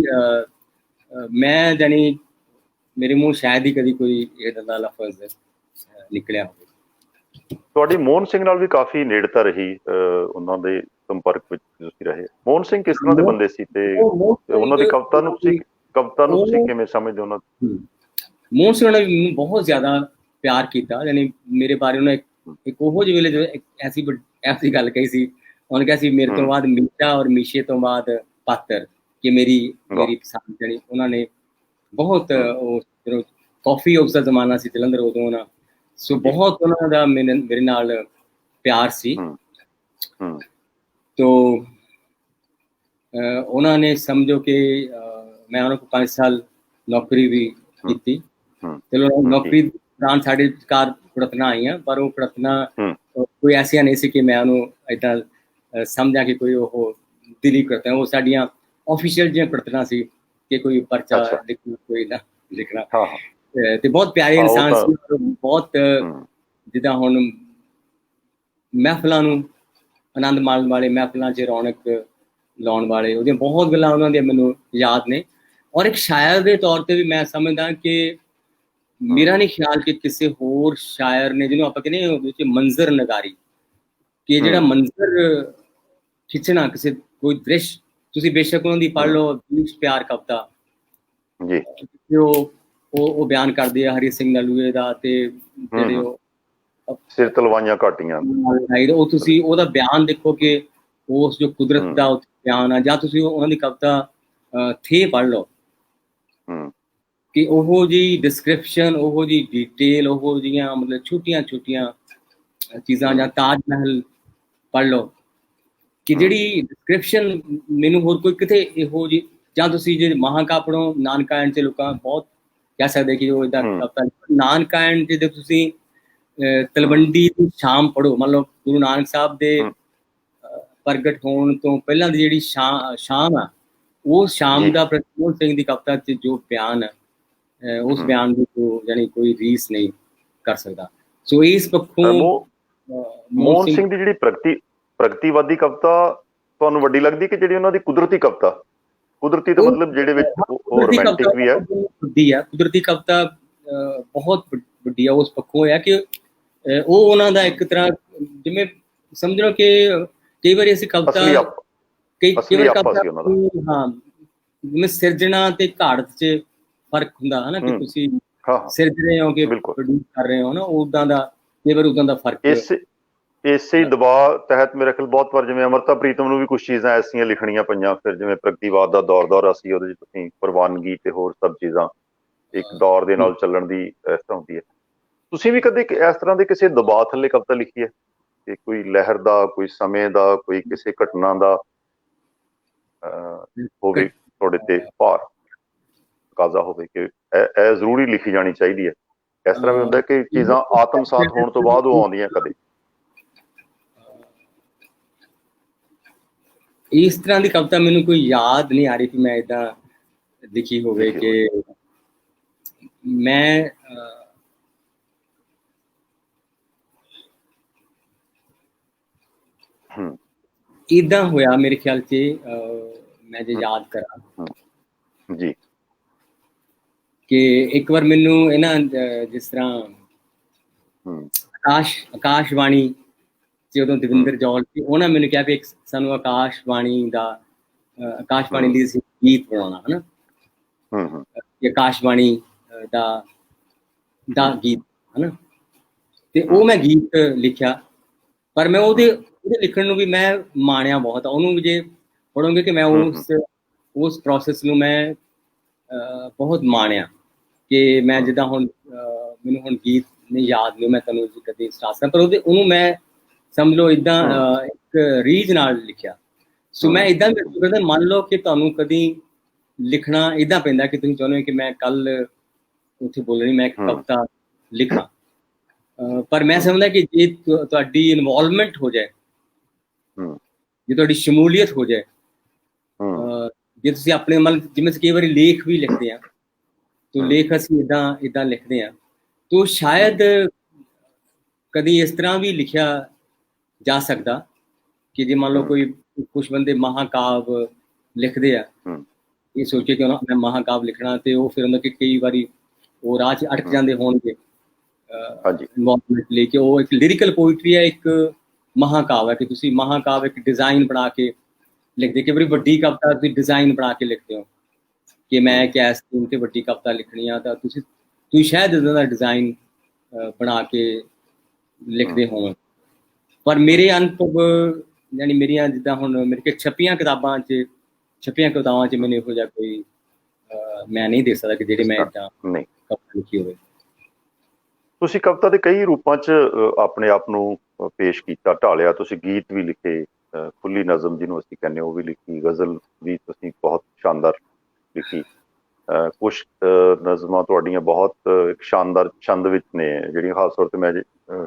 ਮੈਂ ਜਾਣੀ ਮੇਰੇ ਮੂੰਹ ਸ਼ਾਇਦ ਹੀ ਕਦੀ ਕੋਈ ਏਦਾਂ ਦਾ ਲਫ਼ਜ਼ ਨਿਕਲਿਆ ਹੋਵੇ। ਤੁਹਾਡੀ ਮੋਹਨ ਸਿੰਘ ਨਾਲ ਵੀ ਕਾਫੀ ਨੇੜਤਾ ਰਹੀ, ਉਹਨਾਂ ਦੇ ਸੰਪਰਕ ਵਿੱਚ ਤੁਸੀਂ ਰਹੇ। ਮੋਹਨ ਸਿੰਘ ਕਿਸ ਤਰ੍ਹਾਂ ਦੇ ਬੰਦੇ ਸੀ ਤੇ ਉਹਨਾਂ ਦੀ ਕਵਿਤਾ ਨੂੰ ਤੁਸੀਂ ਕਿਵੇਂ ਸਮਝਦੇ ਹੋ? ਮੋਹਨ ਸਿੰਘ ਨੇ ਮੈਨੂੰ ਬਹੁਤ ਜ਼ਿਆਦਾ ਪਿਆਰ ਕੀਤਾ, ਯਾਨੀ ਮੇਰੇ ਬਾਰੇ ਉਹਨੇ ਇੱਕ ਉਹੋ ਜਿਹੇ ਵੇਲੇ ਜੋ ਐਸੀ ਗੱਲ ਕਹੀ ਸੀ, ਉਹਨੇ ਕਿਹਾ ਸੀ ਮੇਰੇ ਤੋਂ ਬਾਅਦ ਮੀਸ਼ਾ ਔਰ ਮੀਸ਼ੇ ਤੋਂ ਬਾਅਦ ਪਾਤਰ, ਕਿ ਮੇਰੀ ਪਸੰਦ ਜਿਹੜੀ ਉਹਨਾਂ ਨੇ ਬਹੁਤ ਉਹ ਕਾਫੀ ਹਾਊਸ ਦਾ ਜ਼ਮਾਨਾ ਸੀ ਜਲੰਧਰ ਉਦੋਂ ਨਾ, ਸੋ ਬਹੁਤ ਉਹਨਾਂ ਦਾ ਮੇਰੇ ਨਾਲ ਪਿਆਰ ਸੀ। ਤੋ ਉਹਨਾਂ ਨੇ ਸਮਝੋ ਕਿ ਮੈਂ ਉਹਨਾਂ ਕੋਲ 5 ਸਾਲ ਨੌਕਰੀ ਵੀ ਕੀਤੀ। ਚਲੋ ਨੌਕਰੀ ਦੌਰਾਨ ਸਾਡੇ ਘਰ ਕੁੜੱਤਣਾ ਆਈਆਂ, ਪਰ ਉਹ ਕੁੜੱਤਣਾ ਕੋਈ ਐਸੀਆਂ ਨਹੀਂ ਸੀ ਕਿ ਮੈਂ ਉਹਨੂੰ ਏਦਾਂ ਸਮਝਾਂ ਕਿ ਕੋਈ ਉਹ ਦਿਲੀ ਕੁੜੱਤਣਾ। ਉਹ ਸਾਡੀਆਂ ਆਫੀਸ਼ੀਅਲ ਜਿਹੀਆਂ ਕੁੜੱਤਣਾ ਸੀ ਕਿ ਕੋਈ ਪਰਚਾ ਲਿਖਣਾ, ਕੋਈ ਨਾ ਲਿਖਣਾ। ਤੇ ਬਹੁਤ ਪਿਆਰੇ ਇਨਸਾਨ ਸੀ, ਬਹੁਤ ਜਿੱਦਾਂ ਹੁਣ ਮਹਿਫਲਾਂ ਨੂੰ ਆਨੰਦ ਮਾਣਨ ਵਾਲੇ, ਮਹਿਫਲਾਂ 'ਚ ਰੌਣਕ ਲਾਉਣ ਵਾਲੇ, ਉਹਦੀਆਂ ਬਹੁਤ ਗੱਲਾਂ ਉਹਨਾਂ ਦੀਆਂ ਮੈਨੂੰ ਯਾਦ ਨੇ। ਔਰ ਇੱਕ ਸ਼ਾਇਰ ਦੇ ਤੌਰ ਤੇ ਵੀ ਮੈਂ ਸਮਝਦਾ ਕਿ ਮੇਰਾ ਨਹੀਂ ਖਿਆਲ ਕਿ ਕਿਸੇ ਹੋਰ ਸ਼ਾਇਰ ਨੇ, ਜਿਹਨੂੰ ਆਪਾਂ ਕਹਿੰਦੇ ਉਹਦੇ ਵਿੱਚ ਮੰਜ਼ਰ ਨਗਾਰੀ, ਕਿ ਜਿਹੜਾ ਮੰਜ਼ਰ ਖਿੱਚਣਾ ਕਿਸੇ ਕੋਈ ਦ੍ਰਿਸ਼, ਤੁਸੀਂ ਬੇਸ਼ੱਕ ਉਹਨਾਂ ਦੀ ਪੜ੍ਹ ਲਓ ਪਿਆਰ ਕਵਿਤਾ ਜੀ, ਉਹ ਬਿਆਨ ਕਰਦੇ ਆ ਹਰੀ ਸਿੰਘ ਨਲੂਏ ਦਾ, ਤੇ ਜਿਹੜੇ ਉਹ ਸਿਰ ਤਲਵਾਈਆਂ ਘਾਟੀਆਂ, ਉਹ ਤੁਸੀਂ ਉਹਦਾ ਬਿਆਨ ਦੇਖੋ ਕਿ ਉਸ ਜੋ ਕੁਦਰਤ ਦਾ ਬਿਆਨ ਆ, ਜਾਂ ਤੁਸੀਂ ਉਹਨਾਂ ਦੀ ਕਵਿਤਾ ਥੇ ਪੜ੍ਹ ਲਓ ਕਿ ਉਹੋ ਜਿਹੀ ਡਿਸਕ੍ਰਿਪਸ਼ਨ, ਉਹੋ ਜਿਹੀ ਡਿਟੇਲ, ਉਹੋ ਜਿਹੀਆਂ ਮਤਲਬ ਛੋਟੀਆਂ ਚੀਜ਼ਾਂ, ਜਾਂ ਤਾਜ ਮਹਿਲ ਪੜ੍ਹ ਲਓ ਕਿ ਜਿਹੜੀ ਡਿਸਕ੍ਰਿਪਸ਼ਨ ਮੈਨੂੰ ਹੋਰ ਕੋਈ ਕਿਤੇ ਇਹੋ ਜਿਹੀ, ਜਾਂ ਤੁਸੀਂ ਜੇ ਮਹਾਂਕਾਪੜੋਂ ਨਾਨਕਾਇਣ 'ਚ ਲੋਕਾਂ ਬਹੁਤ ਕਹਿ ਸਕਦੇ ਕਿ ਉਹ ਏਦਾਂ ਨਾਨਕਾਇਣ 'ਚ ਤੁਸੀਂ ਤਲਵੰਡੀ ਦੀ ਸ਼ਾਮ ਪੜ੍ਹੋ, ਮਤਲਬ ਗੁਰੂ ਨਾਨਕ ਸਾਹਿਬ ਦੇ ਪ੍ਰਗਟ ਹੋਣ ਤੋਂ ਪਹਿਲਾਂ ਦੀ ਜਿਹੜੀ ਸ਼ਾਮ ਆ, ਉਹ ਸ਼ਾਮ ਦਾ ਪ੍ਰਤੀਮੋਹਨ ਸਿੰਘ ਦੀ ਕਵਿਤਾ 'ਚ ਜੋ ਬਿਆਨ ਹੈ, ਉਸ ਬਿਆਨ ਦੀ ਯਾਨੀ ਕੋਈ ਰੀਸ ਨਹੀਂ ਕਰ ਸਕਦਾ। ਸੋ ਇਸ ਪੱਖੋਂ ਮੋਹਨ ਸਿੰਘ ਦੀ ਜਿਹੜੀ ਪ੍ਰਗਤੀਵਾਦੀ ਕਵਿਤਾ ਤੁਹਾਨੂੰ ਵੱਡੀ ਲੱਗਦੀ ਕਿ ਜਿਹੜੀ ਉਹਨਾਂ ਦੀ ਕੁਦਰਤੀ ਕਵਿਤਾ? ਕੁਦਰਤੀ ਤਾਂ ਮਤਲਬ ਜਿਹੜੇ ਵਿੱਚ ਉਹ ਰੋਮਾਂਟਿਕ ਵੀ ਹੈ। ਕੁਦਰਤੀ ਕਵਿਤਾ ਬਹੁਤ ਵੱਡੀ ਆ ਉਸ ਪੱਖੋਂ ਹੈ ਕਿ ਉਹ ਉਹਨਾਂ ਦਾ ਇੱਕ ਤਰ੍ਹਾਂ ਜਿਵੇਂ ਸਮਝ ਲਓ ਕਿ ਕਈ ਵਾਰੀ ਅਸੀਂ ਕਵਿਤਾ ਹਾਂ ਜਿਵੇਂ ਸਿਰਜਣਾ ਤੇ ਘਾੜਤ 'ਚ ਫਰਕ ਹੁੰਦਾ ਹੈ ਨਾ, ਕਿ ਤੁਸੀਂ ਸਿਰਜ ਰਹੇ ਹੋ ਕਿ ਪ੍ਰੋਡਿਊਸ ਕਰ ਰਹੇ ਹੋ ਨਾ, ਉਦਾਂ ਦਾ ਕਈ ਵਾਰ ਉਦਾਂ ਦਾ ਫਰਕ। ਇਸੇ ਹੀ ਦਬਾਅ ਤਹਿਤ ਮੇਰੇ ਖਿਆਲ ਬਹੁਤ ਵਾਰ ਜਿਵੇਂ ਅਮਰਤਾ ਪ੍ਰੀਤਮ ਨੂੰ ਵੀ ਕੁਛ ਚੀਜ਼ਾਂ ਐਸੀਆਂ ਲਿਖਣੀਆਂ ਪਈਆਂ, ਫਿਰ ਜਿਵੇਂ ਪ੍ਰਗਤੀਵਾਦ ਦਾ ਦੌਰ ਸੀ, ਉਹਦੇ 'ਚ ਤੁਸੀਂ ਪ੍ਰਵਾਨਗੀ ਤੇ ਹੋਰ ਸਭ ਚੀਜ਼ਾਂ ਇੱਕ ਦੌਰ ਦੇ ਨਾਲ ਚੱਲਣ ਦੀ ਇਸ ਤਰ੍ਹਾਂ ਹੁੰਦੀ ਹੈ। ਤੁਸੀਂ ਵੀ ਕਦੇ ਇਸ ਤਰ੍ਹਾਂ ਦੇ ਕਿਸੇ ਦਬਾਅ ਥੱਲੇ ਕਵਿਤਾ ਲਿਖੀ ਹੈ ਕਿ ਕੋਈ ਲਹਿਰ ਦਾ, ਕੋਈ ਸਮੇਂ ਦਾ, ਕੋਈ ਕਿਸੇ ਘਟਨਾ ਦਾ ਹੋਵੇ ਤੁਹਾਡੇ ਤੇ ਭਾਰ ਕਾਜ਼ਾ ਹੋਵੇ ਕਿ ਇਹ ਜ਼ਰੂਰੀ ਲਿਖੀ ਜਾਣੀ ਚਾਹੀਦੀ ਹੈ? ਇਸ ਤਰ੍ਹਾਂ ਵੀ ਹੁੰਦਾ ਕਿ ਚੀਜ਼ਾਂ ਆਤਮਸਾਤ ਹੋਣ ਤੋਂ ਬਾਅਦ ਉਹ ਆਉਂਦੀਆਂ ਕਦੇ? ਇਸ ਤਰ੍ਹਾਂ ਦੀ ਕਵਿਤਾ ਮੈਨੂੰ ਕੋਈ ਯਾਦ ਨਹੀਂ ਆ ਰਹੀ ਕਿ ਮੈਂ ਏਦਾਂ ਲਿਖੀ ਹੋਵੇ ਕਿ ਮੈਂ ਇਦਾਂ ਹੋਇਆ ਮੇਰੇ ਖਿਆਲ 'ਚ, ਮੈਂ ਜੇ ਯਾਦ ਕਰਾਂ ਜੀ, ਕਿ ਇੱਕ ਵਾਰ ਮੈਨੂੰ ਇਹਨਾਂ ਜਿਸ ਤਰ੍ਹਾਂ ਆਕਾਸ਼ਵਾਣੀ 'ਚ ਉਦੋਂ ਦਵਿੰਦਰ ਜੌਲ ਸੀ, ਉਹਨਾਂ ਮੈਨੂੰ ਕਿਹਾ ਵੀ ਸਾਨੂੰ ਆਕਾਸ਼ਵਾਣੀ ਲਈ ਅਸੀਂ ਗੀਤ ਬਣਾਉਣਾ ਹੈ ਨਾ, ਆਕਾਸ਼ਵਾਣੀ ਦਾ ਗੀਤ ਹੈ ਨਾ, ਤੇ ਉਹ ਮੈਂ ਗੀਤ ਲਿਖਿਆ। ਪਰ ਮੈਂ ਉਹਦੇ ਲਿਖਣ ਨੂੰ ਵੀ ਮੈਂ ਮਾਣਿਆ ਬਹੁਤ, ਉਹਨੂੰ ਵੀ ਜੇ ਪੜ੍ਹੋਗੇ ਕਿ ਮੈਂ ਉਸ ਪ੍ਰੋਸੈਸ ਨੂੰ ਮੈਂ ਬਹੁਤ ਮਾਣਿਆ ਕਿ ਮੈਂ ਜਿੱਦਾਂ ਹੁਣ ਮੈਨੂੰ ਹੁਣ ਗੀਤ ਨਹੀਂ ਯਾਦ ਨਹੀਂ, ਮੈਂ ਤੁਹਾਨੂੰ ਕਦੇ ਸਟਾਰਟ ਕਰਾਂ, ਪਰ ਉਹਨੂੰ ਮੈਂ ਸਮਝ ਲਓ ਇੱਦਾਂ ਇੱਕ ਰੀਝ ਨਾਲ ਲਿਖਿਆ। ਸੋ ਮੈਂ ਇੱਦਾਂ ਕਰਦਾ, ਮੰਨ ਲਓ ਕਿ ਤੁਹਾਨੂੰ ਕਦੀ ਲਿਖਣਾ ਇੱਦਾਂ ਪੈਂਦਾ ਕਿ ਤੁਸੀਂ ਚਾਹੁੰਦੇ ਹੋ ਕਿ ਮੈਂ ਕੱਲ ਉੱਥੇ ਬੋਲਣੀ, ਮੈਂ ਇੱਕ ਕਵਿਤਾ ਲਿਖਾਂ, ਪਰ ਮੈਂ ਸਮਝਦਾ ਕਿ ਜੇ ਤੁਹਾਡੀ ਇਨਵੋਲਵਮੈਂਟ ਹੋ ਜਾਏ, ਜੇ ਤੁਹਾਡੀ ਸ਼ਮੂਲੀਅਤ ਹੋ ਜਾਏ, ਜੇ ਤੁਸੀਂ ਆਪਣੇ ਮਨ, ਜਿਵੇਂ ਕਈ ਵਾਰੀ ਲੇਖ ਵੀ ਲਿਖਦੇ ਆ, ਤਾਂ ਲੇਖ ਅਸੀਂ ਇੱਦਾਂ ਲਿਖਦੇ ਆ, ਤਾਂ ਸ਼ਾਇਦ ਕਦੀ ਇਸ ਤਰ੍ਹਾਂ ਵੀ ਲਿਖਿਆ ਜਾ ਸਕਦਾ ਕਿ ਜੇ ਮੰਨ ਲਓ ਕੁਛ ਬੰਦੇ ਮਹਾਕਾਵ ਲਿਖਦੇ ਆ, ਇਹ ਸੋਚੇ ਕਿ ਮੈਂ ਮਹਾਕਾਵ ਲਿਖਣਾ, ਤੇ ਉਹ ਫਿਰ ਹੁੰਦਾ ਕਿ ਕਈ ਵਾਰੀ ਉਹ ਰਾਹ 'ਚ ਅਟਕ ਜਾਂਦੇ ਹੋਣਗੇ ਇਨਵੋਲਵਮੈਂਟ ਲਈ, ਕਿ ਉਹ ਇੱਕ ਲਿਰਿਕਲ ਪੋਇਟਰੀ ਹੈ, ਇੱਕ ਮਹਾਕਾਵ ਹੈ, ਕਿ ਤੁਸੀਂ ਮਹਾਕਾਵ ਇੱਕ ਡਿਜ਼ਾਈਨ ਬਣਾ ਕੇ ਲਿਖਦੇ। ਕਈ ਵਾਰੀ ਵੱਡੀ ਕਵਿਤਾ ਤੁਸੀਂ ਡਿਜ਼ਾਈਨ ਬਣਾ ਕੇ ਲਿਖਦੇ ਹੋ ਕਿ ਮੈਂ ਇੱਕ ਇਸ ਥੀਮ ਤੇ ਵੱਡੀ ਕਵਿਤਾ ਲਿਖਣੀ ਆ, ਤਾਂ ਤੁਸੀਂ ਸ਼ਾਇਦ ਇੱਦਾਂ ਦਾ ਡਿਜ਼ਾਈਨ ਬਣਾ ਕੇ ਲਿਖਦੇ ਹੋਵੋ। ਪਰ ਮੇਰੇ ਅਨੁਭਵ, ਯਾਨੀ ਮੇਰੀਆਂ ਜਿੱਦਾਂ ਹੁਣ ਮੇਰੇ ਕੋਲ ਛਪੀਆਂ ਕਿਤਾਬਾਂ 'ਚ ਮੈਨੂੰ ਇਹੋ ਜਿਹਾ ਕੋਈ ਮੈਂ ਨਹੀਂ ਦੇਖ ਸਕਦਾ ਕਿ ਜਿਹੜੇ ਮੈਂ ਇੱਦਾਂ ਕਵਿਤਾ ਲਿਖੀ ਹੋਵੇ। ਤੁਸੀਂ ਕਵਿਤਾ ਦੇ ਕਈ ਰੂਪਾਂ 'ਚ ਆਪਣੇ ਆਪ ਨੂੰ ਪੇਸ਼ ਕੀਤਾ, ਢਾਲਿਆ। ਤੁਸੀਂ ਗੀਤ ਵੀ ਲਿਖੇ, ਖੁੱਲੀ ਨਜ਼ਮ ਜਿਹਨੂੰ ਅਸੀਂ ਕਹਿੰਦੇ ਉਹ ਵੀ ਲਿਖੀ, ਗਜ਼ਲ ਵੀ ਤੁਸੀਂ ਬਹੁਤ ਸ਼ਾਨਦਾਰ ਲਿਖੀ। ਕੁਛ ਨਜ਼ਮਾਂ ਤੁਹਾਡੀਆਂ ਬਹੁਤ ਇੱਕ ਸ਼ਾਨਦਾਰ ਛੰਦ ਵਿੱਚ ਨੇ, ਜਿਹੜੀਆਂ ਖਾਸ ਤੌਰ 'ਤੇ ਮੈਂ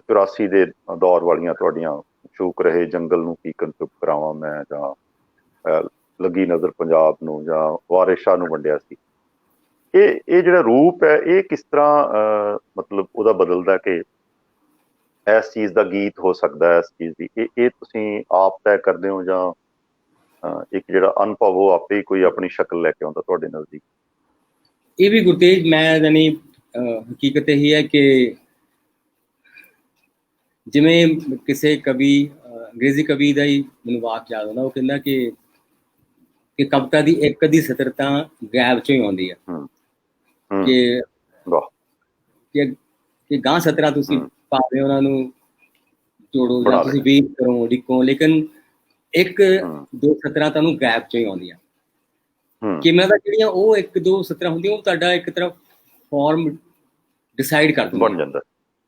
84 ਦੇ ਦੌਰ ਵਾਲੀਆਂ ਤੁਹਾਡੀਆਂ, ਸ਼ੌਕ ਰਹੇ ਜੰਗਲ ਨੂੰ ਕੀਕਨ ਚੁੱਪ ਕਰਾਵਾਂ ਮੈਂ, ਜਾਂ ਲੱਗੀ ਨਜ਼ਰ ਪੰਜਾਬ ਨੂੰ, ਜਾਂ ਵਾਰਿਸ ਸ਼ਾਹ ਨੂੰ ਵੰਡਿਆ ਸੀ। ਇਹ ਜਿਹੜਾ ਰੂਪ ਹੈ, ਇਹ ਕਿਸ ਤਰ੍ਹਾਂ ਮਤਲਬ ਉਹਦਾ ਬਦਲਦਾ ਕਿ ਇਸ ਚੀਜ਼ ਦਾ ਗੀਤ ਹੋ ਸਕਦਾ ਹੈ, ਇਸ ਚੀਜ਼ ਦੀ ਇਹ ਤੁਸੀਂ ਆਪ ਤੈਅ ਕਰਦੇ ਹੋ, ਜਾਂ ਇੱਕ ਜਿਹੜਾ ਅਨੁਭਵ ਉਹ ਆਪੇ ਹੀ ਕੋਈ ਆਪਣੀ ਸ਼ਕਲ ਲੈ ਕੇ ਆਉਂਦਾ ਤੁਹਾਡੇ ਨਜ਼ਦੀਕ? ਇਹ ਵੀ ਗੁਰਤੇਜ, ਮੈਂ ਜਾਨੀ ਹਕੀਕਤ ਇਹੀ ਹੈ ਕਿ ਜਿਵੇਂ ਕਿਸੇ ਕਵੀ, ਅੰਗਰੇਜ਼ੀ ਕਵੀ ਦਾ ਹੀ ਮੈਨੂੰ ਵਾਕ ਯਾਦ ਆਉਂਦਾ, ਉਹ ਕਹਿੰਦਾ ਕਿ ਕਵਿਤਾ ਦੀ ਇੱਕ ਅੱਧੀ ਸਤਰ ਤਾਂ ਗਾਇਬ 'ਚੋਂ ਹੀ ਆਉਂਦੀ ਹੈ, ਕਿ ਗਾਂ ਸਤਰਾਂ ਤੁਸੀਂ ਭਾਵੇਂ ਉਹਨਾਂ ਨੂੰ ਜੋੜੋ ਜਾਂ ਤੁਸੀਂ ਵੇਟ ਕਰੋ, ਲਿਖੋ, ਲੇਕਿਨ ਇੱਕ ਦੋ ਸਤਰਾਂ ਤੁਹਾਨੂੰ ਗਾਇਬ 'ਚੋਂ ਹੀ ਆਉਂਦੀਆਂ। ਕਿਵੇਂ ਦਾ ਜਿਹੜੀਆਂ ਉਹ ਇੱਕ ਦੋ ਸਤਰਾਂ ਹੁੰਦੀਆਂ, ਉਹ ਤੁਹਾਡਾ ਇੱਕ ਤਰ੍ਹਾਂ ਫਾਰਮ ਡਿਸਾਈਡ ਕਰ ਦਿੰਦਾ, ਬਣ ਜਾਂਦਾ,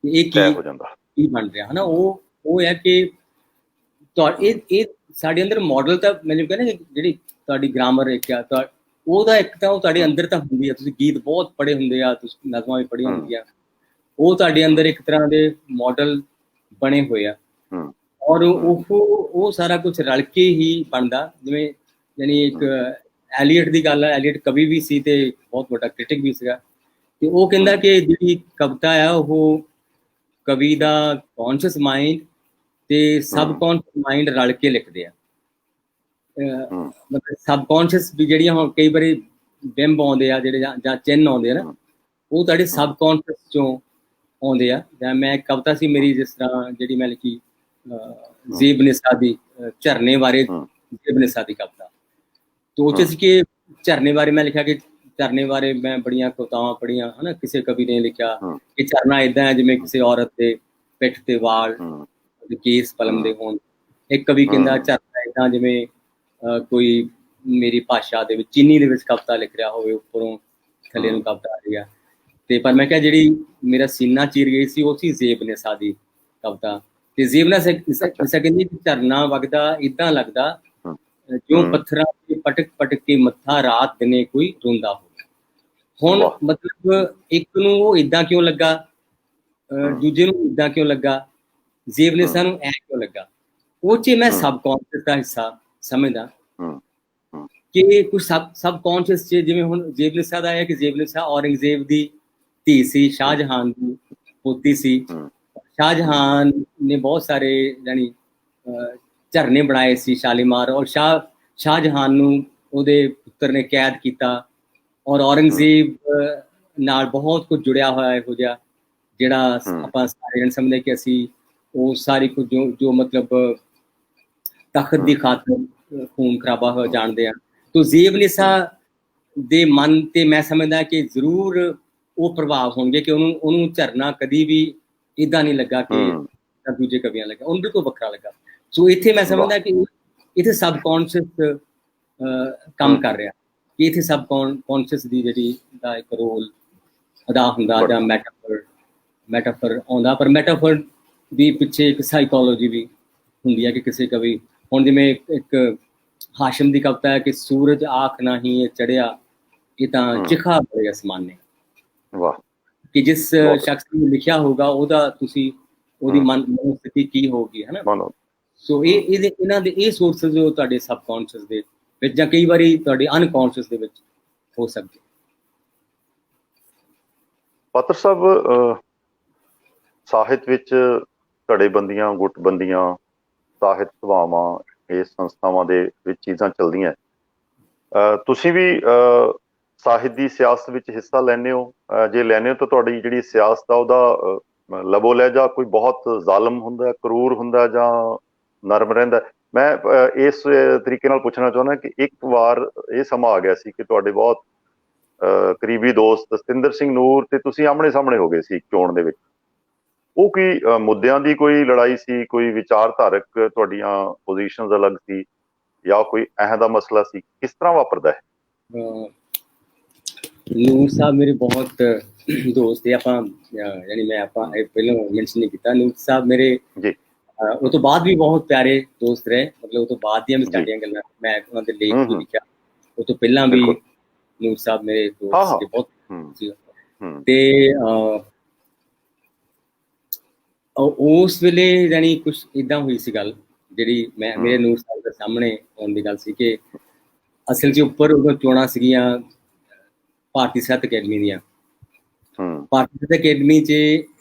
ਇਹ ਕੀ ਬਣ ਰਿਹਾ ਹੈ ਨਾ। ਉਹ ਹੈ ਕਿ ਇਹ ਸਾਡੇ ਅੰਦਰ ਮਾਡਲ ਤਾਂ ਮੈਨੂੰ ਕਹਿੰਦਾ ਜਿਹੜੀ ਤੁਹਾਡੀ ਗ੍ਰਾਮਰ ਇੱਕ ਆ, ਉਹਦਾ ਇੱਕ ਤਾਂ ਉਹ ਤੁਹਾਡੇ ਅੰਦਰ ਤਾਂ ਹੁੰਦੀ ਆ, ਤੁਸੀਂ ਗੀਤ ਬਹੁਤ ਪੜ੍ਹੇ ਹੁੰਦੇ ਆ, ਤੁਸੀਂ ਨਜ਼ਮਾਂ ਵੀ ਪੜ੍ਹੀਆਂ ਹੁੰਦੀਆਂ, ਉਹ ਤੁਹਾਡੇ ਅੰਦਰ ਇੱਕ ਤਰ੍ਹਾਂ ਦੇ ਮਾਡਲ ਬਣੇ ਹੋਏ ਆ, ਔਰ ਉਹ ਸਾਰਾ ਕੁਝ ਰਲ ਕੇ ਹੀ ਬਣਦਾ। ਜਿਵੇਂ ਯਾਨੀ ਇੱਕ ਐਲੀਅਟ ਦੀ ਗੱਲ ਹੈ, ਐਲੀਅਟ ਕਵੀ ਵੀ ਸੀ ਤੇ ਬਹੁਤ ਵੱਡਾ ਕ੍ਰਿਟਿਕ ਵੀ ਸੀਗਾ, ਤੇ ਉਹ ਕਹਿੰਦਾ ਕਿ ਜਿਹੜੀ ਕਵਿਤਾ ਆ ਉਹ ਕਵੀ ਦਾ ਕੌਨਸ਼ੀਅਸ ਮਾਈਂਡ ਤੇ ਸਬਕੌਨਸ਼ੀਅਸ ਮਾਈਂਡ ਰਲ ਕੇ ਲਿਖਦੇ ਆ। ਮਤਲਬ ਸਬਕੌਨਸ਼ੀਅਸ ਵੀ ਜਿਹੜੀਆਂ ਹੁਣ ਕਈ ਵਾਰੀ ਬਿੰਬ ਆਉਂਦੇ ਆ ਜਿਹੜੇ, ਜਾਂ ਚਿੰਨ੍ਹ ਆਉਂਦੇ ਆ ਨਾ, ਉਹ ਤੁਹਾਡੇ ਸਬਕੌਨਸ਼ੀਅਸ 'ਚੋਂ ਆਉਂਦੇ ਆ। ਜਾਂ ਮੈਂ ਕਵਿਤਾ ਸੀ ਮੇਰੀ ਜਿਸ ਤਰ੍ਹਾਂ ਜਿਹੜੀ ਮੈਂ ਲਿਖੀ ਜ਼ੇਬ ਨਿਸਾ ਦੀ, ਝਰਨੇ ਬਾਰੇ ਜ਼ੇਬ ਨਿਸਾ ਦੀ ਕਵਿਤਾ, ਤੇ ਉਹ 'ਚ ਸੀ ਕਿ ਝਰਨੇ ਬਾਰੇ ਮੈਂ ਲਿਖਿਆ ਕਿ ਝਰਨੇ ਬਾਰੇ ਮੈਂ ਬੜੀਆਂ ਕਵਿਤਾਵਾਂ ਪੜ੍ਹੀਆਂ ਹੈ ਨਾ, ਕਿਸੇ ਕਵੀ ਨੇ ਲਿਖਿਆ ਕਿ ਝਰਨਾ ਇੱਦਾਂ ਹੈ ਜਿਵੇਂ ਕਿਸੇ ਔਰਤ ਦੇ ਪਿੱਠ ਤੇ ਵਾਲ ਕੇਸ ਪਲਮ ਦੇ ਹੋਣ। ਇੱਕ ਕਵੀ ਕਹਿੰਦਾ ਝਰਨਾ ਇੱਦਾਂ ਜਿਵੇਂ ਕੋਈ ਮੇਰੀ ਭਾਸ਼ਾ ਦੇ ਵਿੱਚ ਚੀਨੀ ਦੇ ਵਿੱਚ ਕਵਿਤਾ ਲਿਖ ਰਿਹਾ ਹੋਵੇ, ਉੱਪਰੋਂ ਥੱਲੇ ਨੂੰ ਕਵਿਤਾ ਆ ਰਹੀ ਆ। ਤੇ ਪਰ ਮੈਂ ਕਿਹਾ ਜਿਹੜੀ ਮੇਰਾ ਸੀਨਾ ਚੀਰ ਗਈ ਸੀ ਉਹ ਸੀ ਜ਼ੇਬ ਨਿਸਾ ਦੀ ਕਵਿਤਾ। ਤੇ ਜ਼ੇਬ ਨਿਸਾ ਕਹਿੰਦੀ ਕਿ ਝਰਨਾ ਵਗਦਾ ਇੱਦਾਂ ਲੱਗਦਾ ਜੋ ਪੱਥਰਾਂ ਤੇ ਪਟਕ ਪਟਕ ਕੇ ਮੱਥਾ ਰਾਤ ਦਿਨੇ ਕੋਈ ਰੋਂਦਾ ਹੋਵੇ। ਹੁਣ ਮਤਲਬ ਇੱਕ ਨੂੰ ਉਹ ਇੱਦਾਂ ਕਿਉਂ ਲੱਗਾ ਦੂਜੇ ਨੂੰ ਇੱਦਾਂ ਕਿਉਂ ਲੱਗਾ, ਜ਼ੇਬਲਿਸਾ ਨੂੰ ਐ ਕਿਉਂ ਲੱਗਾ, ਉਹ 'ਚ ਮੈਂ ਸਬਕੌਂਸ਼ੀਅਸ ਦਾ ਹਿੱਸਾ ਸਮਝਦਾ ਕਿ ਕੁਝ ਸਬਕੌਂਸ਼ੀਅਸ 'ਚ, ਜਿਵੇਂ ਹੁਣ ਜ਼ੇਬਲਿਸਾ ਦਾ ਹੈ ਕਿ ਜ਼ੇਬਲਿਸਾ ਔਰੰਗਜ਼ੇਬ ਦੀ ਧੀ ਸੀ, ਸ਼ਾਹਜਹਾਨ ਦੀ ਪੋਤੀ ਸੀ। ਸ਼ਾਹਜਹਾਨ ਨੇ ਬਹੁਤ ਸਾਰੇ ਜਾਨੀ ਝਰਨੇ ਬਣਾਏ ਸੀ ਸ਼ਾਲੀਮਾਰ, ਔਰ ਸ਼ਾਹਜਹਾਨ ਨੂੰ ਉਹਦੇ ਪੁੱਤਰ ਨੇ ਕੈਦ ਕੀਤਾ, ਔਰ ਔਰੰਗਜ਼ੇਬ ਨਾਲ ਬਹੁਤ ਕੁਝ ਜੁੜਿਆ ਹੋਇਆ ਇਹੋ ਜਿਹਾ ਜਿਹੜਾ ਆਪਾਂ ਸਾਰੇ ਜਣ ਸਮਝਦੇ ਕਿ ਅਸੀਂ ਉਹ ਸਾਰੀ ਕੁਝ ਜੋ ਮਤਲਬ ਤਖਤ ਦੀ ਖਾਤਰ ਖੂਨ ਖਰਾਬਾ ਹੋਇਆ ਜਾਣਦੇ ਹਾਂ। ਤੋ ਜ਼ੇਬਲਿਸਾ ਦੇ ਮਨ ਤੇ ਮੈਂ ਸਮਝਦਾ ਕਿ ਜ਼ਰੂਰ ਉਹ ਪ੍ਰਭਾਵ ਹੋਣਗੇ ਕਿ ਉਹਨੂੰ ਝਰਨਾ ਕਦੀ ਵੀ ਇੱਦਾਂ ਨਹੀਂ ਲੱਗਾ ਕਿ ਦੂਜੇ ਕਵੀਆਂ ਲੱਗਾ, ਉਹਨੂੰ ਬਿਲਕੁਲ ਵੱਖਰਾ ਲੱਗਾ। ਸੋ ਇੱਥੇ ਮੈਂ ਸਮਝਦਾ ਕਿ ਇੱਥੇ ਸਬਕੌਂਸ਼ੀਅਸ ਕੰਮ ਕਰ ਰਿਹਾ, ਕਿ ਇੱਥੇ ਸਬਕੌਂਸ਼ੀਅਸ ਦੀ ਜਿਹੜੀ ਦਾ ਇੱਕ ਰੋਲ ਅਦਾ ਹੁੰਦਾ ਜਾਂ ਮੈਟਾਫਰ ਆਉਂਦਾ। ਪਰ ਮੈਟਾਫਰ ਦੀ ਪਿੱਛੇ ਇੱਕ ਸਾਈਕੋਲੋਜੀ ਵੀ ਹੁੰਦੀ ਹੈ ਕਿ ਕਿਸੇ ਕਵੀ, ਹੁਣ ਜਿਵੇਂ ਇੱਕ ਹਾਸ਼ਮ ਦੀ ਕਵਿਤਾ ਹੈ ਕਿ ਸੂਰਜ ਆਖ ਨਹੀਂ ਇਹ ਚੜਿਆ, ਇਹ ਤਾਂ ਚਿਖਾ ਬੜੇ ਅਸਮਾਨੇ। ਵਾਹ, ਕਿ ਜਿਸ ਸ਼ਖਸ ਨੇ ਲਿਖਿਆ ਹੋਊਗਾ ਉਹਦਾ ਤੁਸੀਂ ਉਹਦੀ ਮਨੋਸਥਿਤੀ ਕੀ ਹੋਊਗੀ, ਹੈ ਨਾ। ਸੋ ਇਹਨਾਂ ਦੇ ਇਹ ਸੋਰਸਸ ਜੋ ਤੁਹਾਡੇ ਸਬਕੌਂਸ਼ੀਅਸ ਦੇ ਵਿੱਚ ਜਾਂ ਕਈ ਵਾਰੀ ਤੁਹਾਡੇ ਅਨਕੌਂਸ਼ੀਅਸ ਦੇ ਵਿੱਚ ਹੋ ਸਕਦੇ। ਪਾਤਰ ਸਾਹਿਬ, ਸਾਹਿਤ ਵਿੱਚ ਧੜੇਬੰਦੀਆਂ, ਗੁੱਟਬੰਦੀਆਂ, ਸਾਹਿਤ ਸਭਾਵਾਂ, ਇਹ ਸੰਸਥਾਵਾਂ ਦੇ ਵਿੱਚ ਚੀਜ਼ਾਂ ਚੱਲਦੀਆਂ। ਤੁਸੀਂ ਵੀ ਸਾਹਿਤ ਦੀ ਸਿਆਸਤ ਵਿੱਚ ਹਿੱਸਾ ਲੈਂਦੇ ਹੋ? ਜੇ ਲੈਂਦੇ ਹੋ ਤਾਂ ਤੁਹਾਡੀ ਜਿਹੜੀ ਸਿਆਸਤ ਆ ਉਹਦਾ ਲਬੋ ਲਹਿਜਾ ਕੋਈ ਬਹੁਤ ਜ਼ਾਲਮ ਹੁੰਦਾ, ਕਰੂਰ ਹੁੰਦਾ ਜਾਂ ਨਰਮ ਰਹਿੰਦਾ? ਮੈਂ ਇਸ ਤਰੀਕੇ ਨਾਲ ਪੁੱਛਣਾ ਚਾਹੁੰਦਾ ਕਿ ਇੱਕ ਵਾਰ ਇਹ ਸਮਾਂ ਆ ਗਿਆ ਸੀ ਕਿ ਤੁਹਾਡੇ ਬਹੁਤ ਕਰੀਬੀ ਦੋਸਤ ਸਤਿੰਦਰ ਸਿੰਘ ਨੂਰ ਤੇ ਤੁਸੀਂ ਆਮਣੇ ਸਾਹਮਣੇ ਹੋ ਗਏ ਸੀ ਚੋਣ ਦੇ ਵਿੱਚ। ਉਹ ਕੀ ਮੁੱਦਿਆਂ ਦੀ ਕੋਈ ਲੜਾਈ ਸੀ, ਕੋਈ ਵਿਚਾਰਧਾਰਕ ਤੁਹਾਡੀਆਂ ਪੋਜੀਸ਼ਨਸ ਅਲੱਗ ਸੀ, ਜਾਂ ਕੋਈ ਇਹੋ ਦਾ ਮਸਲਾ ਸੀ? ਕਿਸ ਤਰ੍ਹਾਂ ਵਾਪਰਦਾ ਹੈ? ਨੂਰ ਸਾਹਿਬ ਮੇਰੇ ਬਹੁਤ ਦੋਸਤ ਹੈ, ਆਪਾਂ ਯਾਨੀ ਮੈਂ ਆਪਾਂ ਪਹਿਲਾਂ ਮੈਂਸ਼ਨ ਨਹੀਂ ਕੀਤਾ। ਨੂਰ ਸਾਹਿਬ ਮੇਰੇ ਜੀ ਉਹ ਤੋਂ ਬਾਅਦ ਵੀ ਬਹੁਤ ਪਿਆਰੇ ਦੋਸਤ ਰਹੇ, ਮਤਲਬ ਉਹ ਤੋਂ ਬਾਅਦ ਦੀਆਂ ਵੀ ਸਾਡੀਆਂ ਗੱਲਾਂ, ਮੈਂ ਉਹਨਾਂ ਦੇ ਲੇਖ ਵੀ ਲਿਖਿਆ, ਉਹ ਤੋਂ ਪਹਿਲਾਂ ਵੀ ਨੂਰ ਸਾਹਿਬ ਮੇਰੇ ਦੋਸਤ ਬਹੁਤ ਸੀ। ਤੇ ਉਸ ਵੇਲੇ ਜਾਨੀ ਕੁਛ ਇੱਦਾਂ ਹੋਈ ਸੀ ਗੱਲ, ਜਿਹੜੀ ਮੈਂ ਮੇਰੇ ਨੂਰ ਸਾਹਿਬ ਦੇ ਸਾਹਮਣੇ ਆਉਣ ਦੀ ਗੱਲ ਸੀ ਕਿ ਅਸਲ 'ਚ ਉੱਪਰ ਉਦੋਂ ਚੋਣਾਂ ਸੀਗੀਆਂ ਭਾਰਤੀ ਸਾਹਿਤ ਅਕੈਡਮੀ ਦੀਆਂ। ਭਾਰਤੀ ਸਾਹਿਤ ਅਕੈਡਮੀ 'ਚ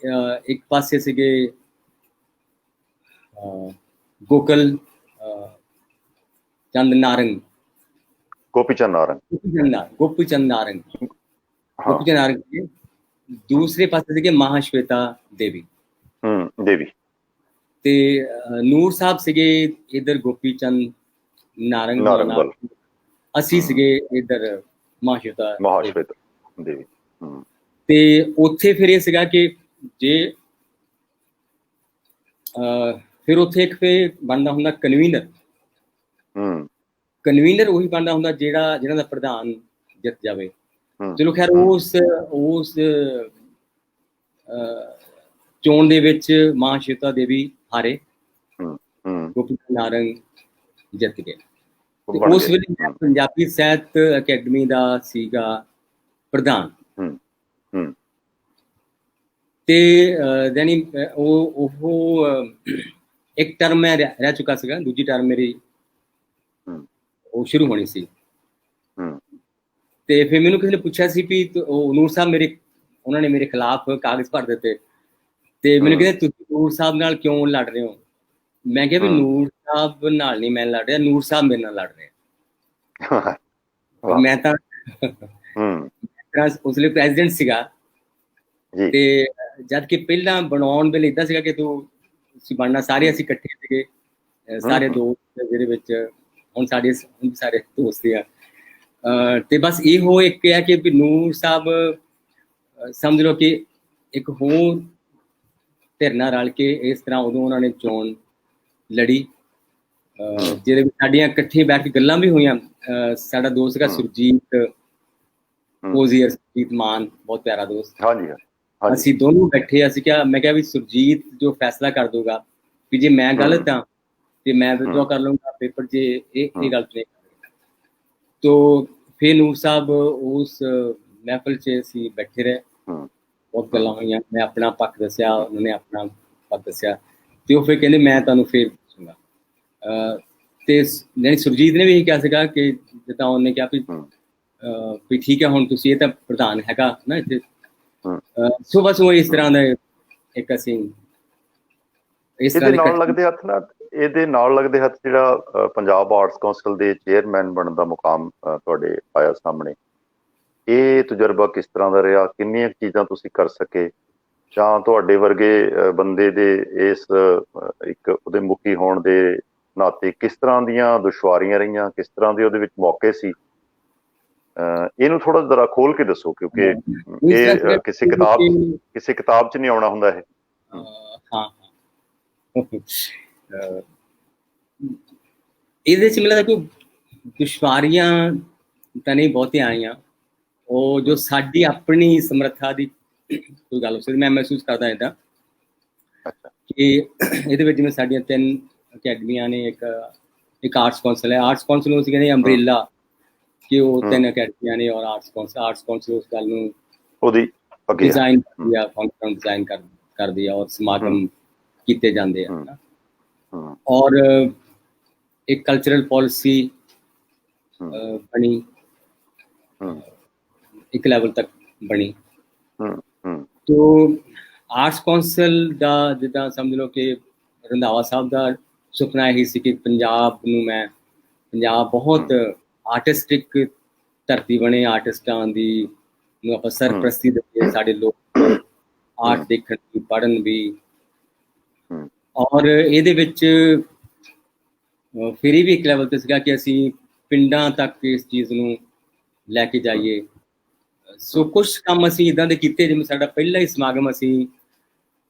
ਇੱਕ ਪਾਸੇ ਸੀਗੇ ਗੋਪੀ ਚੰਦ ਨਾਰੰਗ, ਦੂਸਰੇ ਪਾਸੇ ਸੀਗੇ ਮਹਾਸ਼ਵੇਤਾ ਦੇਵੀ। ਤੇ ਨੂਰ ਸਾਹਿਬ ਸੀਗੇ ਇੱਧਰ ਗੋਪੀ ਚੰਦ ਨਾਰੰਗ, ਅਸੀਂ ਸੀਗੇ ਇੱਧਰ ਮਹਾਸ਼ਵੇਤਾ ਦੇਵੀ। ਤੇ ਉੱਥੇ ਫਿਰ ਇਹ ਸੀਗਾ ਕਿ ਜੇ ਫਿਰ ਉੱਥੇ ਇੱਕ ਬਣਦਾ ਹੁੰਦਾ ਕਨਵੀਨਰ ਉਹੀ ਬਣਦਾ ਹੁੰਦਾ ਜਿਹਨਾਂ ਦਾ ਪ੍ਰਧਾਨ ਜਿੱਤ ਜਾਵੇ। ਚਲੋ ਖੈਰ ਉਸ ਚੋਣ ਦੇ ਵਿੱਚ ਮਹਾਸ਼ਵੇਤਾ ਦੇਵੀ ਹਾਰੇ, ਗੋਪੀ ਨਾਰੰਗ ਜਿੱਤ ਗਏ। ਉਸ ਵੇਲੇ ਮੈਂ ਪੰਜਾਬੀ ਸਾਹਿਤ ਅਕੈਡਮੀ ਦਾ ਸੀਗਾ ਪ੍ਰਧਾਨ। ਤੇ ਯਾਨੀ ਉਹ ਇੱਕ ਟਰਮ ਮੈਂ ਰਹਿ ਚੁੱਕਾ ਸੀਗਾ, ਦੂਜੀ ਟਰਮ ਮੇਰੀ ਉਹ ਸ਼ੁਰੂ ਹੋਣੀ ਸੀ। ਤੇ ਫਿਰ ਮੈਨੂੰ ਕਿਸੇ ਨੇ ਪੁੱਛਿਆ ਸੀ ਵੀ ਨੂਰ ਸਾਹਿਬ ਉਹਨਾਂ ਨੇ ਮੇਰੇ ਖਿਲਾਫ ਕਾਗਜ਼ ਭਰ ਦਿੱਤੇ, ਤੇ ਮੈਨੂੰ ਕਹਿੰਦੇ ਤੁਸੀਂ ਨੂਰ ਸਾਹਿਬ ਨਾਲ ਕਿਉਂ ਲੜ ਰਹੇ ਹੋ? ਮੈਂ ਕਿਹਾ ਵੀ ਨੂਰ ਸਾਹਿਬ ਨਾਲ ਨਹੀਂ ਮੈਂ ਲੜ ਰਿਹਾ, ਨੂਰ ਸਾਹਿਬ ਮੇਰੇ ਨਾਲ ਲੜ ਰਹੇ। ਮੈਂ ਤਾਂ ਉਸ ਵੇਲੇ ਪ੍ਰੈਜ਼ੀਡੈਂਟ ਸੀਗਾ, ਤੇ ਜਦ ਕਿ ਪਹਿਲਾਂ ਬਣਾਉਣ ਵੇਲੇ ਏਦਾਂ ਸੀਗਾ ਕਿ ਤੁਸੀਂ ਬਣਨਾ, ਸਾਰੇ ਅਸੀਂ ਇਕੱਠੇ ਸੀਗੇ, ਸਾਰੇ ਦੋਸਤ ਜਿਹਦੇ ਵਿੱਚ ਹੁਣ ਸਾਡੇ ਸਾਰੇ ਦੋਸਤ ਆ। ਤੇ ਬਸ ਇਹੋ ਇੱਕ ਹੈ ਕਿ ਵੀ ਨੂਰ ਸਾਹਿਬ ਸਮਝ ਲਓ ਕਿ ਇੱਕ ਹੋਰ ਧਿਰ ਨਾਲ ਰਲ ਕੇ ਇਸ ਤਰ੍ਹਾਂ ਉਦੋਂ ਉਹਨਾਂ ਨੇ ਚੋਣ ਲੜੀ, ਜਿਹਦੇ ਵਿੱਚ ਸਾਡੀਆਂ ਇਕੱਠੇ ਬੈਠ ਕੇ ਗੱਲਾਂ ਵੀ ਹੋਈਆਂ। ਸਾਡਾ ਦੋਸਤ ਸੀਗਾ ਸੁਰਜੀਤ ਓਜ਼ੀਅਰ, ਸੁਰਜੀਤ ਮਾਨ, ਬਹੁਤ ਪਿਆਰਾ ਦੋਸਤ। ਅਸੀਂ ਦੋਨੋਂ ਬੈਠੇ, ਅਸੀਂ ਕਿਹਾ, ਮੈਂ ਕਿਹਾ ਵੀ ਸੁਰਜੀਤ ਜੋ ਫੈਸਲਾ ਕਰ ਦੂਗਾ ਵੀ ਜੇ ਮੈਂ ਗਲਤ ਹਾਂ ਤੇ ਮੈਂ ਵਿਦਡਰਾ ਕਰ ਲਊਂਗਾ ਪੇਪਰ, ਜੇ ਇਹ ਗਲਤ ਨਹੀਂ। ਤੋ ਫਿਰ ਨੂਰ ਸਾਹਿਬ ਉਸ ਮਹਿਫਲ 'ਚ ਅਸੀਂ ਬੈਠੇ ਰਹੇ, ਬਹੁਤ ਗੱਲਾਂ ਹੋਈਆਂ, ਮੈਂ ਆਪਣਾ ਪੱਖ ਦੱਸਿਆ, ਉਹਨਾਂ ਨੇ ਆਪਣਾ ਪੱਖ ਦੱਸਿਆ, ਤੇ ਉਹ ਫਿਰ ਕਹਿੰਦੇ ਮੈਂ ਤੁਹਾਨੂੰ ਫਿਰ ਪੁੱਛੂੰਗਾ। ਤੇ ਯਾਨੀ ਸੁਰਜੀਤ ਨੇ ਵੀ ਇਹ ਕਿਹਾ ਸੀਗਾ ਕਿ ਜਿੱਦਾਂ ਉਹਨੇ ਕਿਹਾ ਵੀ ਠੀਕ ਹੈ ਹੁਣ ਤੁਸੀਂ, ਇਹ ਤਾਂ ਪ੍ਰਧਾਨ ਹੈਗਾ ਨਾ ਇੱਥੇ, ਸੋ ਬਸ ਉਹ ਇਸ ਤਰ੍ਹਾਂ ਦਾ ਇੱਕ ਅਸੀਂ ਇਸ ਤਰ੍ਹਾਂ ਇਹਦੇ ਨਾਲ ਲੱਗਦੇ ਹੱਥ ਜਿਹੜਾ ਪੰਜਾਬ ਆਰਟਸ ਕੌਂਸਲ ਦੇ ਚੇਅਰਮੈਨ ਬਣਨ ਦਾ ਮੁਕਾਮ ਤੁਹਾਡੇ ਆਇਆ ਸਾਹਮਣੇ, ਇਹ ਤਜਰਬਾ ਕਿਸ ਤਰ੍ਹਾਂ ਦਾ ਰਿਹਾ? ਕਿੰਨੀਆਂ ਚੀਜ਼ਾਂ ਤੁਸੀਂ ਕਰ ਸਕੇ, ਜਾਂ ਤੁਹਾਡੇ ਵਰਗੇ ਬੰਦੇ ਦੇ ਇਸ ਇੱਕ ਉਹਦੇ ਮੁਖੀ ਹੋਣ ਦੇ ਨਾਤੇ ਕਿਸ ਤਰ੍ਹਾਂ ਦੀਆਂ ਦੁਸ਼ਵਾਰੀਆਂ ਰਹੀਆਂ, ਕਿਸ ਤਰ੍ਹਾਂ ਦੇ ਉਹਦੇ ਵਿੱਚ ਮੌਕੇ ਸੀ? ਇਹਨੂੰ ਥੋੜਾ ਜ਼ਰਾ ਖੋਲ ਕੇ ਦੱਸੋ, ਕਿਉਂਕਿ ਇਹ ਕਿਸੇ ਕਿਤਾਬ 'ਚ ਨਹੀਂ ਆਉਣਾ ਹੁੰਦਾ ਇਹ। ਹਾਂ ਇਹਦੇ 'ਚ ਮਿਲਦਾ ਕੋਈ ਦੁਸ਼ਵਾਰੀਆਂ ਤਾਂ ਨਹੀਂ ਬਹੁਤੀਆਂ ਆਈਆਂ, ਉਹ ਜੋ ਸਾਡੀ ਆਪਣੀ ਸਮਰੱਥਾ ਦੀ ਕੋਈ ਗੱਲ ਹੋ ਸਕਦੀ। ਮੈਂ ਮਹਿਸੂਸ ਕਰਦਾ ਇੱਦਾਂ ਕਿ ਇਹਦੇ ਵਿੱਚ ਜਿਵੇਂ ਸਾਡੀਆਂ 3 ਅਕੈਡਮੀਆਂ ਨੇ, ਇੱਕ ਆਰਟਸ ਕੌਂਸਲ ਹੈ, ਆਰਟਸ ਕੌਂਸਲ ਨੂੰ ਅਸੀਂ ਕਹਿੰਦੇ ਅੰਬਰੇਲਾ, ਕਿ ਉਹ 3 ਅਕੈਡਮੀਆਂ ਨੇ, ਔਰ ਆਰਟਸ ਕੌਂਸਲ ਉਸ ਗੱਲ ਨੂੰ ਉਹਦੀ ਡਿਜ਼ਾਈਨ ਕਰਦੀ ਆ, ਫੰਕਸ਼ਨ ਡਿਜ਼ਾਈਨ ਕਰਦੀ ਆ, ਔਰ ਸਮਾਗਮ ਕੀਤੇ ਜਾਂਦੇ ਆ, ਔਰ ਇੱਕ ਕਲਚਰਲ ਪਾਲਿਸੀ ਬਣੀ, ਇੱਕ ਲੈਵਲ ਤੱਕ ਬਣੀ। ਤੋ ਆਰਟਸ ਕੌਂਸਲ ਦਾ ਜਿੱਦਾਂ ਸਮਝ ਲਓ ਕਿ ਰੰਧਾਵਾ ਸਾਹਿਬ ਦਾ ਸੁਪਨਾ ਇਹੀ ਸੀ ਕਿ ਪੰਜਾਬ ਬਹੁਤ ਆਰਟਿਸਟਿਕ ਧਰਤੀ ਬਣੇ, ਆਰਟਿਸਟਾਂ ਦੀ ਨੂੰ ਆਪਾਂ ਸਰਪ੍ਰਸਤੀ ਦੇਈਏ, ਸਾਡੇ ਲੋਕ ਆਰਟ ਦੇਖਣ ਵੀ, ਪੜ੍ਹਨ ਵੀ। ਔਰ ਇਹਦੇ ਵਿੱਚ ਫਿਰ ਵੀ ਇੱਕ ਲੈਵਲ ਤੇ ਸੀਗਾ ਕਿ ਅਸੀਂ ਪਿੰਡਾਂ ਤੱਕ ਇਸ ਚੀਜ਼ ਨੂੰ ਲੈ ਕੇ ਜਾਈਏ। ਸੋ ਕੁਛ ਕੰਮ ਅਸੀਂ ਇੱਦਾਂ ਦੇ ਕੀਤੇ, ਜਿਵੇਂ ਸਾਡਾ ਪਹਿਲਾ ਹੀ ਸਮਾਗਮ ਅਸੀਂ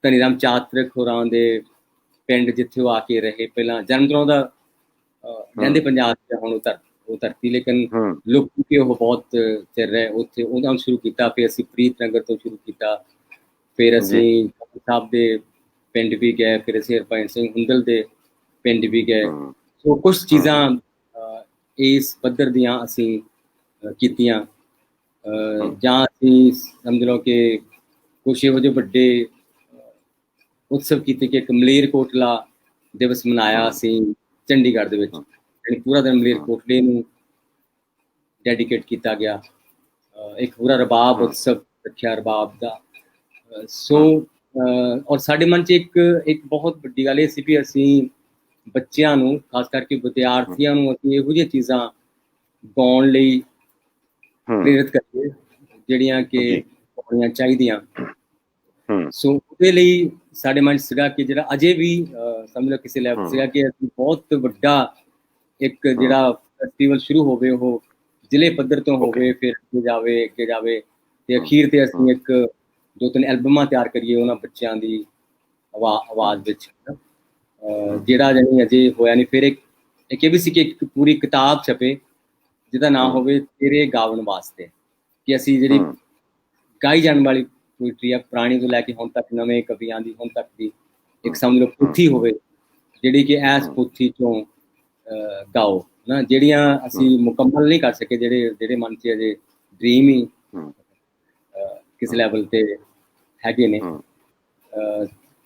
ਧਨੀ ਰਾਮ ਚਾਤਰਕ ਹੋਰਾਂ ਦੇ ਪਿੰਡ, ਜਿੱਥੇ ਉਹ ਆ ਕੇ ਰਹੇ, ਪਹਿਲਾਂ ਜਨਮ ਤੋਂ ਉਹਦਾ ਰਹਿੰਦੇ ਪੰਜਾਬ 'ਚ, ਹੁਣ ਉਹ ਧਰਤੀ, ਲੇਕਿਨ ਲੋਕੀ ਕਿ ਉਹ ਬਹੁਤ ਚਿਰ ਰਹੇ ਉੱਥੇ, ਉਹਨਾਂ ਨੂੰ ਸ਼ੁਰੂ ਕੀਤਾ। ਫਿਰ ਅਸੀਂ ਪ੍ਰੀਤ ਨਗਰ ਤੋਂ ਸ਼ੁਰੂ ਕੀਤਾ, ਫਿਰ ਅਸੀਂ ਸਾਹਿਬ ਦੇ ਪਿੰਡ ਵੀ ਗਏ, ਫਿਰ ਅਸੀਂ ਹਰਭਜਨ ਸਿੰਘ ਹੁੰਦਲ ਦੇ ਪਿੰਡ ਵੀ ਗਏ। ਸੋ ਕੁਛ ਚੀਜ਼ਾਂ ਇਸ ਪੱਧਰ ਦੀਆਂ ਅਸੀਂ ਕੀਤੀਆਂ, ਜਾਂ ਅਸੀਂ ਸਮਝ ਲਓ ਕਿ ਕੁਛ ਇਹੋ ਜਿਹੇ ਵੱਡੇ ਉਤਸਵ ਕੀਤੇ ਕਿ ਇੱਕ ਮਲੇਰਕੋਟਲਾ ਦਿਵਸ ਮਨਾਇਆ ਅਸੀਂ ਚੰਡੀਗੜ੍ਹ ਦੇ ਵਿੱਚ, ਯਾਨੀ ਪੂਰਾ ਦਿਨ ਮਲੇਰਕੋਟਲੇ ਨੂੰ ਡੈਡੀਕੇਟ ਕੀਤਾ ਗਿਆ, ਇੱਕ ਪੂਰਾ ਰਬਾਬ ਉਤਸਵ ਰੱਖਿਆ ਰਬਾਬ ਦਾ। ਸੋ ਔਰ ਸਾਡੇ ਮਨ 'ਚ ਇੱਕ ਬਹੁਤ ਵੱਡੀ ਗੱਲ ਇਹ ਸੀ ਵੀ ਅਸੀਂ ਬੱਚਿਆਂ ਨੂੰ, ਖਾਸ ਕਰਕੇ ਵਿਦਿਆਰਥੀਆਂ ਨੂੰ, ਅਸੀਂ ਇਹੋ ਜਿਹੀਆਂ ਚੀਜ਼ਾਂ ਗਾਉਣ ਲਈ ਪ੍ਰੇਰਿਤ ਕਰੀਏ ਜਿਹੜੀਆਂ ਕਿ ਹੋਣੀਆਂ ਚਾਹੀਦੀਆਂ। ਸੋ ਉਹਦੇ ਲਈ ਸਾਡੇ ਮਨ 'ਚ ਸੀਗਾ ਕਿ ਜਿਹੜਾ ਅਜੇ ਵੀ ਸਮਝ ਲਓ ਕਿਸੇ ਲੈਵਲ ਸੀਗਾ ਕਿ ਅਸੀਂ ਬਹੁਤ ਵੱਡਾ ਇੱਕ ਜਿਹੜਾ ਫੈਸਟੀਵਲ ਸ਼ੁਰੂ ਹੋਵੇ, ਉਹ ਜ਼ਿਲ੍ਹੇ ਪੱਧਰ ਤੋਂ ਹੋਵੇ, ਫਿਰ ਅੱਗੇ ਜਾਵੇ ਤੇ ਅਖੀਰ ਤੇ ਅਸੀਂ ਇੱਕ 2-3 ਐਲਬਮਾਂ ਤਿਆਰ ਕਰੀਏ ਉਹਨਾਂ ਬੱਚਿਆਂ ਦੀ ਆਵਾਜ਼ ਵਿੱਚ, ਜਿਹੜਾ ਜਾਨੀ ਅਜੇ ਹੋਇਆ ਨਹੀਂ। ਫਿਰ ਇੱਕ ਇਹ ਵੀ ਸੀ ਕਿ ਇੱਕ ਪੂਰੀ ਕਿਤਾਬ ਛਪੇ ਜਿਹਦਾ ਨਾਂ ਹੋਵੇ ਤੇਰੇ ਗਾਵਣ ਵਾਸਤੇ, ਕਿ ਅਸੀਂ ਜਿਹੜੀ ਗਾਈ ਜਾਣ ਵਾਲੀ ਪੋਇਟਰੀ ਆ, ਪੁਰਾਣੀ ਤੋਂ ਲੈ ਕੇ ਹੁਣ ਤੱਕ, ਨਵੇਂ ਕਵੀਆਂ ਦੀ ਹੁਣ ਤੱਕ ਦੀ ਇੱਕ ਸਮਝ ਲਓ ਪੁੱਥੀ ਹੋਵੇ, ਜਿਹੜੀ ਕਿ ਇਸ ਪੁੱਥੀ ਚੋਂ ਗਾਓ ਨਾ, ਜਿਹੜੀਆਂ ਅਸੀਂ ਮੁਕੰਮਲ ਨਹੀਂ ਕਰ ਸਕੇ, ਜਿਹੜੇ ਮਨ 'ਚ ਅਜੇ ਡ੍ਰੀਮ ਹੀ ਕਿਸੇ ਲੈਵਲ ਤੇ ਹੈਗੇ ਨੇ।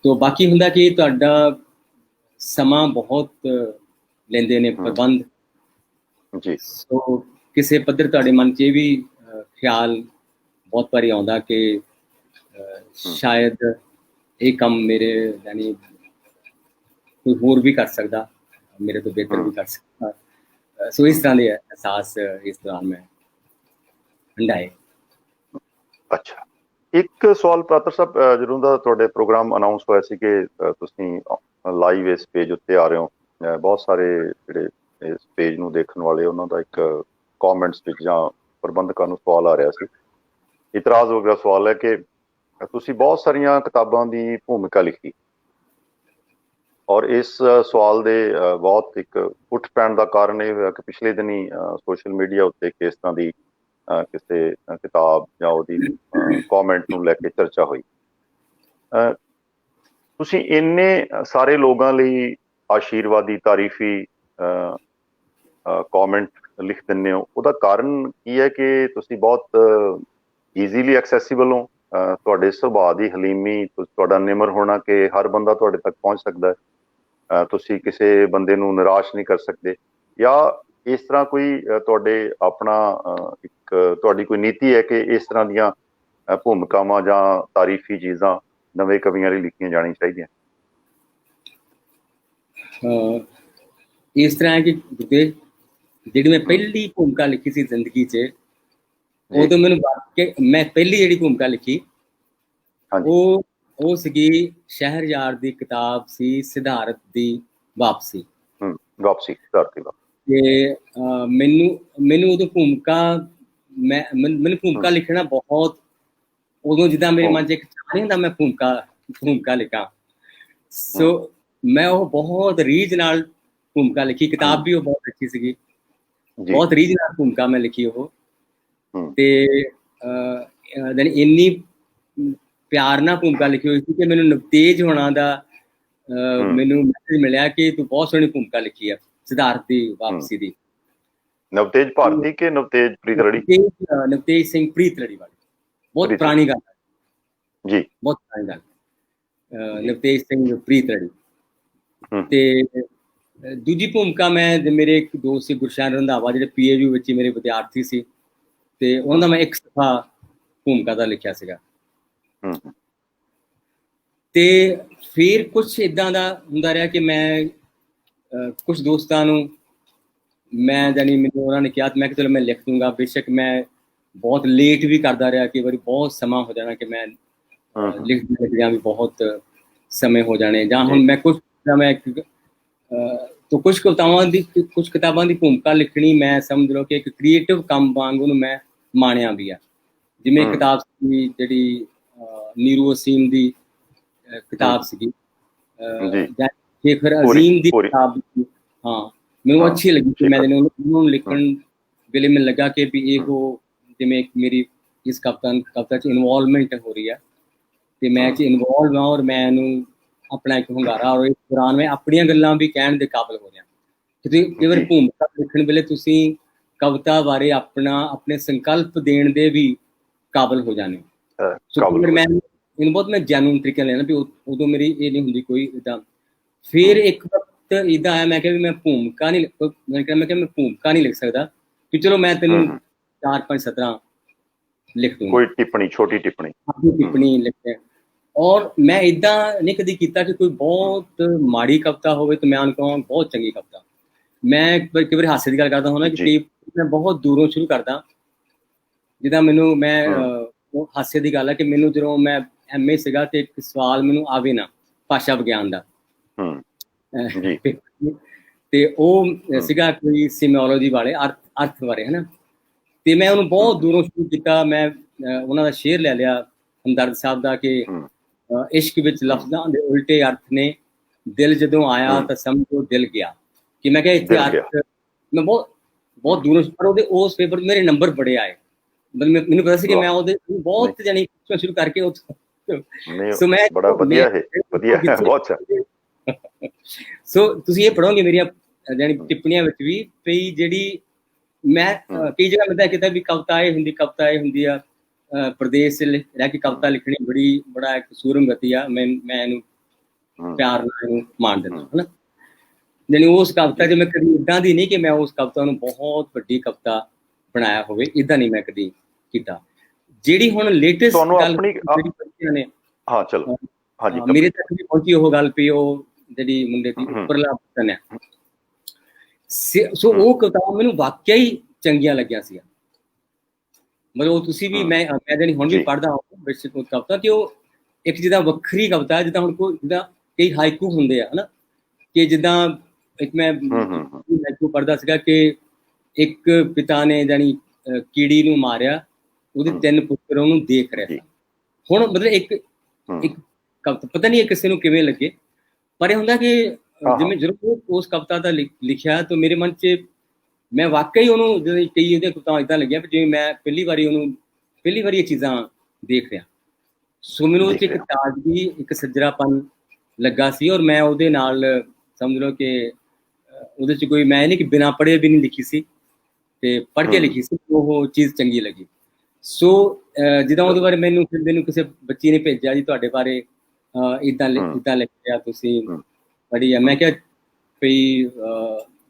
ਤੋ ਬਾਕੀ ਹੁੰਦਾ ਕਿ ਤੁਹਾਡਾ ਸਮਾਂ ਬਹੁਤ ਲੈਂਦੇ ਨੇ ਪ੍ਰਬੰਧ ਜੀ। ਸੋ ਕਿਸੇ ਪੱਧਰ ਤੁਹਾਡੇ ਮਨ 'ਚ ਇਹ ਵੀ ਖਿਆਲ ਬਹੁਤ ਵਾਰੀ ਆਉਂਦਾ ਕਿ ਸ਼ਾਇਦ ਇਹ ਕੰਮ ਮੇਰੇ ਯਾਨੀ ਕੋਈ ਹੋਰ ਵੀ ਕਰ ਸਕਦਾ, ਮੇਰੇ ਤੋਂ ਬਿਹਤਰ ਵੀ ਕਰ ਸਕਦਾ। ਸੋ ਇਸ ਤਰ੍ਹਾਂ ਦੇ ਅਹਿਸਾਸ ਇਸ ਦੌਰਾਨ ਮੈਂ ਹੰਡਾਏ। ਅੱਛਾ, ਇੱਕ ਸਵਾਲ ਪਾਤਰ ਸਾਹਿਬ, ਜਦੋਂ ਦਾ ਤੁਹਾਡੇ ਪ੍ਰੋਗਰਾਮ ਅਨਾਉਂਸ ਹੋਇਆ ਸੀ ਕਿ ਤੁਸੀਂ ਲਾਈਵ ਇਸ ਪੇਜ ਉੱਤੇ ਆ ਰਹੇ ਹੋ, ਬਹੁਤ ਸਾਰੇ ਜਿਹੜੇ ਇਸ ਪੇਜ ਨੂੰ ਦੇਖਣ ਵਾਲੇ, ਉਹਨਾਂ ਦਾ ਇੱਕ ਕਮੈਂਟਸ ਵਿੱਚ ਜਾਂ ਪ੍ਰਬੰਧਕਾਂ ਨੂੰ ਸਵਾਲ ਆ ਰਿਹਾ ਸੀ, ਇਤਰਾਜ਼ ਹੋ ਗਿਆ ਸਵਾਲ ਹੈ ਕਿ ਤੁਸੀਂ ਬਹੁਤ ਸਾਰੀਆਂ ਕਿਤਾਬਾਂ ਦੀ ਭੂਮਿਕਾ ਲਿਖੀ, ਔਰ ਇਸ ਸਵਾਲ ਦੇ ਬਹੁਤ ਇੱਕ ਉੱਠ ਪੈਣ ਦਾ ਕਾਰਨ ਇਹ ਹੋਇਆ ਕਿ ਪਿਛਲੇ ਦਿਨੀ ਸੋਸ਼ਲ ਮੀਡੀਆ ਉੱਤੇ ਕਿਸ ਤਰ੍ਹਾਂ ਦੀ ਕਿਸੇ ਕਿਤਾਬ ਜਾਂ ਉਹਦੀ ਕਮੈਂਟ ਨੂੰ ਲੈ ਕੇ ਚਰਚਾ ਹੋਈ। ਤੁਸੀਂ ਇੰਨੇ ਸਾਰੇ ਲੋਕਾਂ ਲਈ ਆਸ਼ੀਰਵਾਦੀ, ਤਾਰੀਫੀ ਕਮੈਂਟ ਲਿਖ ਦਿੰਦੇ ਹੋ, ਉਹਦਾ ਕਾਰਨ ਕੀ ਹੈ? ਕਿ ਤੁਸੀਂ ਬਹੁਤ ਈਜ਼ੀਲੀ ਐਕਸੈਸੀਬਲ ਹੋ ਤੁਹਾਡੇ ਸੁਭਾਅ ਦੀ ਹਲੀਮੀ, ਤੁਹਾਡਾ ਨਿਮਰ ਹੋਣਾ ਕਿ ਹਰ ਬੰਦਾ ਤੁਹਾਡੇ ਤੱਕ ਪਹੁੰਚ ਸਕਦਾ ਹੈ, ਤੁਸੀਂ ਕਿਸੇ ਬੰਦੇ ਨੂੰ ਨਿਰਾਸ਼ ਨਹੀਂ ਕਰ ਸਕਦੇ, ਜਾਂ ਇਸ ਤਰ੍ਹਾਂ ਕੋਈ ਤੁਹਾਡੇ ਆਪਣਾ ਇੱਕ ਤੁਹਾਡੀ ਕੋਈ ਨੀਤੀ ਹੈ ਕਿ ਇਸ ਤਰ੍ਹਾਂ ਦੀਆਂ ਭੂਮਿਕਾਵਾਂ ਜਾਂ ਤਾਰੀਫੀ ਚੀਜ਼ਾਂ ਨਵੇਂ ਕਵੀਆਂ ਲਈ ਲਿਖੀਆਂ ਜਾਣੀਆਂ ਚਾਹੀਦੀਆਂ? ਇਸ ਤਰ੍ਹਾਂ ਹੈ ਕਿ ਜਿਹੜੀ ਮੈਂ ਪਹਿਲੀ ਭੂਮਿਕਾ ਲਿਖੀ ਸੀ ਜ਼ਿੰਦਗੀ 'ਚ, ਉਦੋਂ ਮੈਨੂੰ ਮੈਂ ਪਹਿਲੀ ਜਿਹੜੀ ਭੂਮਿਕਾ ਲਿਖੀ ਉਹ ਸੀਗੀ ਸ਼ਹਿਰਯਾਰ ਦੀ ਕਿਤਾਬ ਸੀ, ਸਿਧਾਰਥ ਦੀ ਵਾਪਸੀ। ਤੇ ਮੈਨੂੰ ਉਦੋਂ ਮੈਨੂੰ ਭੂਮਿਕਾ ਲਿਖਣਾ ਬਹੁਤ, ਉਦੋਂ ਜਿੱਦਾਂ ਮੇਰੇ ਮਨ 'ਚ ਇੱਕ ਚਾਹ ਨਹੀਂ ਹੁੰਦਾ ਮੈਂ ਭੂਮਿਕਾ ਲਿਖਾਂ, ਸੋ ਮੈਂ ਉਹ ਬਹੁਤ ਰੀਝ ਨਾਲ ਭੂਮਿਕਾ ਲਿਖੀ। ਕਿਤਾਬ ਵੀ ਉਹ ਬਹੁਤ ਅੱਛੀ ਸੀਗੀ, ਬਹੁਤ ਰੀਝ ਨਾਲ ਭੂਮਿਕਾ ਮੈਂ ਲਿਖੀ ਉਹ, ਤੇ ਇੰਨੀ ਪਿਆਰ ਨਾਲ ਭੂਮਿਕਾ ਲਿਖੀ ਹੋਈ ਸੀ ਕਿ ਮੈਨੂੰ ਨਵਤੇਜ ਹੋਣਾ ਦਾ ਮੈਨੂੰ ਮੈਸੇਜ ਮਿਲਿਆ ਕਿ ਤੂੰ ਬਹੁਤ ਸੋਹਣੀ ਭੂਮਿਕਾ ਲਿਖੀ ਆ ਸਿਧਾਰਥ ਦੀ ਵਾਪਸੀ ਦੀ। ਨਵਤੇਜ ਭਾਰਤੀ ਕਿ ਨਵਤੇਜ ਪ੍ਰੀਤਲੜੀ? ਨਵਤੇਜ ਸਿੰਘ ਪ੍ਰੀਤਲੜੀ ਵਾਲੀ, ਬਹੁਤ ਪੁਰਾਣੀ ਗੱਲ ਜੀ, ਬਹੁਤ ਪੁਰਾਣੀ ਗੱਲ, ਨਵਤੇਜ ਸਿੰਘ ਪ੍ਰੀਤਲੜੀ। ਤੇ ਦੂਜੀ ਭੂਮਿਕਾ ਮੇਰੇ ਇੱਕ ਦੋਸਤ ਸੀ ਗੁਰਸ਼ਰਨ ਰੰਧਾਵਾ, ਜਿਹੜੇ PAU ਵਿੱਚ ਮੇਰੇ ਵਿਦਿਆਰਥੀ ਸੀ, ਤੇ ਉਹਨਾਂ ਦਾ ਮੈਂ ਇੱਕ ਸਫ਼ਾ ਭੂਮਿਕਾ ਦਾ ਲਿਖਿਆ ਸੀਗਾ। ਤੇ ਫਿਰ ਕੁਛ ਇਦਾਂ ਦਾ ਹੁੰਦਾ ਰਿਹਾ ਕਿ ਮੈਂ ਕੁਛ ਦੋਸਤਾਂ ਨੂੰ ਮੈਨੂੰ ਉਹਨਾਂ ਨੇ ਕਿਹਾ, ਮੈਂ ਕਿ ਚਲੋ ਮੈਂ ਲਿਖ ਦੂੰਗਾ, ਬੇਸ਼ੱਕ ਮੈਂ ਬਹੁਤ ਲੇਟ ਵੀ ਕਰਦਾ ਰਿਹਾ, ਕਈ ਵਾਰੀ ਬਹੁਤ ਸਮਾਂ ਹੋ ਜਾਣਾ ਕਿ ਮੈਂ ਲਿਖਦਿਆਂ ਵੀ ਬਹੁਤ ਸਮੇਂ ਹੋ ਜਾਣੇ, ਜਾਂ ਹੁਣ ਮੈਂ ਕੁਛ ਕੁਛ ਕਿਤਾਬਾਂ ਦੀ ਭੂਮਿਕਾ ਲਿਖਣੀ ਮੈਂ ਸਮਝ ਲਓ ਕਿ ਇੱਕ ਕ੍ਰੀਏਟਿਵ ਕੰਮ ਵਾਂਗ ਉਹਨੂੰ ਮੈਂ ਮਾਣਿਆ ਵੀ ਆ। ਜਿਵੇਂ ਕਿਤਾਬ ਸੀ ਜਿਹੜੀ ਨੀਰੂ ਅਸੀਮ ਦੀ ਕਿਤਾਬ ਸੀਗੀ, ਸ਼ੇਖਰ ਅਜ਼ੀਮ ਦੀ ਕਿਤਾਬ ਸੀ, ਹਾਂ ਮੈਨੂੰ ਅੱਛੀ ਲੱਗੀ ਕਿ ਮੈਂ ਉਹਨੂੰ ਲਿਖਣ ਵੇਲੇ ਮੈਨੂੰ ਲੱਗਾ ਕਿ ਵੀ ਇਹੋ ਜਿਵੇਂ ਮੇਰੀ ਇਸ ਕਵਿਤਾ 'ਚ ਇਨਵੋਲਵਮੈਂਟ ਹੋ ਰਹੀ ਆ, ਤੇ ਮੈਂ 'ਚ ਇਨਵੋਲਵ ਹਾਂ, ਔਰ ਮੈਂ ਇਹਨੂੰ ਆਪਣਾ ਇੱਕ ਹੁੰਗਾਰਾ, ਔਰ ਇਸ ਦੌਰਾਨ ਮੈਂ ਆਪਣੀਆਂ ਗੱਲਾਂ ਵੀ ਕਹਿਣ ਦੇ ਕਾਬਿਲ ਹੋ ਰਿਹਾ। ਕਈ ਵਾਰ ਭੂਮਿਕਾ ਲਿਖਣ ਵੇਲੇ ਤੁਸੀਂ ਕਵਿਤਾ ਬਾਰੇ ਆਪਣੇ ਸੰਕਲਪ ਦੇਣ ਦੇ ਵੀ ਕਾਬਿਲ ਹੋ ਜਾਂਦੇ ਹੋ। ਬਹੁਤ ਮੈਂ ਜੈਨੂਨ ਤਰੀਕੇ ਨਾਲ ਲੈਣਾ ਵੀ ਉਦੋਂ ਮੇਰੀ ਇਹ ਨਹੀਂ ਹੁੰਦੀ ਕੋਈ ਇੱਦਾਂ। ਫਿਰ ਇੱਕ ਵਕਤ ਇੱਦਾਂ ਆਇਆ, ਮੈਂ ਕਿਹਾ ਵੀ ਮੈਂ ਭੂਮਿਕਾ ਨਹੀਂ ਲਿਖ ਸਕਦਾ, ਕਿ ਚਲੋ ਮੈਂ ਤੈਨੂੰ 4-5 ਸਤਰਾਂ ਲਿਖ ਦੂੰਗਾ, ਕੋਈ ਟਿੱਪਣੀ, ਛੋਟੀ ਟਿੱਪਣੀ ਲਿਖ। ਔਰ ਮੈਂ ਇੱਦਾਂ ਨਹੀਂ ਕਦੀ ਕੀਤਾ ਕਿ ਕੋਈ ਬਹੁਤ ਮਾੜੀ ਕਵਿਤਾ ਹੋਵੇ ਤੇ ਮੈਂ ਉਹਨੂੰ ਕਹਾਂ ਬਹੁਤ ਚੰਗੀ ਕਵਿਤਾ। ਮੈਂ ਕਈ ਵਾਰੀ ਹਾਸੇ ਦੀ ਗੱਲ ਕਰਦਾ ਹੁੰਦਾ ਕਿ ਮੈਂ ਬਹੁਤ ਦੂਰੋਂ ਸ਼ੁਰੂ ਕਰਦਾ, ਜਿੱਦਾਂ ਮੈਨੂੰ ਉਹ ਹਾਸੇ ਦੀ ਗੱਲ ਹੈ ਕਿ ਮੈਨੂੰ ਜਦੋਂ ਮੈਂ MA ਸੀਗਾ ਤੇ ਇੱਕ ਸਵਾਲ ਮੈਨੂੰ ਆਵੇ ਨਾ ਭਾਸ਼ਾ ਵਿਗਿਆਨ ਦਾ, ਤੇ ਉਹ ਸੀਗਾ ਕੋਈ ਸਿਮਿਓਲੋਜੀ ਵਾਲੇ ਅਰਥ ਬਾਰੇ, ਹਨਾ, ਤੇ ਮੈਂ ਉਹਨੂੰ ਬਹੁਤ ਦੂਰੋਂ ਸ਼ੁਰੂ ਕੀਤਾ। ਮੈਂ ਉਹਨਾਂ ਦਾ ਸ਼ੇਅਰ ਲੈ ਲਿਆ ਹਮਦਰਦ ਸਾਹਿਬ ਦਾ ਕਿ ਇਸ਼ਕ ਵਿੱਚ ਲਫ਼ਜ਼ਾਂ ਦੇ ਉਲਟੇ ਅਰਥ ਨੇ, ਦਿਲ ਜਦੋਂ ਆਇਆ ਤਾਂ ਸਮਝੋ ਦਿਲ ਗਿਆ। ਕਿ ਮੈਂ ਕਿਹਾ ਇੱਥੇ ਅਰਥ ਮੈਂ ਬਹੁਤ ਦੂਰੋਂ, ਪਰ ਉਸ ਪੇਪਰ ਮੇਰੇ ਨੰਬਰ ਬੜੇ ਆਏ, ਮੈਨੂੰ ਪਤਾ ਸੀ ਕਿ ਮੈਂ ਉਹਦੇ ਬਹੁਤ ਜਾਨੀ ਸ਼ੁਰੂ ਕਰਕੇ ਸੋ ਮੈਂ ਬੜਾ ਵਧੀਆ ਹੈ, ਬਹੁਤ ਸੋ ਤੁਸੀਂ ਇਹ ਪੜ੍ਹੋਗੇ ਮੇਰੀਆਂ ਜਾਨੀ ਟਿੱਪਣੀਆਂ ਵਿੱਚ ਵੀ, ਪਈ ਜਿਹੜੀ ਮੈਂ ਕਈ ਜਗ੍ਹਾ ਮਿਲਦਾ ਕੀਤਾ ਵੀ ਕਵਿਤਾ ਇਹ ਹੁੰਦੀ ਆ, ਪ੍ਰਦੇਸ਼ ਰਹਿ ਕੇ ਕਵਿਤਾ ਲਿਖਣੀ ਬੜਾ ਇੱਕ ਸੂਰਮ ਗਤੀ ਆ। ਮੈਂ ਇਹਨੂੰ ਪਿਆਰ ਨਾਲ ਇਹਨੂੰ ਮਾਣ ਦਿੰਦਾ, ਹਨਾ। ਜਾਨੀ ਉਸ ਕਵਿਤਾ 'ਚ ਮੈਂ ਕਦੀ ਇੱਦਾਂ ਦੀ ਨਹੀਂ ਕਿ ਮੈਂ ਉਸ ਕਵਿਤਾ ਨੂੰ ਬਹੁਤ ਵੱਡੀ ਕਵਿਤਾ ਬਣਾਇਆ ਹੋਵੇ, ਇੱਦਾਂ ਨਹੀਂ ਮੈਂ ਕਦੀ ਕੀਤਾ। ਜਿਹੜੀ ਹੁਣ ਲੇਟੈਸਟ ਗੱਲ ਨੇ, ਹਾਂ ਚਲੋ, ਹਾਂਜੀ, ਮੇਰੇ ਤੱਕ ਵੀ ਪਹੁੰਚੀ ਉਹ ਗੱਲ ਪਈ, ਉਹ ਜਿਹੜੀ ਮੁੰਡੇ ਦੀ ਉੱਪਰਲਾ ਬਟਨ ਹੈ, ਸੋ ਉਹ ਕਿਤਾਬ ਮੈਨੂੰ ਵਾਕਿਆ ਹੀ ਚੰਗੀਆਂ ਲੱਗੀਆਂ ਸੀ। ਮਤਲਬ ਤੁਸੀਂ ਵੀ ਮੈਂ ਜਾਨੀ ਹੁਣ ਵੀ ਪੜ੍ਹਦਾ ਹਾਂ ਬੇਸਿਕ ਕਵਿਤਾ, ਕਿ ਉਹ ਇੱਕ ਜਿੱਦਾਂ ਵੱਖਰੀ ਕਵਿਤਾ, ਜਿੱਦਾਂ ਹੁਣ ਜਿੱਦਾਂ ਕਈ ਹਾਈਕੂ ਹੁੰਦੇ ਆ, ਹਨਾ, ਕਿ ਜਿੱਦਾਂ ਇੱਕ ਮੈਂ ਹਾਈਕੂ ਪੜ੍ਹਦਾ ਸੀਗਾ ਕਿ ਇੱਕ ਪਿਤਾ ਨੇ ਜਾਨੀ ਕੀੜੀ ਨੂੰ ਮਾਰਿਆ, ਉਹਦੇ 3 ਪੁੱਤਰ ਉਹਨੂੰ ਦੇਖ ਰਹੇ। ਹੁਣ ਮਤਲਬ ਇੱਕ ਕਵਿਤਾ ਪਤਾ ਨਹੀਂ ਕਿਸੇ ਨੂੰ ਕਿਵੇਂ ਲੱਗੇ, ਪਰ ਇਹ ਹੁੰਦਾ ਕਿ ਜਿਵੇਂ ਜਦੋਂ ਉਸ ਕਵਿਤਾ ਦਾ ਲਿਖਿਆ ਤਾਂ ਮੇਰੇ ਮਨ 'ਚ ਮੈਂ ਵਾਕਈ ਉਹਨੂੰ ਜਦੋਂ ਕਈ ਉਹਦੀਆਂ ਕਵਿਤਾਵਾਂ ਇੱਦਾਂ ਲੱਗੀਆਂ ਵੀ ਜਿਵੇਂ ਮੈਂ ਪਹਿਲੀ ਵਾਰੀ ਇਹ ਚੀਜ਼ਾਂ ਦੇਖ ਰਿਹਾ। ਸੋ ਮੈਨੂੰ ਉਹ 'ਚ ਇੱਕ ਤਾਜ਼ਗੀ, ਇੱਕ ਸੱਜਰਾਪਨ ਲੱਗਾ ਸੀ, ਔਰ ਮੈਂ ਉਹਦੇ ਨਾਲ ਸਮਝ ਲਓ ਕਿ ਉਹਦੇ 'ਚ ਕੋਈ ਮੈਂ ਨਹੀਂ ਕਿ ਬਿਨਾਂ ਪੜ੍ਹੇ ਵੀ ਨਹੀਂ ਲਿਖੀ ਸੀ, ਤੇ ਪੜ੍ਹ ਕੇ ਲਿਖੀ ਸੀ, ਉਹ ਚੀਜ਼ ਚੰਗੀ ਲੱਗੀ। ਸੋ ਜਿੱਦਾਂ ਉਹਦੇ ਬਾਰੇ ਮੈਨੂੰ ਕਿਸੇ ਬੱਚੀ ਨੇ ਭੇਜਿਆ ਜੀ ਤੁਹਾਡੇ ਬਾਰੇ ਇਦਾਂ ਲਿਖਿਆ ਤੁਸੀਂ ਪੜ੍ਹੀ ਆ। ਮੈਂ ਕਿਹਾ ਵੀ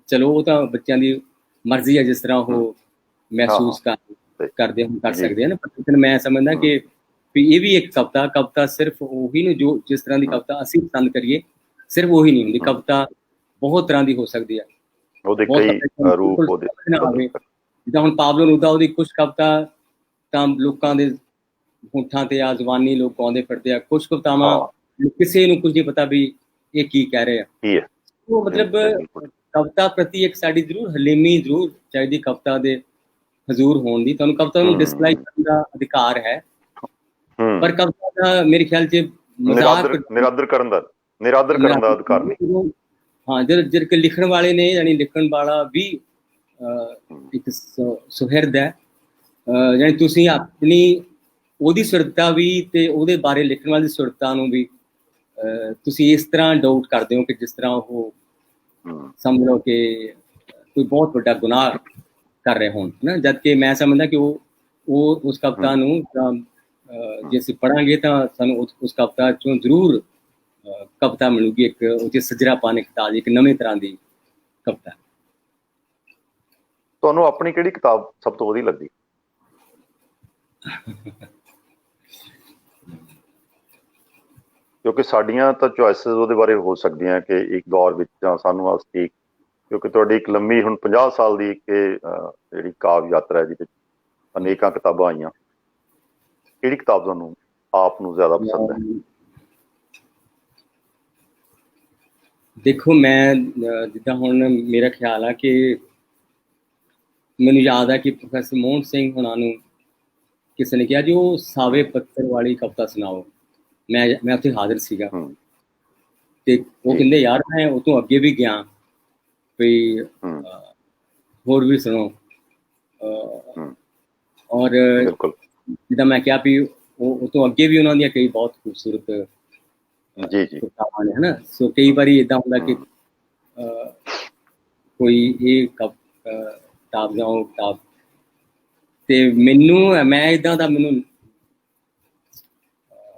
ਚਲੋ ਉਹ ਤਾਂ ਬੱਚਿਆਂ ਦੀ ਮਰਜ਼ੀ ਹੈ, ਜਿਸ ਤਰ੍ਹਾਂ ਉਹ ਮਹਿਸੂਸ ਕਰਦੇ ਹੁਣ ਕਰ ਸਕਦੇ ਹਨ। ਪਰ ਮੈਂ ਸਮਝਦਾ ਕਿ ਵੀ ਇਹ ਵੀ ਇੱਕ ਕਵਿਤਾ ਸਿਰਫ ਉਹੀ ਨੂੰ ਜੋ ਜਿਸ ਤਰ੍ਹਾਂ ਦੀ ਕਵਿਤਾ ਅਸੀਂ ਪਸੰਦ ਕਰੀਏ, ਸਿਰਫ ਉਹੀ ਨਹੀਂ ਹੁੰਦੀ। ਕਵਿਤਾ ਬਹੁਤ ਤਰ੍ਹਾਂ ਦੀ ਹੋ ਸਕਦੀ ਹੈ, ਉਹਦੇ ਕਈ ਰੂਪ ਉਹਦੇ ਜਿੱਦਾਂ ਹੁਣ ਪਾਬਲੋ ਨੇਰੂਦਾ, ਉਹਦੀ ਕੁਛ ਕਵਿਤਾ ਤਾਂ ਲੋਕਾਂ ਦੇ ਹੋਠਾਂ ਤੇ ਆ, ਜ਼ੁਬਾਨੀ ਲੋਕ ਗਾਉਂਦੇ ਫਿਰਦੇ ਆ। ਕੁਛ ਕਵਿਤਾਵਾਂ ਕਿਸੇ ਨੂੰ ਕੁਝ ਨਹੀਂ ਪਤਾ ਵੀ ਇਹ ਕੀ ਕਹਿ ਰਹੇ ਆ। ਉਹ ਮਤਲਬ ਕਵਿਤਾ ਪ੍ਰਤੀ ਇੱਕ ਸਾਡੀ ਜ਼ਰੂਰ ਹਲੀਮੀ ਜ਼ਰੂਰ ਚਾਹੀਦੀ, ਕਵਿਤਾ ਦੇ ਹਜ਼ੂਰ ਹੋਣ ਦੀ। ਤੁਹਾਨੂੰ ਕਵਿਤਾ ਨੂੰ ਡਿਸਲਾਈਕ ਕਰਨ ਦਾ ਅਧਿਕਾਰ ਹੈ, ਪਰ ਕਵਿਤਾ ਦਾ ਮੇਰੇ ਖਿਆਲ 'ਚ ਨਿਰਾਦਰ ਕਰਨ ਦਾ ਅਧਿਕਾਰ ਨਹੀਂ। ਹਾਂ, ਜਦ ਕਿ ਲਿਖਣ ਵਾਲੇ ਨੇ, ਯਾਨੀ ਲਿਖਣ ਵਾਲਾ ਵੀ ਇੱਕ ਸੁਹਿਰਦ ਹੈ, ਯਾਨੀ ਤੁਸੀਂ ਆਪਣੀ ਉਹਦੀ ਸੁਰਤਾ ਵੀ ਤੇ ਉਹਦੇ ਬਾਰੇ ਲਿਖਣ ਵਾਲੀ ਸੁਰਤਾ ਨੂੰ ਵੀ ਤੁਸੀਂ ਇਸ ਤਰ੍ਹਾਂ ਡਾਊਟ ਕਰਦੇ ਹੋ ਕਿ ਜਿਸ ਤਰ੍ਹਾਂ ਉਹ ਸਮਝ ਲਓ ਕਿ ਕੋਈ ਬਹੁਤ ਵੱਡਾ ਗੁਨਾਹ ਕਰ ਰਹੇ ਹੋਣ ਨਾ। ਜਦ ਕਿ ਮੈਂ ਸਮਝਦਾ ਕਿ ਉਹ ਉਸ ਕਵਿਤਾ ਨੂੰ ਜੇ ਅਸੀਂ ਪੜ੍ਹਾਂਗੇ ਤਾਂ ਸਾਨੂੰ ਉਸ ਕਵਿਤਾ ਚੋਂ ਜ਼ਰੂਰ ਕਵਿਤਾ ਮਿਲੂਗੀ, ਇੱਕ ਉਹਦੇ ਸਜਰਾਪਨ, ਇੱਕ ਤਾਜ਼ੀ, ਇੱਕ ਨਵੇਂ ਤਰ੍ਹਾਂ ਦੀ ਕਵਿਤਾ। ਤੁਹਾਨੂੰ ਆਪਣੀ ਕਿਹੜੀ ਕਿਤਾਬ ਸਭ ਤੋਂ ਵਧੀਆ ਲੱਗੀ? ਕਿਉਂਕਿ ਸਾਡੀਆਂ ਤਾਂ ਚੋਇਸਿਸ ਉਹਦੇ ਬਾਰੇ ਹੋ ਸਕਦੀਆਂ ਕਿ ਇੱਕ ਦੌਰ ਵਿੱਚ ਜਾਂ ਸਾਨੂੰ ਅਸੀਂ, ਕਿਉਂਕਿ ਤੁਹਾਡੀ ਇੱਕ ਲੰਮੀ ਹੁਣ 50 ਸਾਲ ਦੀ ਇੱਕ ਜਿਹੜੀ ਕਾਵਿ ਯਾਤਰਾ ਹੈ, ਜਿਹਦੇ ਅਨੇਕਾਂ ਕਿਤਾਬਾਂ ਆਈਆਂ, ਕਿਹੜੀ ਕਿਤਾਬ ਤੁਹਾਨੂੰ ਆਪ ਨੂੰ ਜ਼ਿਆਦਾ ਪਸੰਦ ਹੈ? ਦੇਖੋ, ਮੈਂ ਜਿੱਦਾਂ ਹੁਣ ਮੇਰਾ ਖਿਆਲ ਆ ਕਿ ਮੈਨੂੰ ਯਾਦ ਆ ਕਿ ਪ੍ਰੋਫੈਸਰ ਮੋਹਨ ਸਿੰਘ ਹੁਣਾਂ ਨੂੰ ਕਿਸੇ ਨੇ ਕਿਹਾ ਜੀ ਉਹ ਸਾਵੇ ਪੱਤਰ ਵਾਲੀ ਕਵਿਤਾ ਸੁਣਾਓ। ਮੈਂ ਉੱਥੇ ਹਾਜ਼ਰ ਸੀਗਾ ਤੇ ਉਹ ਕਹਿੰਦੇ ਯਾਰ ਮੈਂ ਉਹ ਤੋਂ ਅੱਗੇ ਵੀ ਗਿਆ ਵੀ ਹੋਰ ਵੀ ਸੁਣੋ। ਔਰ ਜਿੱਦਾਂ ਮੈਂ ਕਿਹਾ ਵੀ ਉਹ ਤੋਂ ਅੱਗੇ ਵੀ ਉਹਨਾਂ ਦੀਆਂ ਕਈ ਬਹੁਤ ਖੂਬਸੂਰਤ ਕਵਿਤਾਵਾਂ ਨੇ, ਹਨਾ। ਸੋ ਕਈ ਵਾਰੀ ਏਦਾਂ ਹੁੰਦਾ ਕਿ ਕੋਈ ਇਹ ਕਿਤਾਬ ਜਾਂ ਉਹ ਕਿਤਾਬ, ਤੇ ਮੈਂ ਏਦਾਂ ਦਾ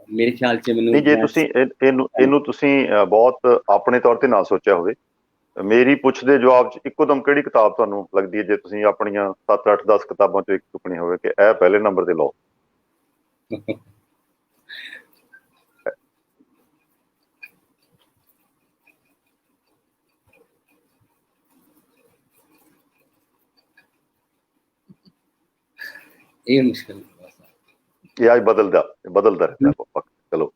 ਮੇਰੇ ਖਿਆਲ 'ਚ ਮੈਨੂੰ ਜੇ ਤੁਸੀਂ ਇਹਨੂੰ ਤੁਸੀਂ ਬਹੁਤ ਆਪਣੇ ਤੌਰ ਤੇ ਨਾ ਸੋਚਿਆ ਹੋਵੇ, ਮੇਰੀ ਪੁੱਛ ਦੇ ਜਵਾਬ 'ਚ ਇੱਕੋ ਦਮ ਕਿਹੜੀ ਕਿਤਾਬ ਤੁਹਾਨੂੰ ਲੱਗਦੀ ਹੈ, ਜੇ ਤੁਸੀਂ ਆਪਣੀਆਂ 7, 8, 10 ਕਿਤਾਬਾਂ 'ਚੋਂ ਇੱਕ ਚੁੱਕਣੀ ਹੋਵੇ ਕਿ ਇਹ ਪਹਿਲੇ ਨੰਬਰ ਤੇ ਲਓ? ਇਹ ਮੁਸ਼ਕਿਲ ਇਹ ਅੱਜ ਬਦਲਦਾ ਰਹਿੰਦਾ। ਚਲੋ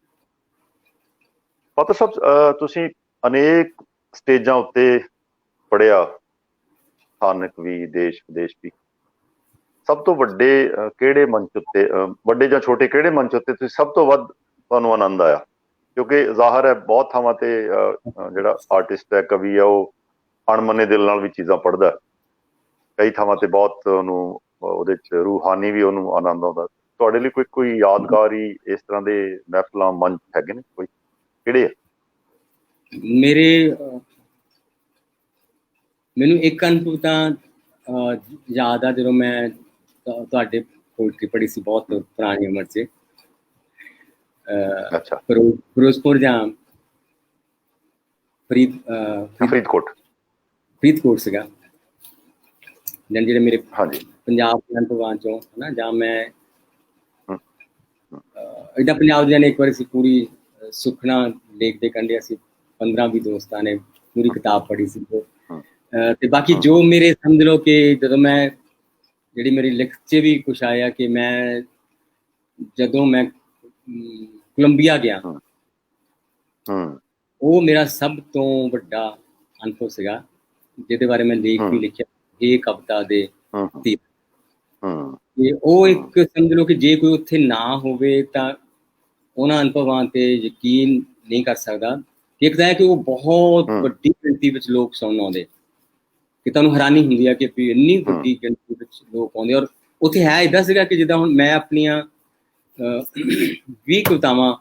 ਪਾਤਰ ਸਾਹਿਬ, ਤੁਸੀਂ ਅਨੇਕ ਸਟੇਜਾਂ ਉੱਤੇ ਪੜ੍ਹਿਆ, ਸਥਾਨਕ ਵੀ, ਦੇਸ਼ ਵਿਦੇਸ਼ ਵੀ। ਸਭ ਤੋਂ ਵੱਡੇ ਕਿਹੜੇ ਮੰਚ ਉੱਤੇ, ਵੱਡੇ ਜਾਂ ਛੋਟੇ ਕਿਹੜੇ ਮੰਚ ਉੱਤੇ ਤੁਸੀਂ ਸਭ ਤੋਂ ਵੱਧ ਤੁਹਾਨੂੰ ਆਨੰਦ ਆਇਆ? ਕਿਉਂਕਿ ਜ਼ਾਹਰ ਹੈ ਬਹੁਤ ਥਾਵਾਂ ਤੇ ਜਿਹੜਾ ਆਰਟਿਸਟ ਹੈ, ਕਵੀ ਹੈ, ਉਹ ਅਣਮਨੇ ਦਿਲ ਨਾਲ ਵੀ ਚੀਜ਼ਾਂ ਪੜ੍ਹਦਾ, ਕਈ ਥਾਵਾਂ ਤੇ ਬਹੁਤ ਉਹਨੂੰ ਉਹਦੇ 'ਚ ਰੂਹਾਨੀ ਵੀ ਉਹਨੂੰ ਆਨੰਦ ਆਉਂਦਾ। ਤੁਹਾਡੇ ਲਈ ਕੋਈ ਯਾਦਗਾਰੀ ਇਸ ਤਰ੍ਹਾਂ ਦੇ ਮਹਿਫਲਾਂ, ਮੰਚ ਹੈਗੇ ਨੇ ਕੋਈ? ਕਿਹੜੇ ਆ? ਮੈਨੂੰ ਇੱਕ ਅਨੁਭਵ ਤਾਂ ਯਾਦ ਆ, ਜਦੋਂ ਮੈਂ ਤੁਹਾਡੇ ਪੋਇਟਰੀ ਪੜ੍ਹੀ ਸੀ ਬਹੁਤ ਪੁਰਾਣੀ ਉਮਰ 'ਚ। ਫਿਰੋਜ਼ਪੁਰ ਜਾਂ ਫਰੀਦਕੋਟ ਸੀਗਾ, ਜਿਹੜੇ ਮੇਰੇ ਪੰਜਾਬ ਦੇ ਅਨੁਭਵਾਂ 'ਚੋਂ, ਹਨਾ। ਜਾਂ ਮੈਂ ਏਦਾਂ ਪੰਜਾਬ ਦੇ ਇੱਕ ਵਾਰੀ ਅਸੀਂ ਪੂਰੀ ਸੁਖਨਾ ਲੇਕ ਦੇ ਕੰਢੇ ਅਸੀਂ 15-20 ਦੋਸਤਾਂ ਨੇ ਪੂਰੀ ਕਿਤਾਬ ਪੜ੍ਹੀ ਸੀ। ਤੇ ਬਾਕੀ ਜੋ ਮੇਰੇ ਸਮਝ ਲਓ ਕਿ ਜਦੋਂ ਮੈਂ ਜਿਹੜੀ ਮੇਰੀ ਲਿਖਤ 'ਚ ਵੀ ਕੁਛ ਆਇਆ ਕਿ ਜਦੋਂ ਮੈਂ ਕੋਲੰਬੀਆ ਗਿਆ, ਉਹ ਮੇਰਾ ਸਭ ਤੋਂ ਵੱਡਾ ਅਨੁਭਵ ਸੀਗਾ, ਜਿਹਦੇ ਬਾਰੇ ਮੈਂ ਲੇਖ ਵੀ ਲਿਖਿਆ, ਇਹ ਕਵਿਤਾ ਦੇ ਤੀਰ। ਤੇ ਉਹ ਇੱਕ ਸਮਝ ਲਓ ਕਿ ਜੇ ਕੋਈ ਉੱਥੇ ਨਾ ਹੋਵੇ ਤਾਂ ਉਹਨਾਂ ਅਨੁਭਵਾਂ ਤੇ ਯਕੀਨ ਨਹੀਂ ਕਰ ਸਕਦਾ। ਇੱਕ ਤਾਂ ਹੈ ਕਿ ਉਹ ਬਹੁਤ ਵੱਡੀ ਗਿਣਤੀ ਵਿੱਚ ਲੋਕ ਸੁਣਨ ਆਉਂਦੇ, ਕਿ ਤੁਹਾਨੂੰ ਹੈਰਾਨੀ ਹੁੰਦੀ ਹੈ ਕਿ ਵੀ ਇੰਨੀ ਵੱਡੀ ਗਿਣਤੀ ਵਿੱਚ ਲੋਕ ਆਉਂਦੇ। ਔਰ ਉੱਥੇ ਹੈ ਇੱਦਾਂ ਸੀਗਾ ਕਿ ਜਿੱਦਾਂ ਹੁਣ ਮੈਂ ਆਪਣੀਆਂ 20 ਕਵਿਤਾਵਾਂ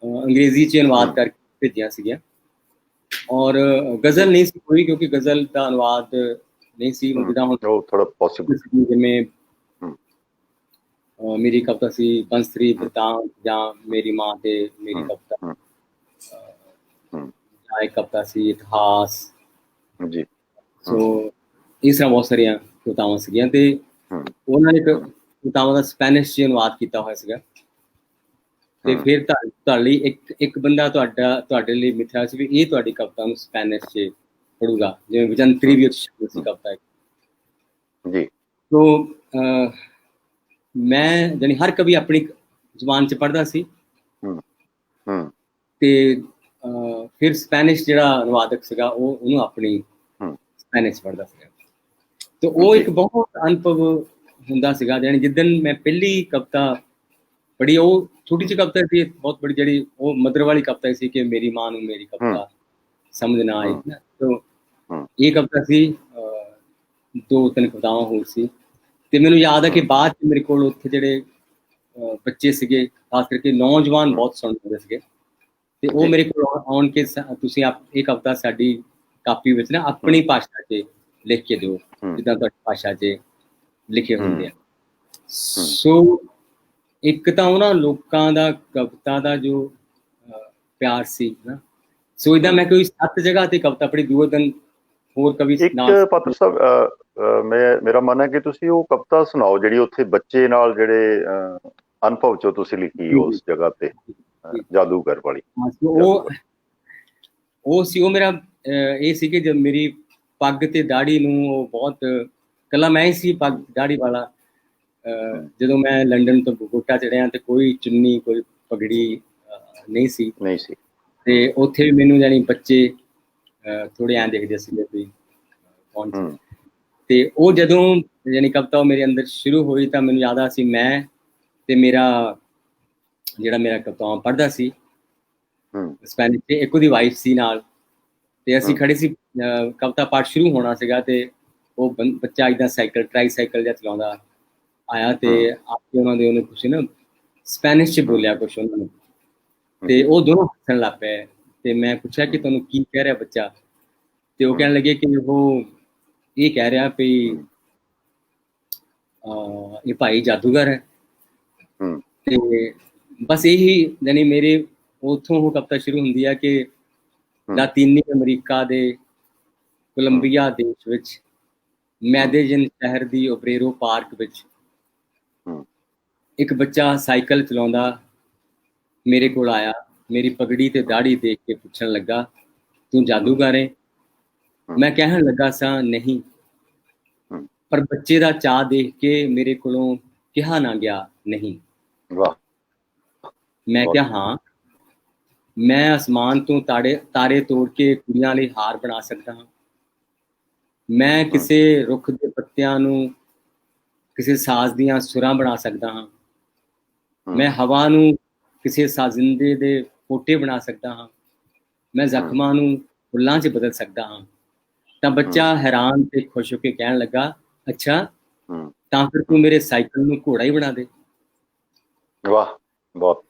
ਅੰਗਰੇਜ਼ੀ 'ਚ ਅਨੁਵਾਦ ਕਰਕੇ ਭੇਜੀਆਂ ਸੀਗੀਆਂ, ਔਰ ਗਜ਼ਲ ਨਹੀਂ ਸੀ ਕੋਈ, ਕਿਉਂਕਿ ਗਜ਼ਲ ਦਾ ਅਨੁਵਾਦ ਨਹੀਂ ਸੀ। ਜਿੱਦਾਂ ਹੁਣ ਥੋੜਾ ਪੋਸੀਬਲ, ਜਿਵੇਂ मेरी कविता सी बंसरी वृतांत ਜਾਂ मेरी माँ ਤੇ मेरी कविता ਜਾਂ एक कविता सी इतिहास जी ਸੋ ਇਸ ਤਰ੍ਹਾਂ ਬਹੁਤ ਸਾਰੀਆਂ ਕਵਿਤਾਵਾਂ ਸੀਗੀਆਂ ਤੇ ਉਹਨਾਂ ਨੇ ਕਵਿਤਾਵਾਂ ਦਾ ਸਪੈਨਿਸ਼ 'ਚ ਅਨੁਵਾਦ ਕੀਤਾ ਹੋਇਆ ਸੀਗਾ ਤੇ ਫਿਰ ਤੁਹਾਡੇ ਲਈ ਇੱਕ ਬੰਦਾ ਤੁਹਾਡੇ ਲਈ ਮਿੱਥਿਆ ਸੀ ਵੀ ਇਹ ਤੁਹਾਡੀ ਕਵਿਤਾ ਨੂੰ ਸਪੈਨਿਸ਼ 'ਚ ਪੜੂਗਾ ਜਿਵੇਂ ਵਿਜੰਤਰੀ ਵੀ ਸੀ ਕਵਿਤਾ जी तो मैं जानी हर कवि अपनी जुबान च पढ़ता सी ते फिर स्पैनिश जिहड़ा अनुवादक सीगा ਉਹਨੂੰ ਆਪਣੀ स्पैनिश पढ़दा ਸੀਗਾ तो ਉਹ ਇੱਕ ਬਹੁਤ ਅਨੁਭਵ ਹੁੰਦਾ ਸੀਗਾ ਜਾਨੀ ਜਿੱਦਣ ਮੈਂ ਪਹਿਲੀ ਕਵਿਤਾ ਪੜ੍ਹੀ ਉਹ ਛੋਟੀ ਜਿਹੀ ਕਵਿਤਾ ਸੀ ਬਹੁਤ ਬੜੀ ਜਿਹੜੀ ਉਹ ਮਦਰ ਵਾਲੀ ਕਵਿਤਾ ਸੀ ਕਿ ਮੇਰੀ ਮਾਂ ਨੂੰ ਮੇਰੀ ਕਵਿਤਾ ਸਮਝ ਨਾ ਆਈ ਨਾ तो ਇਹ ਕਵਿਤਾ ਸੀ ਦੋ ਤਿੰਨ ਕਵਿਤਾਵਾਂ ਹੋਰ ਸੀ ਤੇ ਮੈਨੂੰ ਯਾਦ ਹੈ ਕਿ ਬਾਅਦ ਚ ਮੇਰੇ ਕੋਲ ਉੱਥੇ ਜਿਹੜੇ ਬੱਚੇ ਸੀਗੇ ਖਾਸ ਕਰਕੇ ਨੌਜਵਾਨ ਬਹੁਤ ਸੁਣਦੇ ਸੀਗੇ ਤੇ ਉਹ ਮੇਰੇ ਕੋਲ ਆਉਣ ਕੇ ਤੁਸੀਂ ਇਹ ਕਵਿਤਾ ਸਾਡੀ ਕਾਪੀ ਵਿੱਚ ਨਾ ਆਪਣੀ ਭਾਸ਼ਾ 'ਚ ਲਿਖ ਕੇ ਦਿਓ ਜਿੱਦਾਂ ਤੁਹਾਡੀ ਭਾਸ਼ਾ 'ਚ ਲਿਖੇ ਹੁੰਦੇ ਆ ਸੋ ਇੱਕ ਤਾਂ ਉਹਨਾਂ ਲੋਕਾਂ ਦਾ ਕਵਿਤਾ ਦਾ ਜੋ ਪਿਆਰ ਸੀ ਨਾ ਸੋ ਇਦਾਂ ਮੈਂ ਕੋਈ 7 ਜਗ੍ਹਾ ਤੇ ਕਵਿਤਾ ਪੜ੍ਹੀ ਦੂਏ ਦਿਨ ਹੋਰ ਕਵੀ ਪਾਤਰ ਸਾਹਿਬ ਮੇਰਾ ਮਨ ਹੈ ਕਿ ਤੁਸੀਂ ਉਹ ਕਵਿਤਾ ਸੁਣਾਓ ਜਿਹੜੀ ਉੱਥੇ ਬੱਚੇ ਨਾਲ ਜਿਹੜੇ ਅਨੁਭਵ ਚੋਂ ਤੁਸੀਂ ਲਿਖੀ ਉਸ ਜਗ੍ਹਾ ਤੇ ਜਾਦੂਗਰ ਵਾਲੀ ਉਹ ਸੀ ਉਹ ਮੇਰਾ ਇਹ ਸੀ ਕਿ ਜਦ ਮੇਰੀ ਪੱਗ ਤੇ ਦਾੜੀ ਨੂੰ ਉਹ ਬਹੁਤ ਕੱਲਾ ਮੈਂ ਹੀ ਸੀ ਪੱਗ ਦਾੜੀ ਵਾਲਾ ਜਦੋਂ ਮੈਂ ਲੰਡਨ ਤੋਂ ਬੋਗੋਟਾ ਚੜਿਆ ਤੇ ਕੋਈ ਚੁੰਨੀ ਕੋਈ ਪਗੜੀ ਨਹੀਂ ਸੀ ਤੇ ਉੱਥੇ ਵੀ ਮੈਨੂੰ ਜਾਨੀ ਬੱਚੇ ਥੋੜੇ ਐਂ ਦੇਖਦੇ ਸੀਗੇ ਵੀ ਕੌਣ ਤੇ ਉਹ ਜਦੋਂ ਯਾਨੀ ਕਵਿਤਾ ਮੇਰੇ ਅੰਦਰ ਸ਼ੁਰੂ ਹੋਈ ਤਾਂ ਮੈਨੂੰ ਯਾਦ ਆ ਸੀ ਮੈਂ ਤੇ ਮੇਰਾ ਜਿਹੜਾ ਮੇਰਾ ਕਵਿਤਾਵਾਂ ਪੜ੍ਹਦਾ ਸੀ ਸਪੈਨਿਸ਼ ਤੇ ਇੱਕ ਉਹਦੀ ਵਾਈਫ ਸੀ ਨਾਲ ਤੇ ਅਸੀਂ ਖੜੇ ਸੀ ਕਵਿਤਾ ਪਾਠ ਸ਼ੁਰੂ ਹੋਣਾ ਸੀਗਾ ਤੇ ਉਹ ਬੱਚਾ ਇੱਦਾਂ ਟ੍ਰਾਈਸਾਈਕਲ ਜਿਹਾ ਚਲਾਉਂਦਾ ਆਇਆ ਤੇ ਆਪੇ ਉਹਨੇ ਕੁਛ ਨਾ ਸਪੈਨਿਸ਼ 'ਚ ਬੋਲਿਆ ਕੁਛ ਉਹਨਾਂ ਨੂੰ ਤੇ ਉਹ ਦੋਨੋਂ ਹੱਸਣ ਲੱਗ ਪਏ ਤੇ ਮੈਂ ਪੁੱਛਿਆ ਕਿ ਤੁਹਾਨੂੰ ਕੀ ਕਹਿ ਰਿਹਾ ਬੱਚਾ ਤੇ ਉਹ ਕਹਿਣ ਲੱਗੇ ਕਿ ਉਹ ਇਹ ਕਹਿ ਰਿਹਾ ਵੀ ਇਹ ਭਾਈ ਜਾਦੂਗਰ ਹੈ ਤੇ ਬਸ ਇਹੀ ਜਾਨੀ ਮੇਰੇ ਉੱਥੋਂ ਉਹ ਕਵਿਤਾ ਸ਼ੁਰੂ ਹੁੰਦੀ ਹੈ ਕਿ ਲਾਤੀਨੀ ਅਮਰੀਕਾ ਦੇ ਕੋਲੰਬੀਆ ਦੇਸ਼ ਵਿੱਚ ਮੈਦੇਜਨ ਸ਼ਹਿਰ ਦੀ ਓਬਰੇਰੋ ਪਾਰਕ ਵਿੱਚ ਇੱਕ ਬੱਚਾ ਸਾਈਕਲ ਚਲਾਉਂਦਾ ਮੇਰੇ ਕੋਲ ਆਇਆ ਮੇਰੀ ਪਗੜੀ ਤੇ ਦਾੜੀ ਦੇਖ ਕੇ ਪੁੱਛਣ ਲੱਗਾ ਤੂੰ ਜਾਦੂਗਰ ਹੈ ਮੈਂ ਕਹਿਣ ਲੱਗਾ ਸਾਂ ਨਹੀਂ ਪਰ ਬੱਚੇ ਦਾ ਚਾਅ ਦੇਖ ਕੇ ਮੇਰੇ ਕੋਲੋਂ ਕਿਹਾ ਨਾ ਗਿਆ ਨਹੀਂ ਮੈਂ ਕਿਹਾ ਹਾਂ ਮੈਂ ਅਸਮਾਨ ਤੋਂ ਤਾਰੇ ਤੋੜ ਕੇ ਕੁੜੀਆਂ ਲਈ ਹਾਰ ਬਣਾ ਸਕਦਾ ਹਾਂ ਮੈਂ ਕਿਸੇ ਰੁੱਖ ਦੇ ਪੱਤਿਆਂ ਨੂੰ ਕਿਸੇ ਸਾਜ਼ ਦੀਆਂ ਸੁਰਾਂ ਬਣਾ ਸਕਦਾ ਹਾਂ ਮੈਂ ਹਵਾ ਨੂੰ ਕਿਸੇ ਸਾਜ਼ਿੰਦੇ ਦੇ ਪੋਟੇ ਬਣਾ ਸਕਦਾ ਹਾਂ ਮੈਂ ਜ਼ਖਮਾਂ ਨੂੰ ਫੁੱਲਾਂ 'ਚ ਬਦਲ ਸਕਦਾ ਹਾਂ ਤਾਂ ਬੱਚਾ ਹੈਰਾਨ ਤੇ ਖੁਸ਼ ਹੋ ਕੇ ਕਹਿਣ ਲੱਗਾ ਅੱਛਾ ਤਾਂ ਫਿਰ ਤੂੰ ਮੇਰੇ ਸਾਈਕਲ ਨੂੰ ਘੋੜਾ ਹੀ ਬਣਾ ਦੇ ਵਾਹ ਬਹੁਤ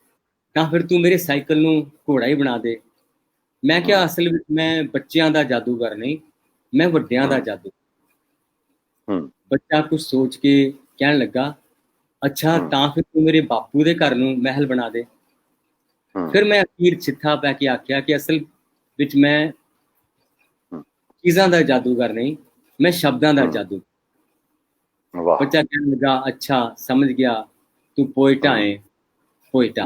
ਤਾਂ ਫਿਰ ਤੂੰ ਮੇਰੇ ਸਾਈਕਲ ਨੂੰ ਘੋੜਾ ਹੀ ਬਣਾ ਦੇ ਮੈਂ ਕਿਹਾ ਅਸਲ ਵਿੱਚ ਮੈਂ ਬੱਚਿਆਂ ਦਾ ਜਾਦੂਗਰ ਨਹੀਂ ਮੈਂ ਵੱਡਿਆਂ ਦਾ ਜਾਦੂ ਬੱਚਾ ਕੁਝ ਸੋਚ ਕੇ ਕਹਿਣ ਲੱਗਾ ਅੱਛਾ ਤਾਂ ਫਿਰ ਤੂੰ ਮੇਰੇ ਬਾਪੂ ਦੇ ਘਰ ਨੂੰ ਮਹਿਲ ਬਣਾ ਦੇ ਫਿਰ ਮੈਂ ਅਖੀਰ ਚਿੱਠਾ ਪੈ ਕੇ ਆਖਿਆ ਕਿ ਅਸਲ ਵਿੱਚ ਮੈਂ ਚੀਜ਼ਾਂ ਦਾ ਜਾਦੂਗਰ ਨਹੀਂ ਮੈਂ ਸ਼ਬਦਾਂ ਦਾ ਜਾਦੂ ਬੱਚਾ ਕਹਿਣ ਲੱਗਾ ਅੱਛਾ ਸਮਝ ਗਿਆ ਤੂੰ ਪੋਇਟਾ ਹੈ ਪੋਇਟਾ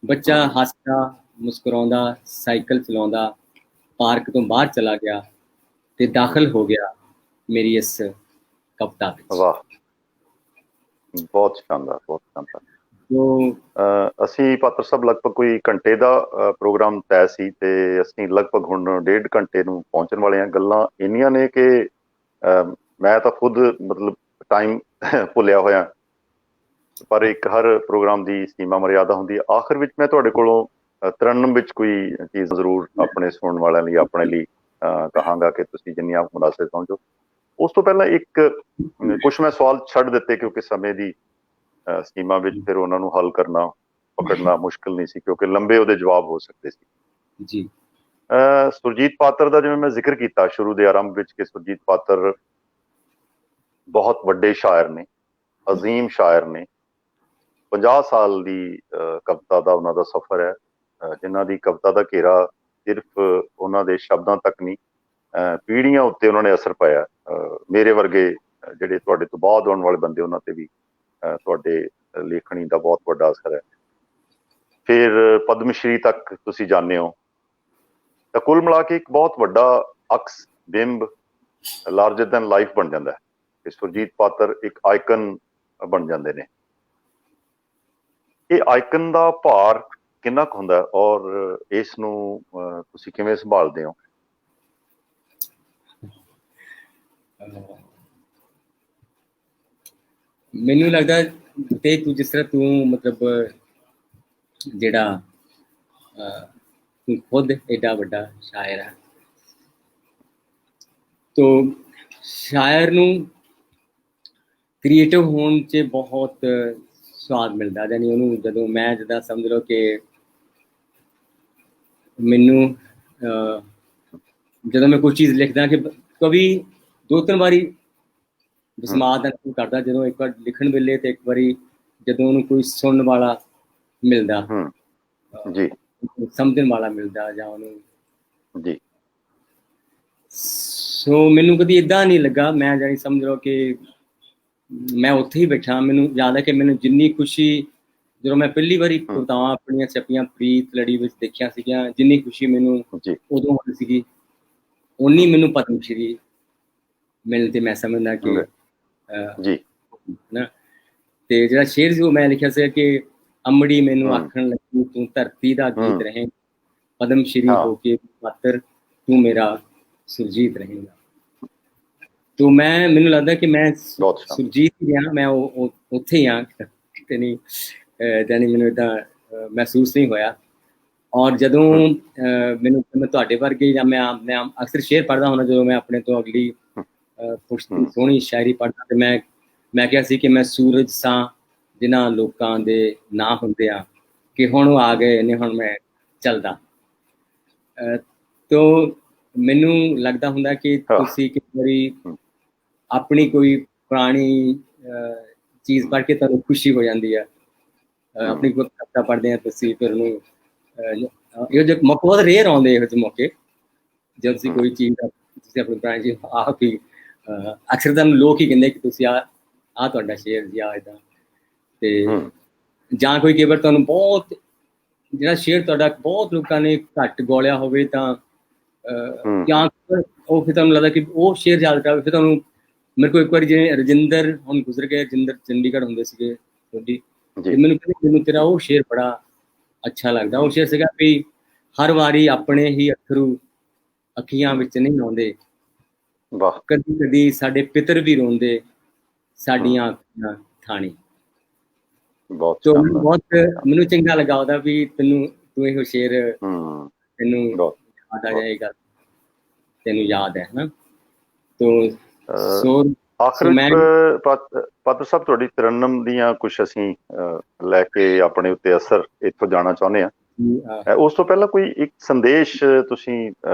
ਬੱਚਾ ਹੱਸਦਾ ਮੁਸਕਰਾਉਂਦਾ ਸਾਈਕਲ ਚਲਾਉਂਦਾ ਪਾਰਕ ਤੋਂ ਬਾਹਰ ਚਲਾ ਗਿਆ ਤੇ ਦਾਖਲ ਹੋ ਗਿਆ ਮੇਰੀ ਇਸ ਕਵਿਤਾ ਵਿੱਚ ਵਾਹ ਬਹੁਤ ਸ਼ਾਨਦਾਰ ਅਸੀਂ ਪਾਤਰ ਸਾਹਿਬ ਲਗਭਗ ਕੋਈ ਘੰਟੇ ਦਾ ਪ੍ਰੋਗਰਾਮ ਤੈਅ ਸੀ ਤੇ ਅਸੀਂ ਲਗਭਗ ਹੁਣ 1.5 ਘੰਟੇ ਨੂੰ ਪਹੁੰਚਣ ਵਾਲੇ ਹਾਂ ਗੱਲਾਂ ਇੰਨੀਆਂ ਨੇ ਕਿ ਮੈਂ ਤਾਂ ਖੁਦ ਮਤਲਬ ਟਾਈਮ ਭੁੱਲਿਆ ਹੋਇਆ ਪਰ ਇੱਕ ਹਰ ਪ੍ਰੋਗਰਾਮ ਦੀ ਸੀਮਾ ਮਰਿਆਦਾ ਹੁੰਦੀ ਹੈ ਆਖਿਰ ਵਿੱਚ ਮੈਂ ਤੁਹਾਡੇ ਕੋਲੋਂ ਤਰਨਮ ਵਿੱਚ ਕੋਈ ਚੀਜ਼ ਜ਼ਰੂਰ ਆਪਣੇ ਸੁਣਨ ਵਾਲਿਆਂ ਲਈ ਆਪਣੇ ਲਈ ਕਹਾਂਗਾ ਕਿ ਤੁਸੀਂ ਜਿੰਨੀਆਂ ਮੁਨਾਸਿਬ ਸਮਝੋ ਉਸ ਤੋਂ ਪਹਿਲਾਂ ਕੁਛ ਮੈਂ ਸਵਾਲ ਛੱਡ ਦਿੱਤੇ ਕਿਉਂਕਿ ਸਮੇਂ ਦੀ ਸੀਮਾ ਵਿੱਚ ਫਿਰ ਉਹਨਾਂ ਨੂੰ ਹੱਲ ਕਰਨਾ ਪਕੜਨਾ ਮੁਸ਼ਕਿਲ ਨਹੀਂ ਸੀ ਕਿਉਂਕਿ ਲੰਬੇ ਉਹਦੇ ਜਵਾਬ ਹੋ ਸਕਦੇ ਸੀ ਜੀ ਸੁਰਜੀਤ ਪਾਤਰ ਦਾ ਜਿਵੇਂ ਮੈਂ ਜ਼ਿਕਰ ਕੀਤਾ ਸ਼ੁਰੂ ਦੇ ਆਰੰਭ ਵਿੱਚ ਕਿ ਸੁਰਜੀਤ ਪਾਤਰ ਬਹੁਤ ਵੱਡੇ ਸ਼ਾਇਰ ਨੇ ਅਜ਼ੀਮ ਸ਼ਾਇਰ ਨੇ 50 ਸਾਲ ਦੀ ਕਵਿਤਾ ਦਾ ਉਹਨਾਂ ਦਾ ਸਫ਼ਰ ਹੈ, ਜਿਨ੍ਹਾਂ ਦੀ ਕਵਿਤਾ ਦਾ ਘੇਰਾ ਸਿਰਫ ਉਹਨਾਂ ਦੇ ਸ਼ਬਦਾਂ ਤੱਕ ਨਹੀਂ, ਪੀੜ੍ਹੀਆਂ ਉੱਤੇ ਉਹਨਾਂ ਨੇ ਅਸਰ ਪਾਇਆ। ਮੇਰੇ ਵਰਗੇ ਜਿਹੜੇ ਤੁਹਾਡੇ ਤੋਂ ਬਾਅਦ ਆਉਣ ਵਾਲੇ ਬੰਦੇ, ਉਹਨਾਂ ਤੇ ਵੀ ਤੁਹਾਡੇ ਲੇਖਣੀ ਦਾ ਬਹੁਤ ਵੱਡਾ ਅਸਰ ਹੈ। ਫਿਰ ਪਦਮ ਸ਼੍ਰੀ ਤੱਕ ਤੁਸੀਂ ਜਾਂਦੇ ਹੋ, ਤਾਂ ਕੁੱਲ ਮਿਲਾ ਕੇ ਇੱਕ ਬਹੁਤ ਵੱਡਾ ਅਕਸ, ਬਿੰਬ, ਲਾਰਜਰ ਦੈਨ ਲਾਈਫ ਬਣ ਜਾਂਦਾ ਹੈ। ਤੇ ਸੁਰਜੀਤ ਪਾਤਰ ਇੱਕ ਆਈਕਨ ਬਣ ਜਾਂਦੇ ਨੇ। ਇਹ ਆਈਕਨ ਦਾ ਭਾਰ ਕਿੰਨਾ ਕੁ ਹੁੰਦਾ ਔਰ ਇਸ ਨੂੰ ਤੁਸੀਂ ਕਿਵੇਂ ਸੰਭਾਲਦੇ ਹੋ? ਮੈਨੂੰ ਲੱਗਦਾ ਤੇ ਤੂੰ ਜਿਸ ਤਰ੍ਹਾਂ ਤੂੰ ਮਤਲਬ ਜਿਹੜਾ ਤੂੰ ਖੁਦ ਏਡਾ ਵੱਡਾ ਸ਼ਾਇਰ ਹੈ, ਤੋ ਸ਼ਾਇਰ ਨੂੰ ਕ੍ਰੀਏਟਿਵ ਹੋਣ 'ਚ ਬਹੁਤ ਸਵਾਦ ਮਿਲਦਾ। ਯਾਨੀ ਉਹਨੂੰ ਜਦੋਂ ਮੈਂ ਜਿੱਦਾਂ ਸਮਝ ਲਓ ਕਿ ਮੈਨੂੰ ਜਦੋਂ ਮੈਂ ਕੋਈ ਚੀਜ਼ ਲਿਖਦਾ ਕਿ ਕਵੀ 2-3 ਵਾਰੀ ਸਮਾਦ ਦਾ ਕਰਦਾ, ਜਦੋਂ ਇੱਕ ਵਾਰ ਲਿਖਣ ਵੇਲੇ ਤੇ ਇੱਕ ਵਾਰੀ ਜਦੋਂ ਉਹਨੂੰ ਕੋਈ ਸੁਣਨ ਵਾਲਾ ਮਿਲਦਾ, ਜੀ, ਸਮਝਣ ਵਾਲਾ ਮਿਲਦਾ ਜਾਂ ਉਹਨੂੰ ਜੀ। ਸੋ ਮੈਨੂੰ ਕਦੀ ਏਦਾਂ ਨਹੀਂ ਲੱਗਾ, ਮੈਂ ਜਾਨੀ ਸਮਝ ਲਓ ਕਿ ਮੈਂ ਉੱਥੇ ਹੀ ਬੈਠਾ। ਮੈਨੂੰ ਯਾਦ ਹੈ ਕਿ ਮੈਨੂੰ ਜਿੰਨੀ ਖੁਸ਼ੀ ਜਦੋਂ ਮੈਂ ਪਹਿਲੀ ਵਾਰੀ ਕਵਿਤਾਵਾਂ ਆਪਣੀਆਂ ਛਪੀਆਂ ਪ੍ਰੀਤ ਲੜੀ ਵਿੱਚ ਦੇਖਿਆ ਸੀਗੀਆਂ, ਜਿੰਨੀ ਖੁਸ਼ੀ ਮੈਨੂੰ ਉਦੋਂ ਹੋਈ ਸੀਗੀ, ਉਨੀ ਮੈਨੂੰ ਪਦਮ ਸ਼੍ਰੀ ਮਿਲਣ ਤੇ ਮੈਂ ਸਮਝਦਾ ਕਿ ਜੀ ਨਾ। ਤੇ ਜਿਹੜਾ ਸ਼ੇਰ ਸੀ ਉਹ ਮੈਂ ਲਿਖਿਆ ਸੀ ਕਿ ਅੰਮੜੀ ਮੈਨੂੰ ਆਖਣ ਲੱਗੀ ਤੂੰ ਧਰਤੀ ਦਾ ਗੀਤ ਰਹੇ, ਪਦਮ ਸ਼੍ਰੀ ਹੋ ਕੇ ਪਾਤਰ ਤੂੰ ਮੇਰਾ ਸੁਰਜੀਤ ਰਹੇਗਾ। ਤੋ ਮੈਨੂੰ ਲੱਗਦਾ ਕਿ ਮੈਂ ਸੁਰਜੀਤ ਹੀ ਹਾਂ, ਮੈਂ ਉੱਥੇ ਹੀ ਹਾਂ, ਕਿਤੇ ਨਹੀਂ ਜਾਨੀ ਮੈਨੂੰ ਏਦਾਂ ਮਹਿਸੂਸ ਨਹੀਂ ਹੋਇਆ। ਔਰ ਜਦੋਂ ਮੈਨੂੰ ਤੁਹਾਡੇ ਵਰਗੇ ਜਾਂ ਮੈਂ ਅਕਸਰ ਸ਼ੇਰ ਪੜ੍ਹਦਾ ਹੁੰਦਾ, ਜਦੋਂ ਮੈਂ ਆਪਣੇ ਤੋਂ ਅਗਲੀ ਸੋਹਣੀ ਸ਼ਾਇਰੀ ਪੜ੍ਹਦਾ ਤੇ ਮੈਂ ਕਿਹਾ ਸੀ ਕਿ ਮੈਂ ਸੂਰਜ ਸਾਂ ਜਿਨ੍ਹਾਂ ਲੋਕਾਂ ਦੇ ਨਾਂ ਹੁੰਦੇ ਆ ਕਿ ਹੁਣ ਉਹ ਆ ਗਏ ਨੇ, ਹੁਣ ਮੈਂ ਚੱਲਦਾ। ਤੋ ਮੈਨੂੰ ਲੱਗਦਾ ਹੁੰਦਾ ਕਿ ਤੁਸੀਂ ਇੱਕ ਵਾਰੀ ਆਪਣੀ ਕੋਈ ਪੁਰਾਣੀ ਚੀਜ਼ ਪੜ੍ਹ ਕੇ ਤੁਹਾਨੂੰ ਖੁਸ਼ੀ ਹੋ ਜਾਂਦੀ ਹੈ। ਆਪਣੀ ਕੋਈ ਕਵਿਤਾ ਪੜ੍ਹਦੇ ਆ ਤੁਸੀਂ, ਫਿਰ ਉਹਨੂੰ ਇਹੋ ਜਿਹੇ ਮੌਕੇ ਬਹੁਤ ਰੇਅਰ ਆਉਂਦੇ, ਇਹੋ ਜਿਹੇ ਮੌਕੇ ਜਦ ਤੁਸੀਂ ਕੋਈ ਚੀਜ਼ ਤੁਸੀਂ ਆਪਣੀ ਪੁਰਾਣੀ ਚੀਜ਼ ਆਪ ਹੀ ਅਕਸਰ ਤੁਹਾਨੂੰ ਲੋਕ ਹੀ ਕਹਿੰਦੇ ਕਿ ਤੁਸੀਂ ਆਹ ਤੁਹਾਡਾ ਸ਼ੇਰ ਜੀ, ਆਹ ਏਦਾਂ। ਤੇ ਜਾਂ ਕੋਈ ਕਈ ਵਾਰ ਤੁਹਾਨੂੰ ਬਹੁਤ ਜਿਹੜਾ ਸ਼ੇਰ ਤੁਹਾਡਾ ਬਹੁਤ ਲੋਕਾਂ ਨੇ ਘੱਟ ਗੋਲਿਆ ਹੋਵੇ ਤਾਂ ਜਾਂ ਉਹ ਫਿਰ ਤੁਹਾਨੂੰ ਲੱਗਦਾ ਕਿ ਉਹ ਸ਼ੇਰ ਯਾਦ ਕਰਾਵੇ। ਫਿਰ ਤੁਹਾਨੂੰ ਮੇਰੇ ਕੋਲ ਇੱਕ ਵਾਰੀ ਜਿਵੇਂ ਰਜਿੰਦਰ ਹੁਣ ਗੁਜ਼ਰ ਗਏ, ਰਜਿੰਦਰ ਚੰਡੀਗੜ੍ਹ ਹੁੰਦੇ ਸੀਗੇ ਤੁਹਾਡੀ, ਤੇ ਮੈਨੂੰ ਕਹਿੰਦੇ ਮੈਨੂੰ ਤੇਰਾ ਉਹ ਸ਼ੇਰ ਬੜਾ ਅੱਛਾ ਲੱਗਦਾ। ਉਹ ਸ਼ੇਰ ਸੀਗਾ ਵੀ ਹਰ ਵਾਰੀ ਆਪਣੇ ਹੀ ਅੱਥਰੂ ਅੱਖੀਆਂ ਵਿੱਚ ਨਹੀਂ ਆਉਂਦੇ, ਕਦੀ ਕਦੀ ਸਾਡੇ ਪਿਤਰ ਵੀ ਰੋਂਦੇ, ਸਾਡੀਆਂ ਅੱਖੀਆਂ ਥਾਣੀ। ਮੈਨੂੰ ਚੰਗਾ ਲੱਗਾ ਉਹਦਾ ਵੀ ਤੂੰ ਇਹੋ ਸ਼ੇਰ ਤੈਨੂੰ ਯਾਦ ਆ ਜਾਏਗਾ, ਤੈਨੂੰ ਯਾਦ ਹੈ ਨਾ। ਆਖਰ ਪਾਤਰ ਸਾਹਿਬ, ਤੁਹਾਡੀ ਤਰਨਮ ਦੀਆਂ ਕੁਛ ਅਸੀਂ ਲੈ ਕੇ ਆਪਣੇ ਉੱਤੇ ਅਸਰ ਇੱਥੋਂ ਜਾਣਾ ਚਾਹੁੰਦੇ ਹਾਂ। ਉਸ ਤੋਂ ਪਹਿਲਾਂ ਕੋਈ ਇੱਕ ਸੰਦੇਸ਼ ਤੁਸੀਂ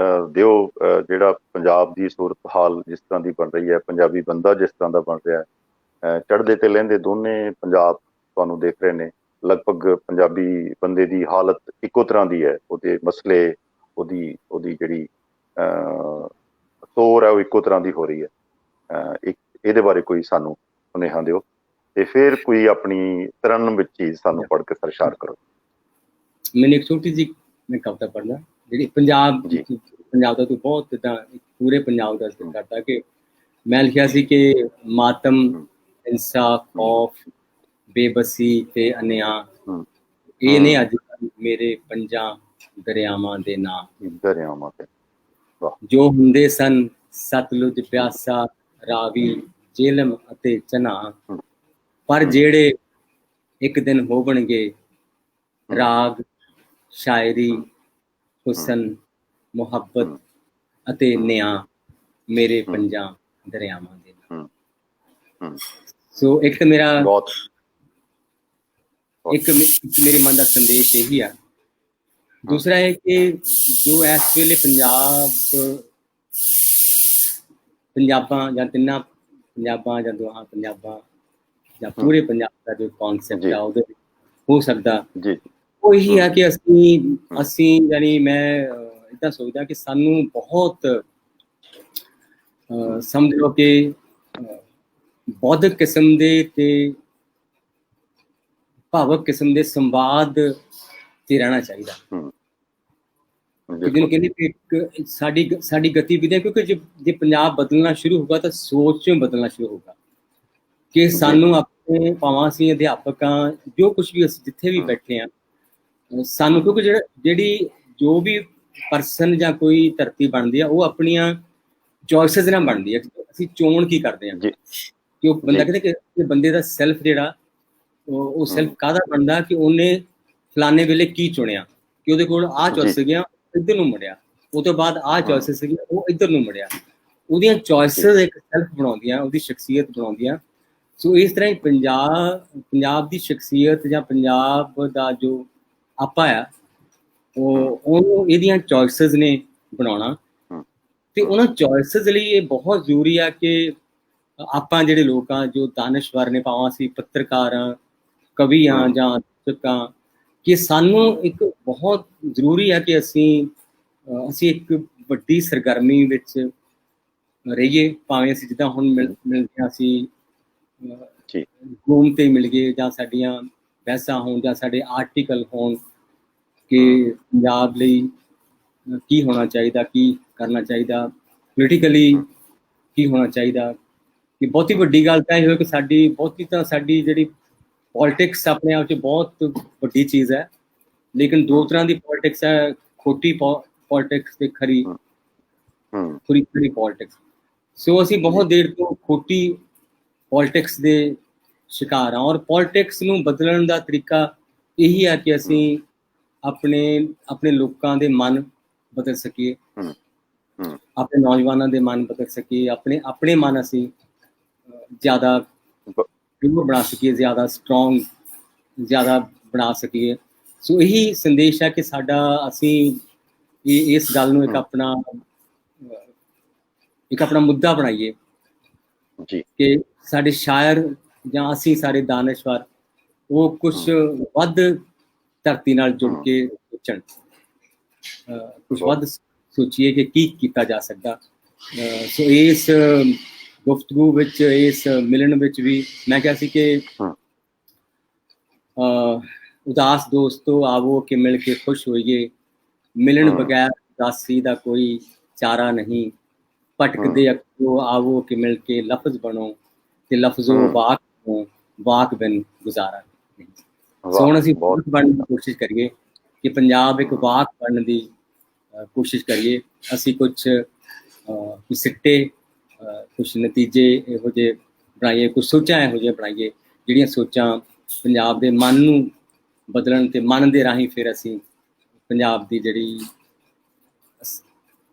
ਦਿਓ, ਜਿਹੜਾ ਪੰਜਾਬ ਦੀ ਸੂਰਤ ਹਾਲ ਜਿਸ ਤਰ੍ਹਾਂ ਦੀ ਬਣ ਰਹੀ ਹੈ, ਪੰਜਾਬੀ ਬੰਦਾ ਜਿਸ ਤਰ੍ਹਾਂ ਦਾ ਬਣ ਰਿਹਾ ਹੈ, ਚੜ੍ਹਦੇ ਤੇ ਲਹਿੰਦੇ ਦੋਨੇ ਪੰਜਾਬ ਤੁਹਾਨੂੰ ਦੇਖ ਰਹੇ ਨੇ। ਲਗਭਗ ਪੰਜਾਬੀ ਬੰਦੇ ਦੀ ਹਾਲਤ ਇੱਕੋ ਤਰ੍ਹਾਂ ਦੀ ਹੈ, ਉਹਦੇ ਮਸਲੇ, ਉਹਦੀ ਜਿਹੜੀ ਤੋਰ ਹੈ ਉਹ ਇੱਕੋ ਤਰ੍ਹਾਂ ਦੀ ਹੋ ਰਹੀ ਹੈ। ਇਹਦੇ ਬਾਰੇ ਕੋਈ ਸਾਨੂੰ ਸੁਨੇਹਾ ਦਿਓ, ਤੇ ਫਿਰ ਕੋਈ ਆਪਣੀ ਤਰਨਮ ਵਿੱਚ ਚੀਜ਼ ਸਾਨੂੰ ਪੜ੍ਹ ਕੇ ਪ੍ਰਸ਼ਾਰ ਕਰੋ। ਮੈਨੂੰ ਇੱਕ ਛੋਟੀ ਜਿਹੀ ਮੈਂ ਕਵਿਤਾ ਪੜ੍ਹਨਾ, ਜਿਹੜੀ ਪੰਜਾਬ ਦਾ ਤੂੰ ਬਹੁਤ ਇੱਦਾਂ ਪੂਰੇ ਪੰਜਾਬ ਦਾ ਜ਼ਿਕਰ ਕਰਦਾ, ਕਿ ਮੈਂ ਲਿਖਿਆ ਸੀ ਕਿ ਮਾਤਮ, ਇਨਸਾਫ, ਖੌਫ, ਬੇਬਸੀ ਤੇ ਅਨਿਆਂ, ਇਹ ਨੇ ਅੱਜ ਮੇਰੇ ਪੰਜਾਂ ਦਰਿਆਵਾਂ ਦੇ ਨਾਂ। ਦਰਿਆਵਾਂ ਤੇ ਜੋ ਹੁੰਦੇ ਸਨ ਸਤਲੁਜ, ਬਿਆਸਾ, ਰਾਵੀ, ਜੇਹਲਮ ਅਤੇ ਚਨਾਹ, ਪਰ ਜਿਹੜੇ ਇੱਕ ਦਿਨ ਹੋਵਣਗੇ ਰਾਗ, ਸ਼ਾਇਰੀ, ਹੁਸਨ, ਮੁਹੱਬਤ ਅਤੇ ਨਿਆਂ, ਮੇਰੇ ਪੰਜਾਂ ਦਰਿਆਵਾਂ ਦੇ ਨਾਲ। ਸੋ ਇੱਕ ਤਾਂ ਮੇਰਾ ਇੱਕ ਮੇਰੇ ਮਨ ਦਾ ਸੰਦੇਸ਼ ਇਹੀ ਆ। ਦੂਸਰਾ ਹੈ ਕਿ ਜੋ ਇਸ ਵੇਲੇ ਪੰਜਾਬਾਂ ਜਾਂ ਤਿੰਨਾਂ ਪੰਜਾਬਾਂ ਜਾਂ ਦੋਹਾਂ ਪੰਜਾਬਾਂ ਜਾਂ ਪੂਰੇ ਪੰਜਾਬ ਦਾ ਜੋ ਕੌਨਸੈਪਟ ਆ, ਉਹਦੇ ਹੋ ਸਕਦਾ। ਜੀ ਉਹ ਇਹੀ ਆ ਕਿ ਅਸੀਂ ਯਾਨੀ ਮੈਂ ਇੱਦਾਂ ਸੋਚਦਾ ਕਿ ਸਾਨੂੰ ਬਹੁਤ ਸਮਝ ਲਓ ਕਿ ਬੌਧਿਕ ਕਿਸਮ ਦੇ ਤੇ ਭਾਵਕ ਕਿਸਮ ਦੇ ਸੰਵਾਦ ਤੇ ਰਹਿਣਾ ਚਾਹੀਦਾ। ਕਿ ਜਿਹਨੂੰ ਕਹਿੰਦੇ ਕਿ ਇੱਕ ਸਾਡੀ ਗਤੀਵਿਧੀਆਂ, ਕਿਉਂਕਿ ਜੇ ਪੰਜਾਬ ਬਦਲਣਾ ਸ਼ੁਰੂ ਹੋਗਾ ਤਾਂ ਸੋਚ ਬਦਲਣਾ ਸ਼ੁਰੂ ਹੋਗਾ ਕਿ ਸਾਨੂੰ ਆਪਣੇ ਭਾਵਾਂ ਅਸੀਂ ਅਧਿਆਪਕ ਹਾਂ, ਜੋ ਕੁਛ ਵੀ ਅਸੀਂ ਜਿੱਥੇ ਵੀ ਬੈਠੇ ਹਾਂ, ਸਾਨੂੰ ਕਿਉਂਕਿ ਜੋ ਵੀ ਪਰਸਨ ਜਾਂ ਕੋਈ ਧਰਤੀ ਬਣਦੀ ਆ ਉਹ ਆਪਣੀਆਂ ਚੋਇਸਿਸ ਨਾਲ ਬਣਦੀ ਹੈ। ਅਸੀਂ ਚੋਣ ਕੀ ਕਰਦੇ ਹਾਂ ਕਿ ਉਹ ਬੰਦਾ ਕਹਿੰਦੇ ਕਿ ਬੰਦੇ ਦਾ ਸੈਲਫ ਜਿਹੜਾ ਉਹ ਸੈਲਫ ਕਾਹਦਾ ਬਣਦਾ ਕਿ ਉਹਨੇ ਫਲਾਣੇ ਵੇਲੇ ਕੀ ਚੁਣਿਆ, ਕਿ ਉਹਦੇ ਕੋਲ ਆਹ ਚੋਇਸ ਸੀਗੀਆਂ, ਇੱਧਰ ਨੂੰ ਮੁੜਿਆ, ਉਹ ਤੋਂ ਬਾਅਦ ਆਹ ਚੋਇਸਿਸ ਸੀਗੀਆਂ, ਉਹ ਇੱਧਰ ਨੂੰ ਮੁੜਿਆ। ਉਹਦੀਆਂ ਚੋਇਸਿਸ ਇੱਕ ਸੈਲਫ ਬਣਾਉਂਦੀਆਂ, ਉਹਦੀ ਸ਼ਖਸੀਅਤ ਬਣਾਉਂਦੀਆਂ। ਸੋ ਇਸ ਤਰ੍ਹਾਂ ਹੀ ਪੰਜਾਬ ਦੀ ਸ਼ਖਸੀਅਤ ਜਾਂ ਪੰਜਾਬ ਦਾ ਜੋ ਆਪਾ ਆ ਉਹਨੂੰ ਇਹਦੀਆਂ ਚੋਇਸਿਸ ਨੇ ਬਣਾਉਣਾ। ਤੇ ਉਹਨਾਂ ਚੋਇਸਿਸ ਲਈ ਇਹ ਬਹੁਤ ਜ਼ਰੂਰੀ ਆ ਕਿ ਆਪਾਂ ਜਿਹੜੇ ਲੋਕ ਆ ਜੋ ਦਾਨਸ਼ਵਰ ਨੇ, ਭਾਵੇਂ ਅਸੀਂ ਪੱਤਰਕਾਰ ਹਾਂ, ਕਵੀ ਹਾਂ ਜਾਂ ਲੇਖਕ ਹਾਂ, ਕਿ ਸਾਨੂੰ ਇੱਕ ਬਹੁਤ ਜ਼ਰੂਰੀ ਹੈ ਕਿ ਅਸੀਂ ਇੱਕ ਵੱਡੀ ਸਰਗਰਮੀ ਵਿੱਚ ਰਹੀਏ। ਭਾਵੇਂ ਅਸੀਂ ਜਿੱਦਾਂ ਹੁਣ ਮਿਲਦੇ ਹਾਂ, ਅਸੀਂ ਗੂਮ ਤੇ ਮਿਲ ਗਏ ਜਾਂ ਸਾਡੀਆਂ ਬਹਿਸਾਂ ਹੋਣ ਜਾਂ ਸਾਡੇ ਆਰਟੀਕਲ ਹੋਣ ਕਿ ਪੰਜਾਬ ਲਈ ਕੀ ਹੋਣਾ ਚਾਹੀਦਾ, ਕੀ ਕਰਨਾ ਚਾਹੀਦਾ, ਪੋਲੀਟੀਕਲੀ ਕੀ ਹੋਣਾ ਚਾਹੀਦਾ। ਕਿ ਬਹੁਤੀ ਵੱਡੀ ਗੱਲ ਤਾਂ ਇਹ ਹੋਏ ਕਿ ਸਾਡੀ ਜਿਹੜੀ ਪੋਲਿਟਿਕਸ ਆਪਣੇ ਆਪ 'ਚ ਬਹੁਤ ਵੱਡੀ ਚੀਜ਼ ਹੈ, ਲੇਕਿਨ ਦੋ ਤਰ੍ਹਾਂ ਦੀ ਪੋਲਿਟਿਕਸ ਹੈ, ਖੋਟੀ ਪੋਲਿਟਿਕਸ ਤੇ ਖਰੀ ਪੋਲਿਟਿਕਸ। ਸੋ ਅਸੀਂ ਬਹੁਤ ਦੇਰ ਤੋਂ ਖੋਟੀ ਪੋਲਿਟਿਕਸ ਦੇ ਸ਼ਿਕਾਰ ਹਾਂ, ਔਰ ਪੋਲਿਟਿਕਸ ਨੂੰ ਬਦਲਣ ਦਾ ਤਰੀਕਾ ਇਹੀ ਹੈ ਕਿ ਅਸੀਂ ਆਪਣੇ ਲੋਕਾਂ ਦੇ ਮਨ ਬਦਲ ਸਕੀਏ, ਆਪਣੇ ਨੌਜਵਾਨਾਂ ਦੇ ਮਨ ਬਦਲ ਸਕੀਏ, ਆਪਣੇ ਮਨ ਅਸੀਂ ਜ਼ਿਆਦਾ ਬਣਾ ਸਕੀਏ, ਜ਼ਿਆਦਾ ਸਟਰੋਂਗ ਜ਼ਿਆਦਾ ਬਣਾ ਸਕੀਏ। ਸੋ ਇਹੀ ਸੰਦੇਸ਼ ਹੈ ਕਿ ਅਸੀਂ ਇਸ ਗੱਲ ਨੂੰ ਇੱਕ ਆਪਣਾ ਮੁੱਦਾ ਬਣਾਈਏ ਕਿ ਸਾਡੇ ਸ਼ਾਇਰ ਜਾਂ ਅਸੀਂ ਸਾਰੇ ਦਾਨਸ਼ਵਰ ਉਹ ਕੁਛ ਵੱਧ ਧਰਤੀ ਨਾਲ ਜੁੜ ਕੇ ਸੋਚਣ, ਕੁਛ ਵੱਧ ਸੋਚੀਏ ਕਿ ਕੀ ਕੀਤਾ ਜਾ ਸਕਦਾ। ਸੋ ਇਸ ਗੁਫ਼ਤਗੂ ਵਿੱਚ, ਇਸ ਮਿਲਣ ਵਿੱਚ ਵੀ ਮੈਂ ਕਿਹਾ ਸੀ ਕਿ ਉਦਾਸ ਦੋਸਤੋ ਆਵੋ ਕਿ ਮਿਲ ਕੇ ਖੁਸ਼ ਹੋਈਏ, ਮਿਲਣ ਬਗੈਰ ਉਦਾਸੀ ਦਾ ਕੋਈ ਚਾਰਾ ਨਹੀਂ, ਭਟਕਦੇ ਅੱਖੋਂ ਆਵੋ ਕਿ ਮਿਲ ਕੇ ਲਫ਼ਜ਼ ਬਣੋ ਤੇ ਲਫ਼ਜ਼ੋ ਵਾਕ ਬਿਨ ਗੁਜ਼ਾਰਾ ਨਹੀਂ। ਸੋ ਹੁਣ ਅਸੀਂ ਵਾਕ ਬਣਨ ਦੀ ਕੋਸ਼ਿਸ਼ ਕਰੀਏ ਕਿ ਪੰਜਾਬ ਇੱਕ ਵਾਕ ਬਣਨ ਦੀ ਕੋਸ਼ਿਸ਼ ਕਰੀਏ। ਅਸੀਂ ਕੁਛ ਸਿੱਟੇ, ਕੁਛ ਨਤੀਜੇ ਇਹੋ ਜਿਹੇ ਬਣਾਈਏ, ਕੁਛ ਸੋਚਾਂ ਇਹੋ ਜਿਹੀਆਂ ਬਣਾਈਏ ਜਿਹੜੀਆਂ ਸੋਚਾਂ ਪੰਜਾਬ ਦੇ ਮਨ ਨੂੰ ਬਦਲਣ ਤੇ ਮਨ ਦੇ ਰਾਹੀਂ ਫਿਰ ਅਸੀਂ ਪੰਜਾਬ ਦੀ ਜਿਹੜੀ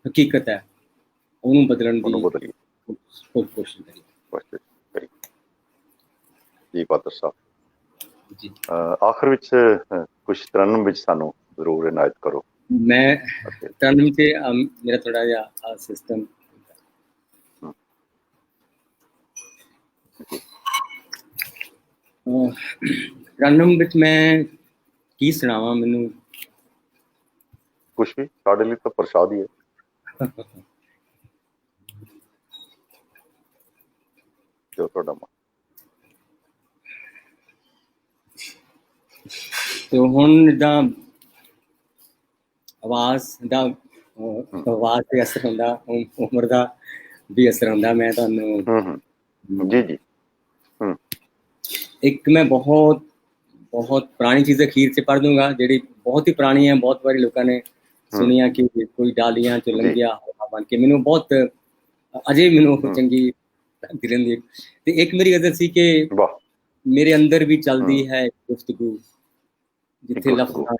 ਹਕੀਕਤ ਹੈ ਉਹਨੂੰ ਬਦਲਣ ਦੀ ਕੋਸ਼ਿਸ਼ ਕਰੀਏ। ਜੀ ਪਾਤਰ ਸਾਹਿਬ ਜੀ, ਆਖਰ ਵਿੱਚ ਕੁਛ ਤਰਨਮ ਵਿੱਚ ਸਾਨੂੰ ਜ਼ਰੂਰ ਇਨਾਇਤ ਕਰੋ। ਮੈਂ ਤਰਨਮ 'ਚ ਮੇਰਾ ਥੋੜਾ ਜਿਹਾ ਸਿਸਟਮ ਤਰਨਮ ਵਿੱਚ ਮੈਂ ਕੀ ਸੁਣਾਵਾਂ, ਮੈਨੂੰ ਕੁਛ ਵੀ, ਸਾਡੇ ਲਈ ਤਾਂ ਪ੍ਰਸ਼ਾਦ ਹੀ ਹੈ ਜੋ ਤੁਹਾਡਾ ਮਨ। ਤੇ ਹੁਣ ਜਿੱਦਾਂ ਆਵਾਜ਼ ਤੇ ਅਸਰ ਹੁੰਦਾ, ਉਮਰ ਦਾ ਵੀ ਅਸਰ ਹੁੰਦਾ। ਮੈਂ ਤੁਹਾਨੂੰ ਜੀ ਇੱਕ ਮੈਂ ਬਹੁਤ ਪੁਰਾਣੀ ਚੀਜ਼ ਅਖੀਰ 'ਚ ਪੜ੍ਹ ਦੂੰਗਾ, ਜਿਹੜੀ ਬਹੁਤ ਹੀ ਪੁਰਾਣੀ ਹੈ, ਬਹੁਤ ਵਾਰੀ ਲੋਕਾਂ ਨੇ ਸੁਣੀਆਂ ਕਿ ਕੋਈ ਡਾਲੀਆਂ 'ਚ ਲੰਘਿਆ ਹਵਾ ਬਣ ਕੇ। ਮੈਨੂੰ ਬਹੁਤ ਅਜੇ ਮੈਨੂੰ ਚੰਗੀ ਲੱਗਦੀ ਰਹਿੰਦੀ। ਤੇ ਇੱਕ ਮੇਰੀ ਗਜ਼ਲ ਸੀ ਕਿ ਮੇਰੇ ਅੰਦਰ ਵੀ ਚੱਲਦੀ ਹੈ ਗੁਫ਼ਤਗੂ, ਜਿੱਥੇ ਲਫ਼ਜ਼ਾਂ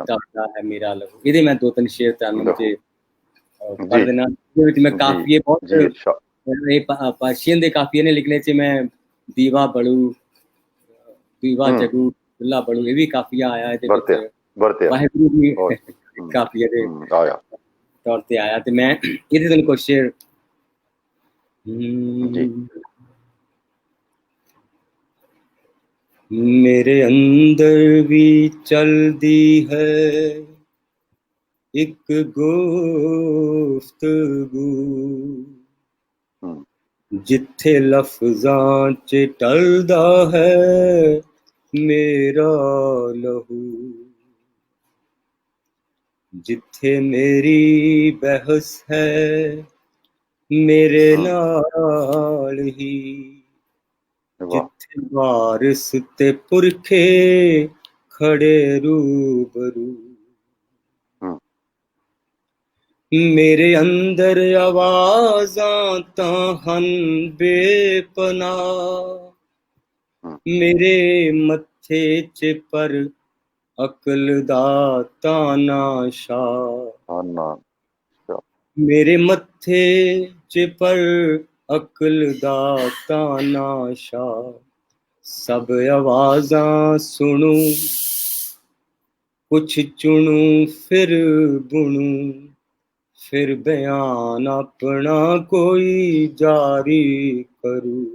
ਚੱਲਦਾ ਹੈ ਮੇਰਾ ਲਹੂ। ਇਹਦੇ ਮੈਂ 2-3 ਸ਼ੇਰ ਤੁਹਾਨੂੰ ਪੜ੍ਹ ਦੇਣਾ। ਇਹਦੇ ਵਿੱਚ ਮੈਂ ਕਾਫੀਏ ਬਹੁਤ ਪਾਸ਼ੀਅਨ ਦੇ ਕਾਫੀਏ ਨੇ ਲਿਖਣੇ 'ਚ ਮੈਂ ਦੀਵਾ ਬੜੂ, ਦੀਵਾ ਜਗੂ, ਦੁੱਲਾ ਬੜੂ, ਇਹ ਵੀ ਕਾਫੀਆ ਆਇਆ ਇਹਦੇ ਵਿੱਚ। ਵਾਹਿਗੁਰੂ ਵੀ ਕਾਫੀਏ ਦੇ ਤੌਰ ਤੇ ਆਇਆ। ਤੇ ਮੈਂ ਇਹਦੇ ਤੁਹਾਨੂੰ ਕੁਛ ਸ਼ੇਰ मेरे अंदर भी चलदी है एक गुफ्तगू, जिथे लफ्जां च टलदा है मेरा लहू, जिथे मेरी बहस है मेरे नाल ही, जिथे वारिस ते पुरखे खड़े रूबरू, मेरे अंदर आवाज़ां तां हन बेपनाह, मेरे मत्थे च पर अकल दा तानाशाह, मेरे मत्थे च पर अकल दा तानाशाह, सब आवाज़ां सुनूं कुछ चुनूं फिर बुनूं, फिर बयान अपना कोई जारी करूं,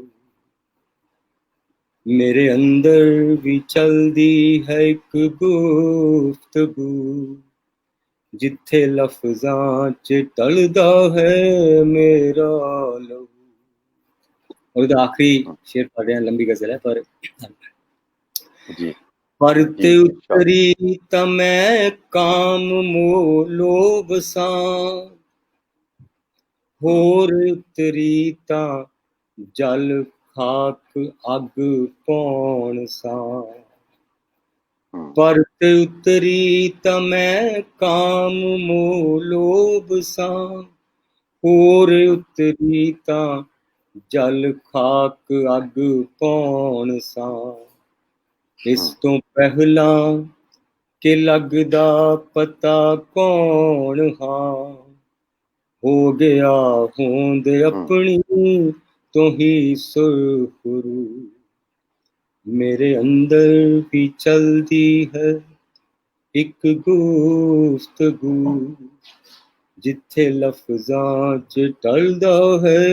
मेरे अंदर भी चलदी है एक गुफ्तगू, जिथे लफ्जां च टलदा है मेरा लहू। और इधर आखिरी शेर पढ़ रहे हैं, लंबी गजल है पर पर ते उतरी त मैं काम मोलो बसां, होर उतरी तां जल खाक अग पौण सां, पर ते उतरी त मैं काम मोलो बसां, होर उतरी तां जल खाक अग पौण सां, इस तो पहला के लगदा पता कौन हां, हो गया होंद अपनी तो ही सुरखरू, मेरे अंदर भी चलदी है एक गुफ्तगू, जिथे लफ्जां च टलदा है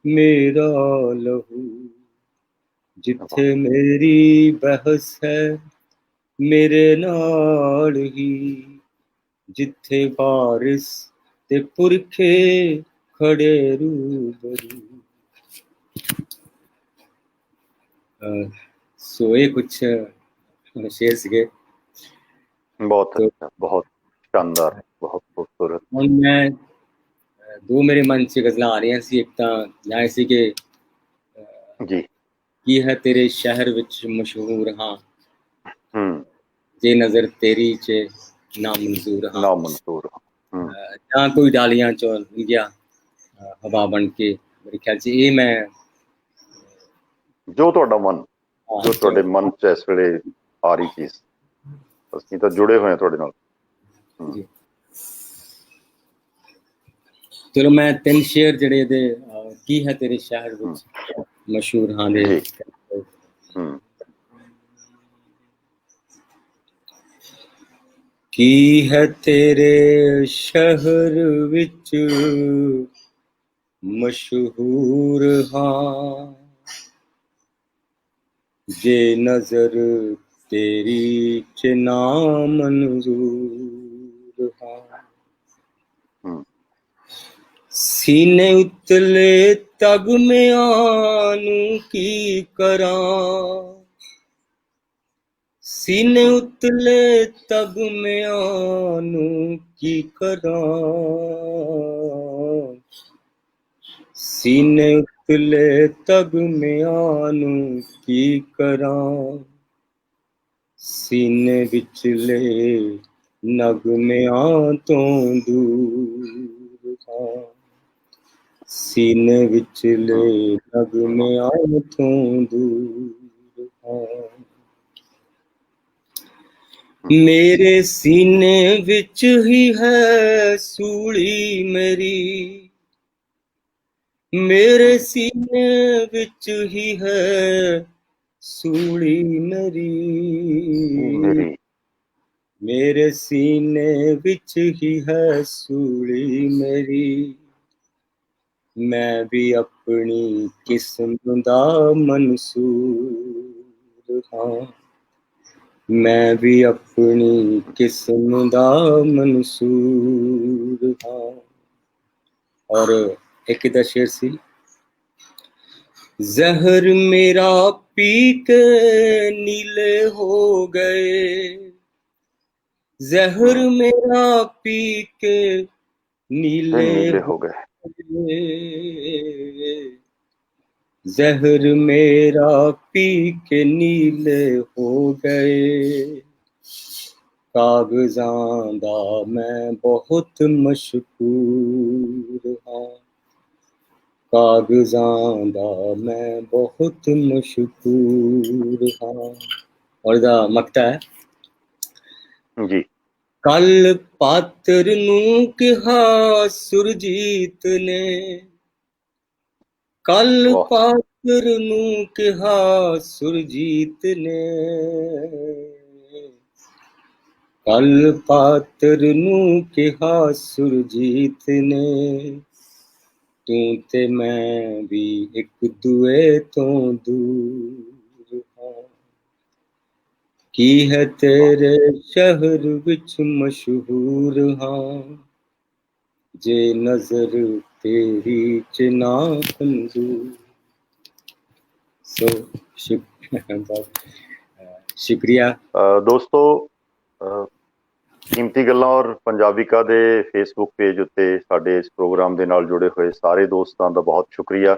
मेरा लहू, जिथे मेरी बहस है मेरे नाल ही, जिथे वारिस ते पुरखे खड़े रूबरू। सो ये कुछ शेर सीगे। बहुत अच्छा, बहुत शानदार, बहुत खूबसूरत। और मैं दो मेरे मन से गजलां आ रही सी, एक तां जाए सी कि जी की है तेरे शहर विच मशहूर हाँ, जे नजर तेरी च नामंजूर हाँ, नामंजूर ਜਾਂ ਕੋਈ ਡਾਲੀਆਂ ਚੋਂ ਗਿਆ ਹਵਾ ਬਣ ਕੇ, ਮੇਰੇ ਖਿਆਲ 'ਚ ਇਹ ਮੈਂ ਜੋ ਤੁਹਾਡਾ ਮਨ, ਜੋ ਤੁਹਾਡੇ ਮਨ 'ਚ ਇਸ ਵੇਲੇ ਆ ਰਹੀ ਚੀਜ਼, ਅਸੀਂ ਤਾਂ ਜੁੜੇ ਹੋਏ ਹਾਂ ਤੁਹਾਡੇ ਨਾਲ। ਚਲੋ ਮੈਂ ਤਿੰਨ ਸ਼ੇਰ ਜਿਹੜੇ ਇਹਦੇ ਕੀ ਹੈ ਤੇਰੇ ਸ਼ਹਿਰ ਵਿੱਚ ਮਸ਼ਹੂਰ ਹਾਂ ਦੇ ਕੀ ਹੈ ਤੇਰੇ ਸ਼ਹਿਰ ਵਿੱਚ ਮਸ਼ਹੂਰ ਹਾਂ, ਜੇ ਨਜ਼ਰ ਤੇਰੀ ਚ ਨਾ ਮਨਜ਼ੂਰ ਹਾਂ, ਸੀਨੇ ਉਤਲੇ ਤਗਮਿਆਂ ਨੂੰ ਕੀ ਕਰਾਂ, ਸੀਨੇ ਉਤਲੇ ਤਗਮਿਆਂ ਨੂੰ ਕੀ ਕਰਾਂ, ਸੀਨੇ ਉਤਲੇ ਤਗਮਿਆਂ ਨੂੰ ਕੀ ਕਰਾਂ, ਸੀਨੇ ਵਿਚਲੇ ਨਗਮਿਆਂ ਤੋਂ ਦੂਰ ਹਾਂ, ਸੀਨੇ ਵਿਚਲੇ ਨਗਮਿਆਂ ਤੋਂ ਦੂਰ ਹਾਂ, मेरे सीने विच ही है सूली मेरी, मेरे सीने विच ही है सूली मेरी, मेरे सीने विच ही है सूली मेरी, मैं भी अपनी किस्म दा मंसूर हाँ मैं भी अपनी किस्म दा मंसूर हाँ। और एक इदा शेर सी, जहर मेरा पी के नीले हो गए, जहर मेरा पी के नीले नीले हो गए। जहर मेरा पी के नीले हो गए, कागज़ां दा मैं बहुत मशहूर हाँ, कागज़ां दा मैं बहुत मशहूर हाँ। और दा मकता है, जी कल पात्र नू कहा सुरजीत ने, कल वाह पात्र नू कहा सुरजीत ने, कल पात्र नू कहा सुरजीत ने, तू ते मैं भी एक दुए तो दूर हाँ, की है तेरे शहर विच मशहूर हाँ, जे नजर तेरी च ना मंजूर। सो शुक्रिया दोस्तों ਕੀਮਤੀ ਗੱਲਾਂ ਔਰ ਪੰਜਾਬੀਕਾ ਦੇ ਫੇਸਬੁੱਕ ਪੇਜ ਉੱਤੇ ਸਾਡੇ ਇਸ ਪ੍ਰੋਗਰਾਮ ਦੇ ਨਾਲ ਜੁੜੇ ਹੋਏ ਸਾਰੇ ਦੋਸਤਾਂ ਦਾ ਬਹੁਤ ਸ਼ੁਕਰੀਆ।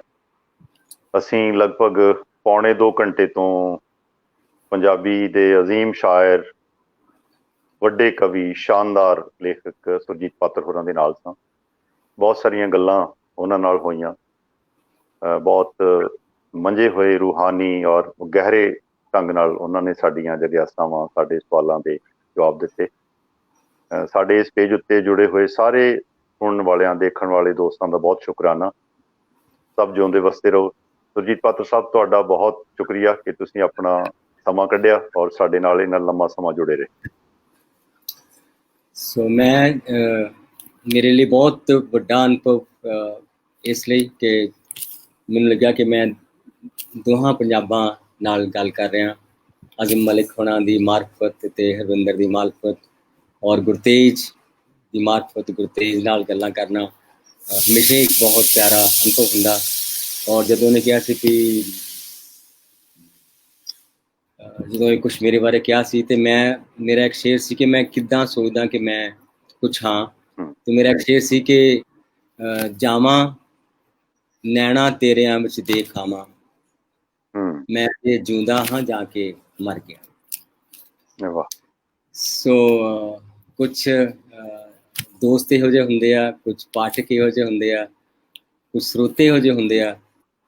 ਅਸੀਂ ਲਗਭਗ ਪੌਣੇ 2 ਘੰਟੇ ਤੋਂ ਪੰਜਾਬੀ ਦੇ ਅਜ਼ੀਮ ਸ਼ਾਇਰ, ਵੱਡੇ ਕਵੀ, ਸ਼ਾਨਦਾਰ ਲੇਖਕ ਸੁਰਜੀਤ ਪਾਤਰ ਹੋਰਾਂ ਦੇ ਨਾਲ ਸਾਂ। ਬਹੁਤ ਸਾਰੀਆਂ ਗੱਲਾਂ ਉਹਨਾਂ ਨਾਲ ਹੋਈਆਂ, ਬਹੁਤ ਮੰਝੇ ਹੋਏ ਰੂਹਾਨੀ ਔਰ ਗਹਿਰੇ ਢੰਗ ਨਾਲ ਉਹਨਾਂ ਨੇ ਸਾਡੀਆਂ ਜਗਿਆਸਾਵਾਂ, ਸਾਡੇ ਸਵਾਲਾਂ ਦੇ ਜਵਾਬ ਦਿੱਤੇ। ਸਾਡੇ ਇਸ ਪੇਜ ਉੱਤੇ ਜੁੜੇ ਹੋਏ ਸਾਰੇ ਸੁਣਨ ਵਾਲਿਆਂ, ਦੇਖਣ ਵਾਲੇ ਦੋਸਤਾਂ ਦਾ ਬਹੁਤ ਸ਼ੁਕਰਾਨਾ। ਸਭ ਜਿਉਂਦੇ ਵਸਦੇ ਰਹੋ। ਸੁਰਜੀਤ ਪਾਤਰ ਸਾਹਿਬ, ਤੁਹਾਡਾ ਬਹੁਤ ਸ਼ੁਕਰੀਆ ਕਿ ਤੁਸੀਂ ਆਪਣਾ ਸਮਾਂ ਕੱਢਿਆ ਔਰ ਸਾਡੇ ਨਾਲ ਇੰਨਾ ਲੰਮਾ ਸਮਾਂ ਜੁੜੇ ਰਹੇ। ਸੋ ਮੈਂ ਮੇਰੇ ਲਈ ਬਹੁਤ ਵੱਡਾ ਅਨੁਭਵ ਇਸ ਲਈ ਕਿ ਮੈਨੂੰ ਲੱਗਿਆ ਕਿ ਮੈਂ ਦੋਹਾਂ ਪੰਜਾਬਾਂ ਨਾਲ ਗੱਲ ਕਰ ਰਿਹਾ, ਅਜ਼ਮ ਮਲਿਕ ਹੋਣਾ ਦੀ ਮਾਰਫਤ ਤੇ ਹਰਵਿੰਦਰ ਦੀ ਮਾਰਫਤ ਔਰ ਗੁਰਤੇਜ ਦੀ ਮਾਰਫਤ, ਗੁਰਤੇਜ ਨਾਲ ਗੱਲਾਂ ਕਰਨਾ ਹਮੇਸ਼ਾ ਇੱਕ ਬਹੁਤ ਪਿਆਰਾ ਅਨੁਭਵ ਹੁੰਦਾ। ਔਰ ਜਦੋਂ ਉਹਨੇ ਕਿਹਾ ਸੀ ਕਿ ਜਦੋਂ ਇਹ ਕੁਛ ਮੇਰੇ ਬਾਰੇ ਕਿਹਾ ਸੀ ਤੇ ਮੇਰਾ ਇੱਕ ਸ਼ੇਰ ਸੀ ਕਿ ਮੈਂ ਕਿੱਦਾਂ ਸੋਚਦਾ ਕਿ ਮੈਂ ਕੁਛ ਹਾਂ, ਤੇ ਮੇਰਾ ਇੱਕ ਸ਼ੇਰ ਸੀ ਕਿ ਜਾਵਾਂ ਨੈਣਾ ਤੇਰਿਆਂ ਵਿੱਚ ਦੇਖ ਆਵਾਂ, ਮੈਂ ਜੇ ਜਿਉਂਦਾ ਹਾਂ ਜਾ ਕੇ ਮਰ ਗਿਆ। ਵਾਹ। ਸੋ ਕੁਛ ਦੋਸਤ ਇਹੋ ਜਿਹੇ ਹੁੰਦੇ ਆ, ਕੁਛ ਪਾਠਕ ਇਹੋ ਜਿਹੇ ਹੁੰਦੇ ਆ, ਕੁਛ ਸਰੋਤੇ ਇਹੋ ਜਿਹੇ ਹੁੰਦੇ ਆ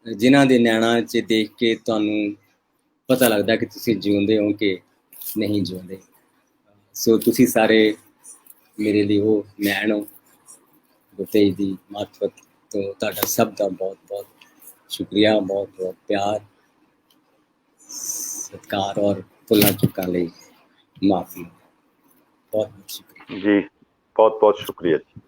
ਜਿਨ੍ਹਾਂ ਦੇ ਨੈਣਾਂ 'ਚ ਦੇਖ ਕੇ ਤੁਹਾਨੂੰ ਪਤਾ ਲੱਗਦਾ ਕਿ ਤੁਸੀਂ ਜਿਉਂਦੇ ਹੋ ਕਿ ਨਹੀਂ ਜਿਉਂਦੇ। ਸੋ ਤੁਸੀਂ ਸਾਰੇ ਮੇਰੇ ਲਈ ਉਹ ਨੈਣ ਹੋ। ਗੁਰਤੇਜ ਦੀ ਮਾਰਫਤ ਤੋਂ ਤੁਹਾਡਾ ਸਭ ਦਾ ਬਹੁਤ ਬਹੁਤ ਸ਼ੁਕਰੀਆ, ਬਹੁਤ ਬਹੁਤ ਪਿਆਰ, ਸਤਿਕਾਰ ਔਰ ਭੁੱਲਾਂ ਚੁੱਕਾਂ ਲਈ ਮਾਫੀ। ਬਹੁਤ ਬਹੁਤ ਸ਼ੁਕਰੀਆ ਜੀ, ਬਹੁਤ ਬਹੁਤ ਸ਼ੁਕਰੀਆ ਜੀ।